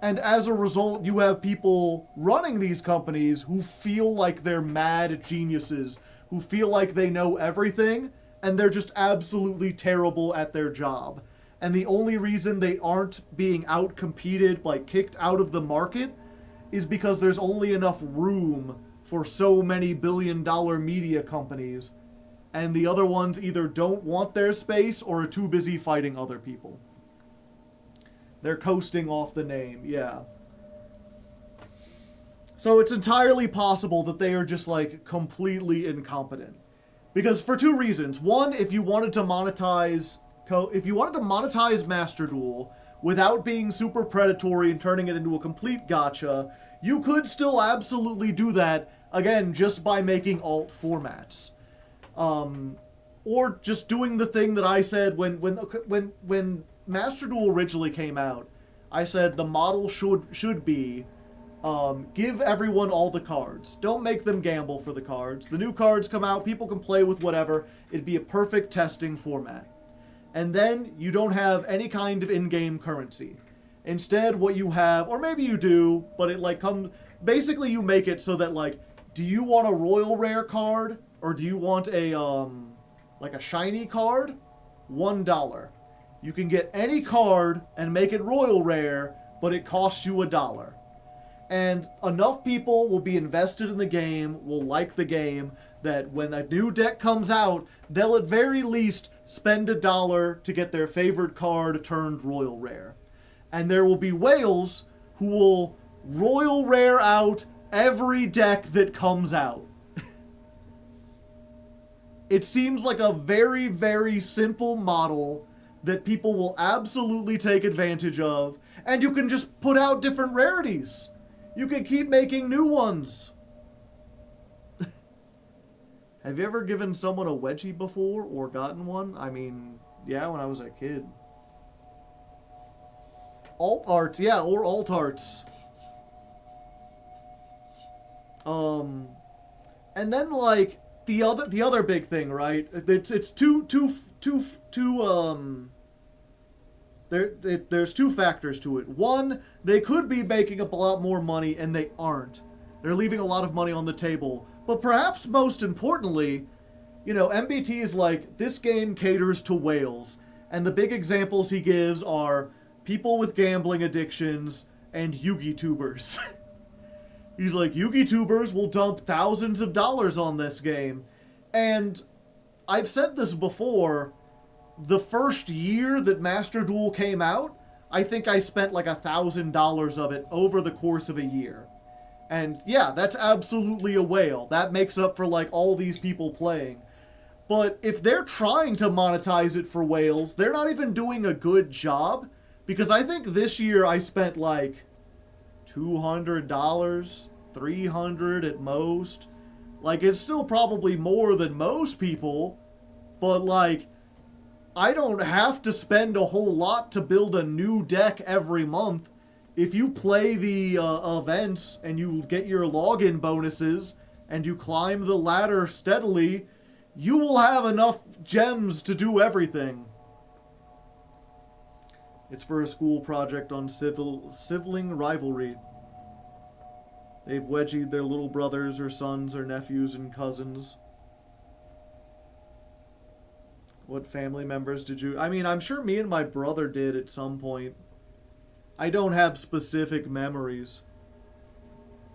And as a result, you have people running these companies who feel like they're mad geniuses, who feel like they know everything, and they're just absolutely terrible at their job. And the only reason they aren't being out-competed, like kicked out of the market, is because there's only enough room for so many billion-dollar media companies, and the other ones either don't want their space or are too busy fighting other people. They're coasting off the name, yeah. So it's entirely possible that they are just, like, completely incompetent. Because for two reasons. One, if you wanted to monetize Master Duel without being super predatory and turning it into a complete gacha, you could still absolutely do that, again, just by making alt formats. Or just doing the thing that I said when Master Duel originally came out. I said the model should be give everyone all the cards. Don't make them gamble for the cards. The new cards come out, people can play with whatever. It'd be a perfect testing format. And then you don't have any kind of in-game currency. Instead, what you have, or maybe you do, but it like comes, basically you make it so that like, do you want a royal rare card, or do you want a like a shiny card? $1. You can get any card and make it royal rare, but it costs you $1. And enough people will be invested in the game, will like the game, that when a new deck comes out, they'll at very least spend $1 to get their favorite card turned royal rare. And there will be whales who will royal rare out every deck that comes out. It seems like a very, very simple model that people will absolutely take advantage of, and you can just put out different rarities. You can keep making new ones. Have you ever given someone a wedgie before or gotten one? I mean, yeah, when I was a kid. Alt arts, yeah, or alt arts. And then like the other big thing, right? It's two there's two factors to it. One, they could be making a lot more money, and they aren't. They're leaving a lot of money on the table. But perhaps most importantly, MBT is like, this game caters to whales. And the big examples he gives are people with gambling addictions and Yugi tubers. He's like, Yugi tubers will dump thousands of dollars on this game. And I've said this before, the first year that Master Duel came out, I think I spent like $1,000 of it over the course of a year. And yeah, that's absolutely a whale. That makes up for like all these people playing. But if they're trying to monetize it for whales, they're not even doing a good job. Because I think this year I spent like $200, $300 at most. Like, it's still probably more than most people. But like, I don't have to spend a whole lot to build a new deck every month. If you play the events and you get your login bonuses and you climb the ladder steadily, you will have enough gems to do everything. It's for a school project on sibling rivalry. They've wedgied their little brothers or sons or nephews and cousins. What family members did you... I mean, I'm sure me and my brother did at some point. I don't have specific memories.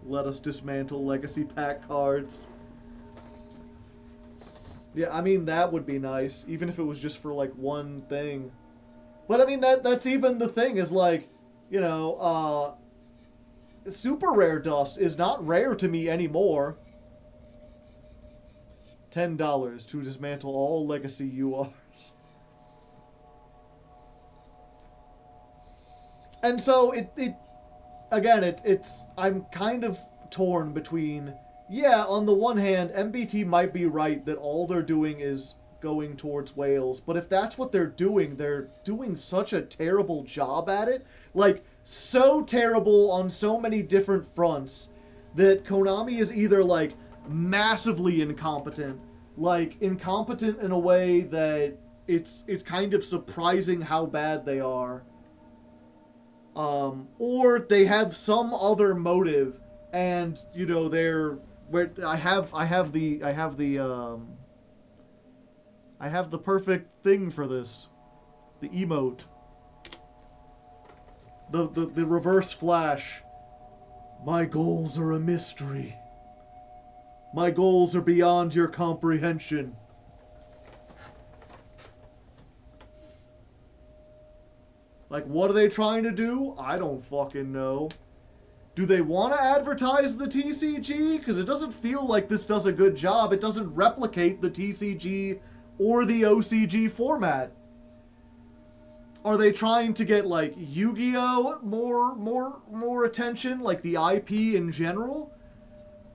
Let us dismantle legacy pack cards. Yeah, I mean, that would be nice, even if it was just for, like, one thing. But, I mean, that's even the thing, is, like, super rare dust is not rare to me anymore. $10 to dismantle all legacy URs. And so, I'm kind of torn between... Yeah, on the one hand, MBT might be right that all they're doing is going towards whales. But if that's what they're doing such a terrible job at it. Like, so terrible on so many different fronts that Konami is either, like, massively incompetent. Like, incompetent in a way that it's kind of surprising how bad they are. Or they have some other motive and, they're... I have the perfect thing for this. The emote. The reverse flash. My goals are a mystery. My goals are beyond your comprehension. Like, what are they trying to do? I don't fucking know. Do they want to advertise the TCG? Because it doesn't feel like this does a good job. It doesn't replicate the TCG or the OCG format. Are they trying to get, like, Yu-Gi-Oh! more attention? Like, the IP in general?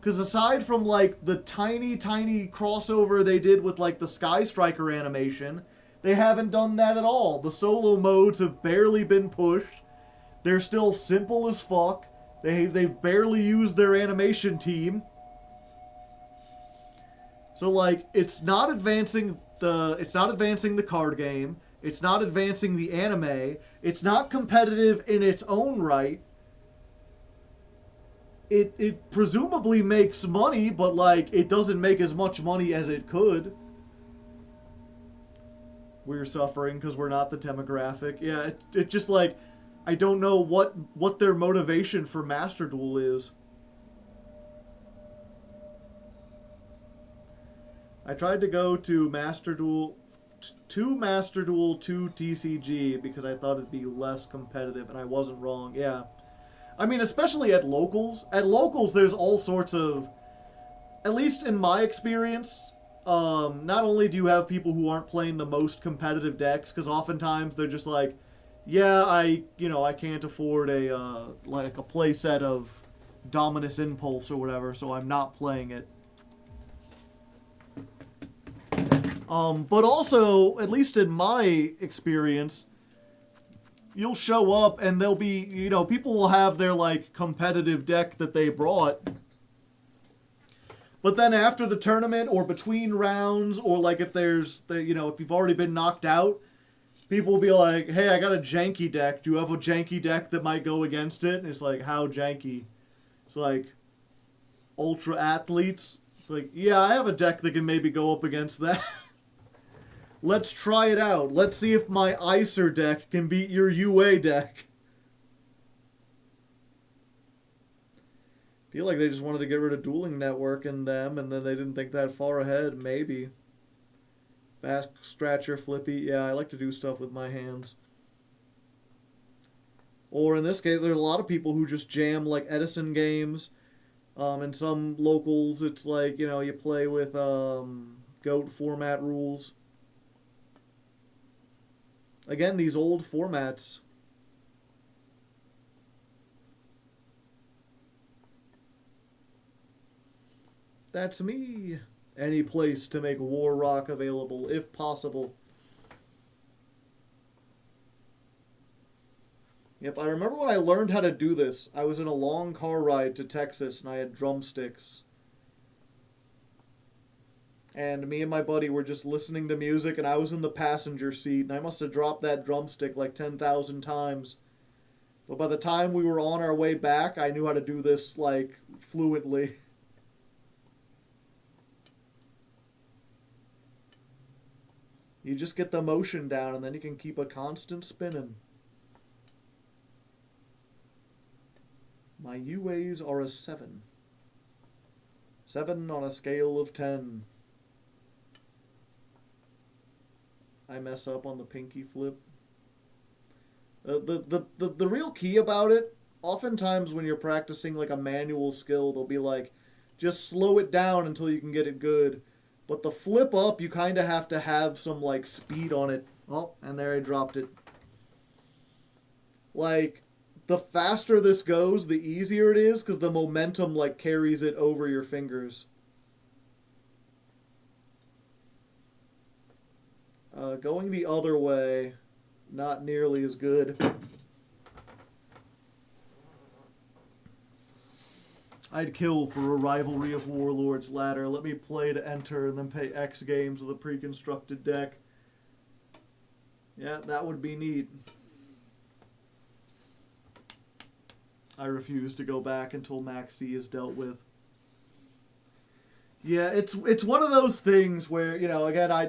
Because aside from, like, the tiny crossover they did with, like, the Sky Striker animation, they haven't done that at all. The solo modes have barely been pushed. They're still simple as fuck. They've barely used their animation team. So, like, it's not advancing the card game. It's not advancing the anime. It's not competitive in its own right. It presumably makes money, but, like, it doesn't make as much money as it could. We're suffering because we're not the demographic. Yeah, it just, like... I don't know what their motivation for Master Duel is. I tried to go to Master Duel 2 TCG because I thought it'd be less competitive, and I wasn't wrong. Yeah. I mean, especially at locals. At locals, there's all sorts of... At least in my experience, not only do you have people who aren't playing the most competitive decks, because oftentimes they're just like... Yeah, I can't afford a play set of Dominus Impulse or whatever, so I'm not playing it. But also, at least in my experience, you'll show up and there'll be, people will have their, like, competitive deck that they brought. But then after the tournament or between rounds, or, like, if you've already been knocked out, People will be like, hey, I got a janky deck. Do you have a janky deck that might go against it? And it's like, how janky? It's like, ultra athletes. It's like, yeah, I have a deck that can maybe go up against that. Let's try it out. Let's see if my Icer deck can beat your UA deck. I feel like they just wanted to get rid of Dueling Network in them, and then they didn't think that far ahead. Maybe. Fast Scratcher, Flippy. Yeah, I like to do stuff with my hands. Or in this case, there's a lot of people who just jam like Edison games. In some locals, it's like, you know, you play with GOAT format rules. Again, these old formats. That's me. Any place to make War Rock available, if possible. Yep, I remember when I learned how to do this. I was in a long car ride to Texas, and I had drumsticks. And me and my buddy were just listening to music, and I was in the passenger seat, and I must have dropped that drumstick like 10,000 times. But by the time we were on our way back, I knew how to do this, like, fluently. You just get the motion down, and then you can keep a constant spinning. My UAs are a 7. 7 on a scale of 10. I mess up on the pinky flip. The real key about it, oftentimes when you're practicing like a manual skill, they'll be like, just slow it down until you can get it good. But the flip up, you kind of have to have some like speed on it. Oh, and there I dropped it. Like, the faster this goes, the easier it is, because the momentum like carries it over your fingers. Going the other way, not nearly as good. I'd kill for a Rivalry of Warlords ladder. Let me play to enter and then pay X games with a pre-constructed deck. Yeah, that would be neat. I refuse to go back until Max C is dealt with. Yeah, it's one of those things where, you know, again, I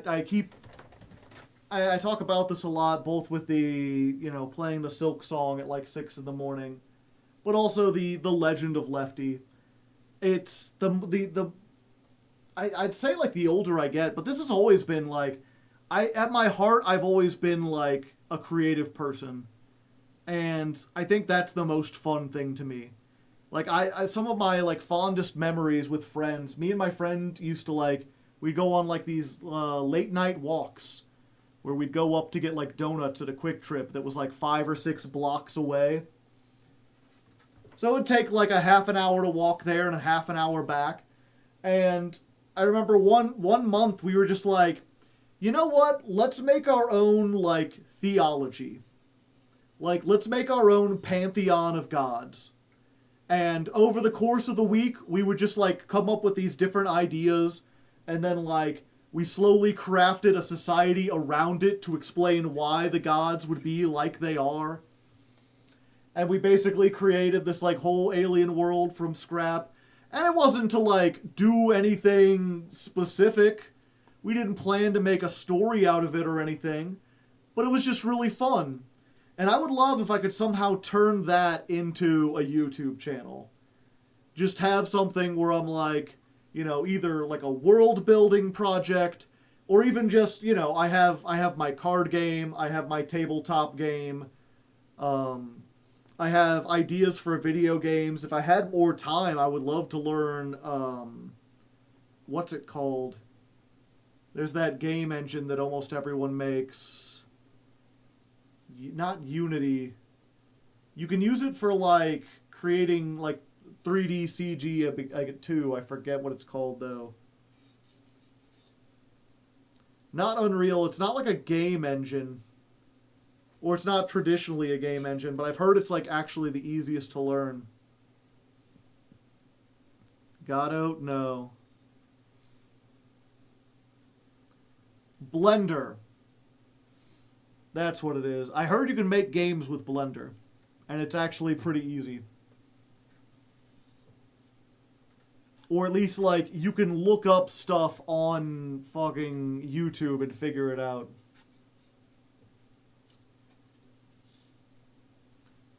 talk about this a lot, both with the, you know, playing the Silksong at like 6 in the morning, but also the Legend of Lefty. It's I'd say like the older I get, but this has always been like, at my heart, I've always been like a creative person. And I think that's the most fun thing to me. Like, some of my, like, fondest memories with friends, me and my friend used to, like, we'd go on, like, these late night walks where we'd go up to get, like, donuts at a Quick Trip that was, like, 5 or 6 blocks away. So it would take, like, a half an hour to walk there and a half an hour back. And I remember one month we were just like, you know what? Let's make our own, like, theology. Like, let's make our own pantheon of gods. And over the course of the week, we would just, like, come up with these different ideas. And then, like, we slowly crafted a society around it to explain why the gods would be like they are. And we basically created this, like, whole alien world from scrap. And it wasn't to, like, do anything specific. We didn't plan to make a story out of it or anything. But it was just really fun. And I would love if I could somehow turn that into a YouTube channel. Just have something where I'm like, you know, either like a world building project, or even just, you know, I have my card game, I have my tabletop game, I have ideas for video games. If I had more time, I would love to learn, what's it called? There's that game engine that almost everyone makes. Not Unity. You can use it for, like, creating, like, 3D CG too. I forget what it's called, though. Not Unreal. It's not, like, a game engine. Or it's not traditionally a game engine, but I've heard it's, like, actually the easiest to learn. Godot? No. Blender. That's what it is. I heard you can make games with Blender, and it's actually pretty easy. Or at least, like, you can look up stuff on fucking YouTube and figure it out.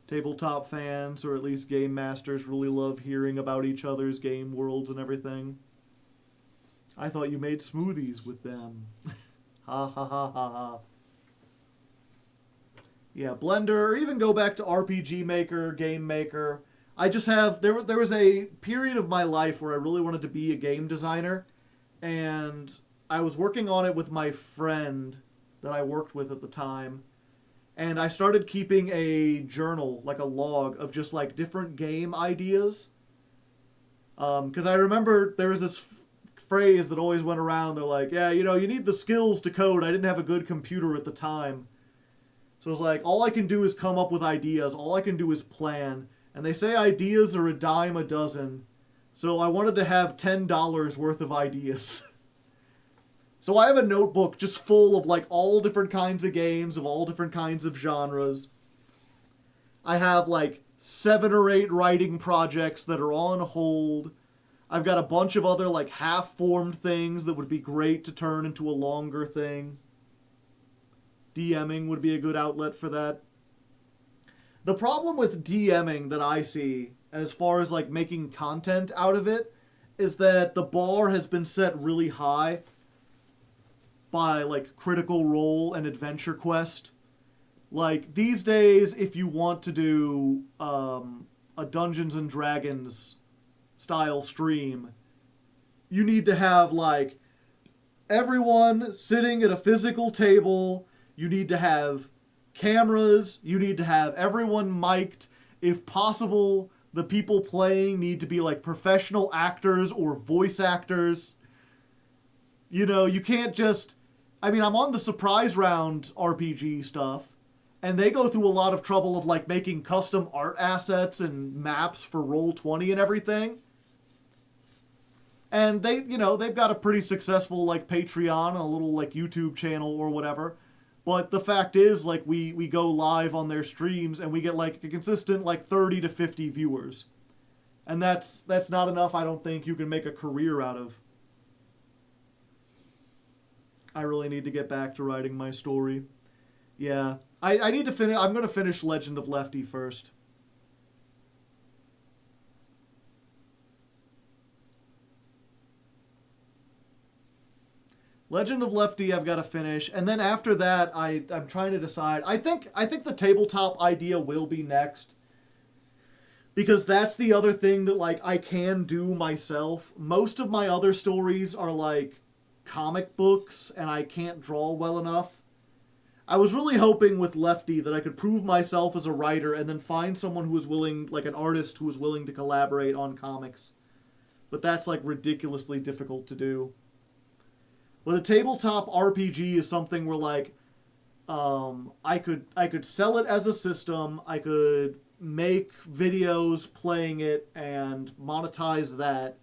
Tabletop fans, or at least game masters, really love hearing about each other's game worlds and everything. I thought you made smoothies with them. Ha ha ha ha ha. Yeah, Blender, or even go back to RPG Maker, Game Maker. I just have, there was a period of my life where I really wanted to be a game designer, and I was working on it with my friend that I worked with at the time, and I started keeping a journal, like a log, of just like different game ideas. Because I remember there was this phrase that always went around, they're like, yeah, you know, you need the skills to code. I didn't have a good computer at the time. So it's like, all I can do is come up with ideas. All I can do is plan. And they say ideas are a dime a dozen. So I wanted to have $10 worth of ideas. So I have a notebook just full of like all different kinds of games of all different kinds of genres. I have like 7 or 8 writing projects that are on hold. I've got a bunch of other like half-formed things that would be great to turn into a longer thing. DMing would be a good outlet for that. The problem with DMing that I see, as far as like making content out of it, is that the bar has been set really high by like Critical Role and Adventure Quest. Like these days, if you want to do a Dungeons and Dragons style stream, you need to have like everyone sitting at a physical table. You need to have cameras. You need to have everyone mic'd. If possible, the people playing need to be like professional actors or voice actors. You know, you can't just... I mean, I'm on the surprise round RPG stuff, and they go through a lot of trouble of like making custom art assets and maps for Roll20 and everything. And they, you know, they've got a pretty successful like Patreon and a little like YouTube channel or whatever. But the fact is, like, we go live on their streams and we get like a consistent like 30 to 50 viewers. And that's not enough, I don't think, you can make a career out of. I really need to get back to writing my story. Yeah. I need to finish... I'm going to finish Legend of Lefty first. Legend of Lefty I've got to finish, and then after that I'm trying to decide. I think the tabletop idea will be next, because that's the other thing that like I can do myself. Most of my other stories are like comic books, and I can't draw well enough. I was really hoping with Lefty that I could prove myself as a writer and then find someone who was willing, like an artist who was willing to collaborate on comics. But that's like ridiculously difficult to do. But a tabletop RPG is something where like I could sell it as a system, I could make videos playing it and monetize that.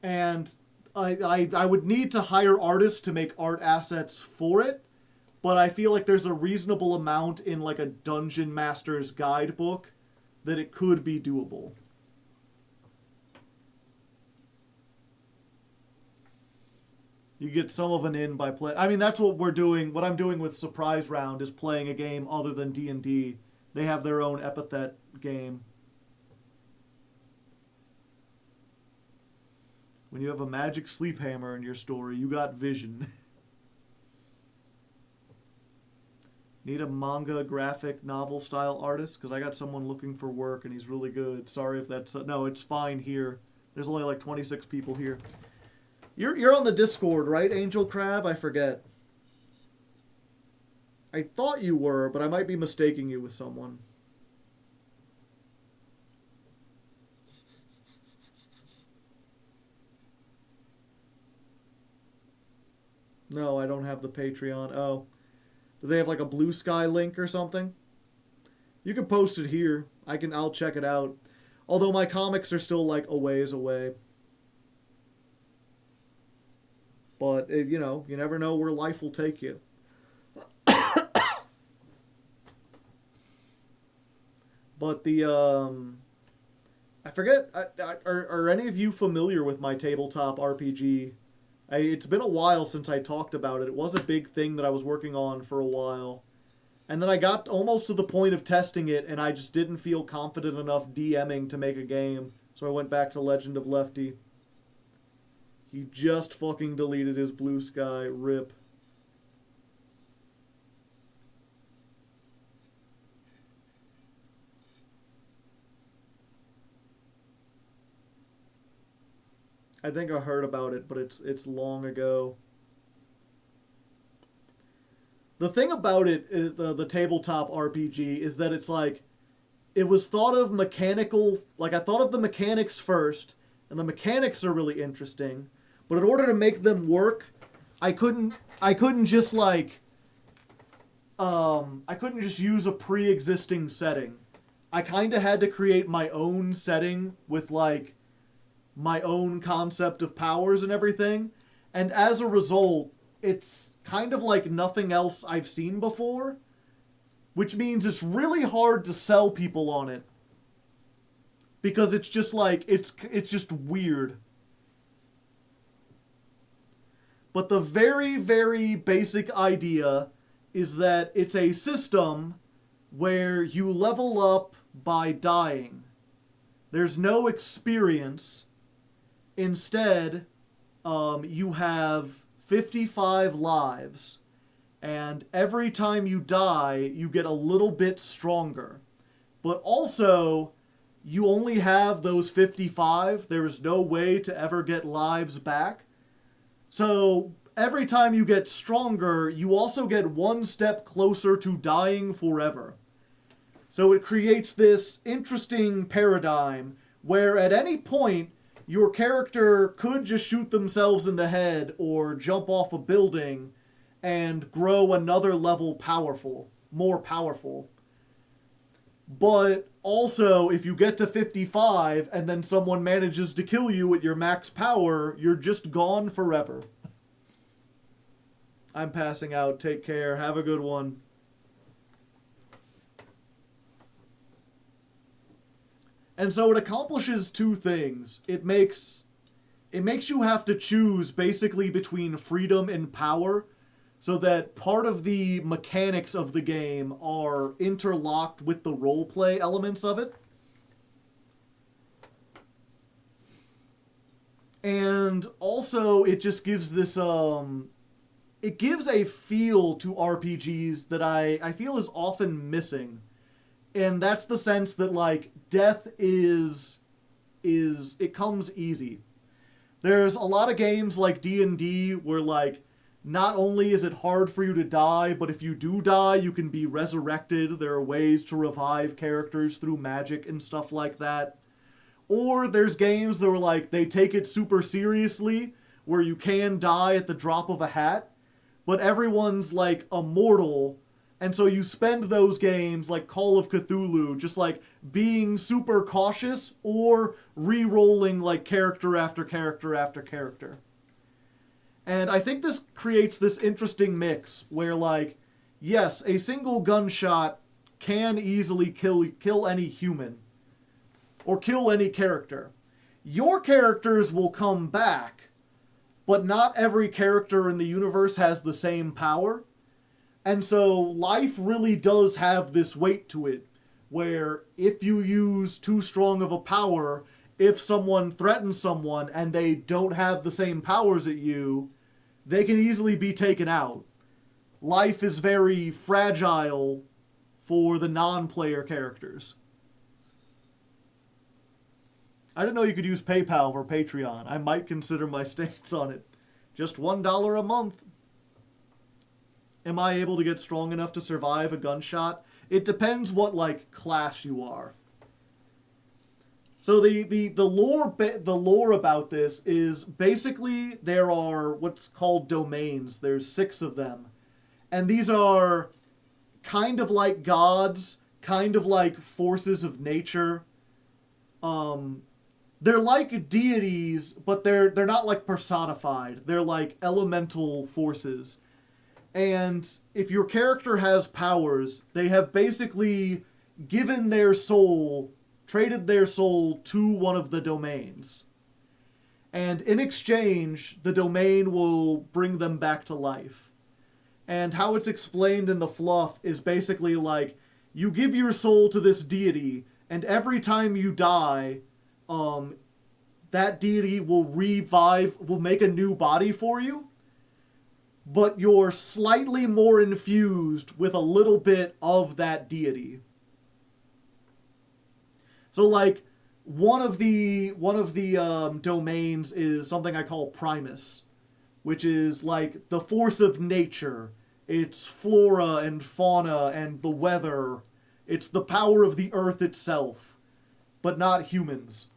And I would need to hire artists to make art assets for it, but I feel like there's a reasonable amount in like a Dungeon Master's guidebook that it could be doable. You get some of an in by play. I mean, that's what we're doing. What I'm doing with Surprise Round is playing a game other than D&D. They have their own epithet game. When you have a magic sleep hammer in your story, you got vision. Need a manga graphic novel style artist? Because I got someone looking for work and he's really good. Sorry if that's... No, it's fine here. There's only like 26 people here. You're on the Discord, right, Angel Crab? I forget. I thought you were, but I might be mistaking you with someone. No, I don't have the Patreon. Oh. Do they have like a Blue Sky link or something? You can post it here. I'll check it out. Although my comics are still like a ways away. But, you know, you never know where life will take you. But I forget. Are any of you familiar with my tabletop RPG? It's been a while since I talked about it. It was a big thing that I was working on for a while. And then I got almost to the point of testing it, and I just didn't feel confident enough DMing to make a game. So I went back to Legend of Lefty. He just fucking deleted his Blue Sky. Rip. I think I heard about it, but it's long ago. The thing about it, is the tabletop RPG, is that it's like, it was thought of mechanical, like I thought of the mechanics first, and the mechanics are really interesting, but in order to make them work, I couldn't just like, I couldn't just use a pre-existing setting. I kind of had to create my own setting with like, my own concept of powers and everything, and as a result, it's kind of like nothing else I've seen before, which means it's really hard to sell people on it, because it's just like, it's just weird. But the very, very basic idea is that it's a system where you level up by dying. There's no experience. Instead, you have 55 lives, and every time you die, you get a little bit stronger. But also, you only have those 55. There is no way to ever get lives back. So, every time you get stronger, you also get one step closer to dying forever. So it creates this interesting paradigm where at any point, your character could just shoot themselves in the head or jump off a building and grow another level more powerful. But also, if you get to 55 and then someone manages to kill you at your max power, you're just gone forever. I'm passing out. Take care. Have a good one. And so it accomplishes two things. It makes you have to choose basically between freedom and power, so that part of the mechanics of the game are interlocked with the roleplay elements of it. And also it just gives this it gives a feel to RPGs that I feel is often missing. And that's the sense that, like, death is it comes easy. There's a lot of games like D&D where, like, not only is it hard for you to die, but if you do die, you can be resurrected. There are ways to revive characters through magic and stuff like that. Or there's games that are like, they take it super seriously, where you can die at the drop of a hat, but everyone's, like, immortal. And so you spend those games, like Call of Cthulhu, just like being super cautious or re-rolling like character after character after character. And I think this creates this interesting mix where, like, yes, a single gunshot can easily kill any human or kill any character. Your characters will come back, but not every character in the universe has the same power. And so life really does have this weight to it, where if you use too strong of a power, if someone threatens someone and they don't have the same powers as you, they can easily be taken out. Life is very fragile for the non-player characters. I didn't know you could use PayPal or Patreon. I might consider my stance on it. Just $1 a month. Am I able to get strong enough to survive a gunshot? It depends what, like, class you are. So the lore about this is basically there are what's called domains. There's 6 of them. And these are kind of like gods, kind of like forces of nature. They're like deities, but they're not like personified. They're like elemental forces. And if your character has powers, they have basically given their soul, traded their soul to one of the domains. And in exchange, the domain will bring them back to life. And how it's explained in the fluff is basically like, you give your soul to this deity, and every time you die, that deity will will make a new body for you, but you're slightly more infused with a little bit of that deity. So like, one of the domains is something I call Primus, which is like the force of nature. It's flora and fauna and the weather. It's the power of the earth itself, but not humans.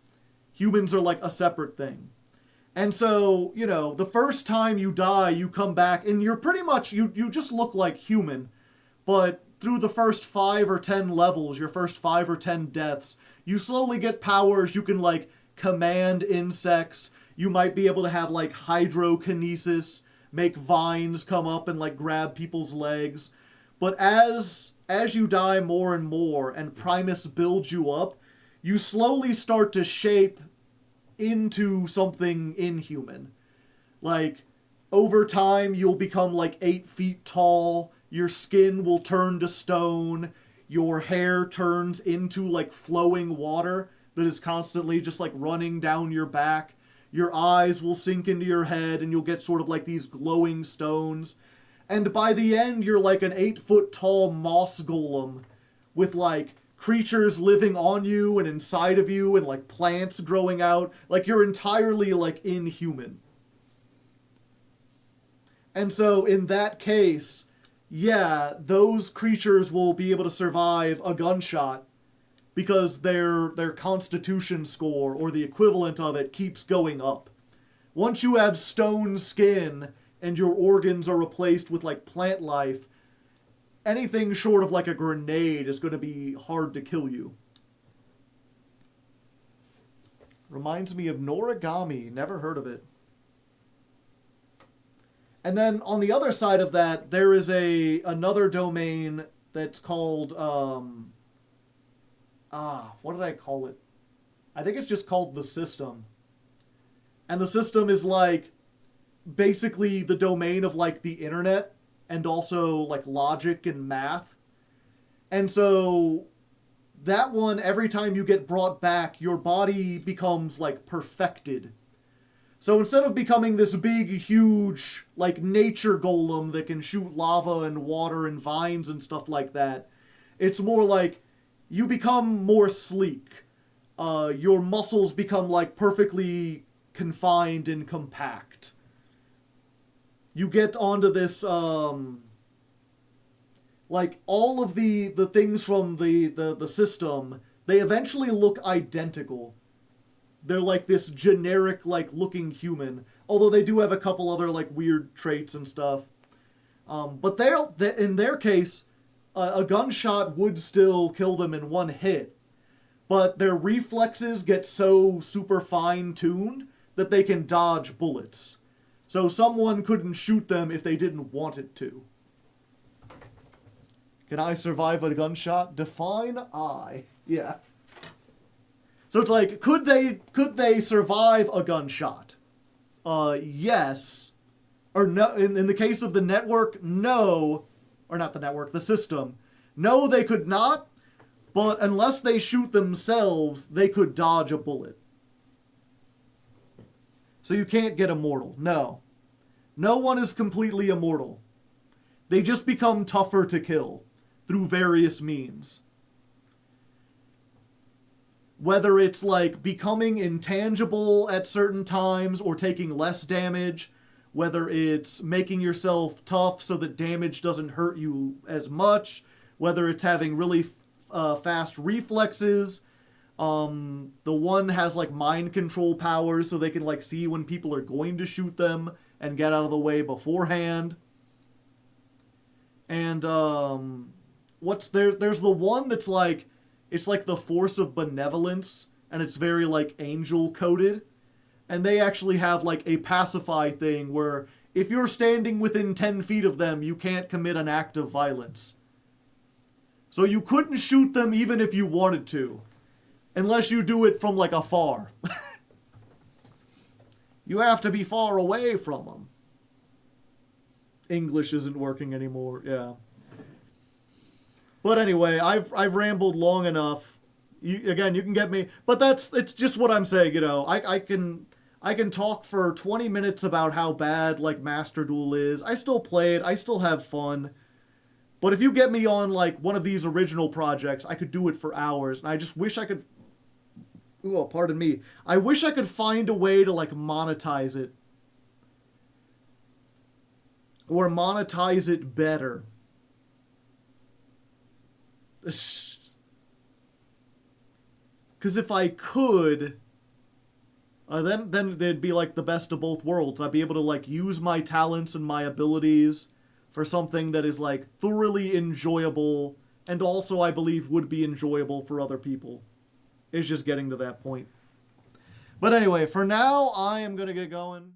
Humans are like a separate thing. And so, you know, the first time you die, you come back and you're pretty much, you just look like human. But through the first 5 or 10 levels, your first 5 or 10 deaths, you slowly get powers. You can like command insects. You might be able to have like hydrokinesis, make vines come up and like grab people's legs. But as you die more and more and Primus builds you up, you slowly start to shape into something inhuman. Like, over time, you'll become like 8 feet tall, your skin will turn to stone, your hair turns into like flowing water that is constantly just like running down your back, your eyes will sink into your head and you'll get sort of like these glowing stones. And by the end, you're like an 8-foot tall moss golem with like creatures living on you and inside of you and like plants growing out. Like you're entirely like inhuman. And so in that case, yeah, those creatures will be able to survive a gunshot because their constitution score or the equivalent of it keeps going up. Once you have stone skin and your organs are replaced with like plant life, anything short of like a grenade is going to be hard to kill you. Reminds me of Noragami. Never heard of it. And then on the other side of that, there is another domain that's called what did I call it? I think it's just called the system. And the system is like basically the domain of like the internet and also like logic and math. And so that one, every time you get brought back, your body becomes like perfected. So instead of becoming this big, huge, like nature golem that can shoot lava and water and vines and stuff like that, it's more like you become more sleek. Your muscles become like perfectly confined and compact. You get onto this, like all of the things from the system, they eventually look identical. They're like this generic, like, looking human. Although they do have a couple other, like, weird traits and stuff. But in their case, a gunshot would still kill them in one hit. But their reflexes get so super fine-tuned that they can dodge bullets. So someone couldn't shoot them if they didn't want it to. Can I survive a gunshot? Define I. Yeah. So it's like, could they survive a gunshot? Yes. Or no. In the case of the network, no. Or not the network, the system. No, they could not. But unless they shoot themselves, they could dodge a bullet. So you can't get immortal. No. No one is completely immortal. They just become tougher to kill through various means. Whether it's like becoming intangible at certain times or taking less damage, whether it's making yourself tough so that damage doesn't hurt you as much, whether it's having really fast reflexes. The one has like mind control powers so they can like see when people are going to shoot them and get out of the way beforehand. And there's the one that's like, it's like the force of benevolence, and it's very like angel coded. And they actually have like a pacify thing where if you're standing within 10 feet of them, you can't commit an act of violence. So you couldn't shoot them even if you wanted to. Unless you do it from like afar. You have to be far away from them. English isn't working anymore, yeah. But anyway, I've rambled long enough. You can get me, but it's just what I'm saying, you know. I can talk for 20 minutes about how bad like Master Duel is. I still play it, I still have fun. But if you get me on like one of these original projects, I could do it for hours, and I just wish I could pardon me. I wish I could find a way to like monetize it. Or monetize it better. Because if I could, then they'd be like the best of both worlds. I'd be able to like use my talents and my abilities for something that is like thoroughly enjoyable, and also I believe would be enjoyable for other people. It's just getting to that point. But anyway, for now, I am going to get going.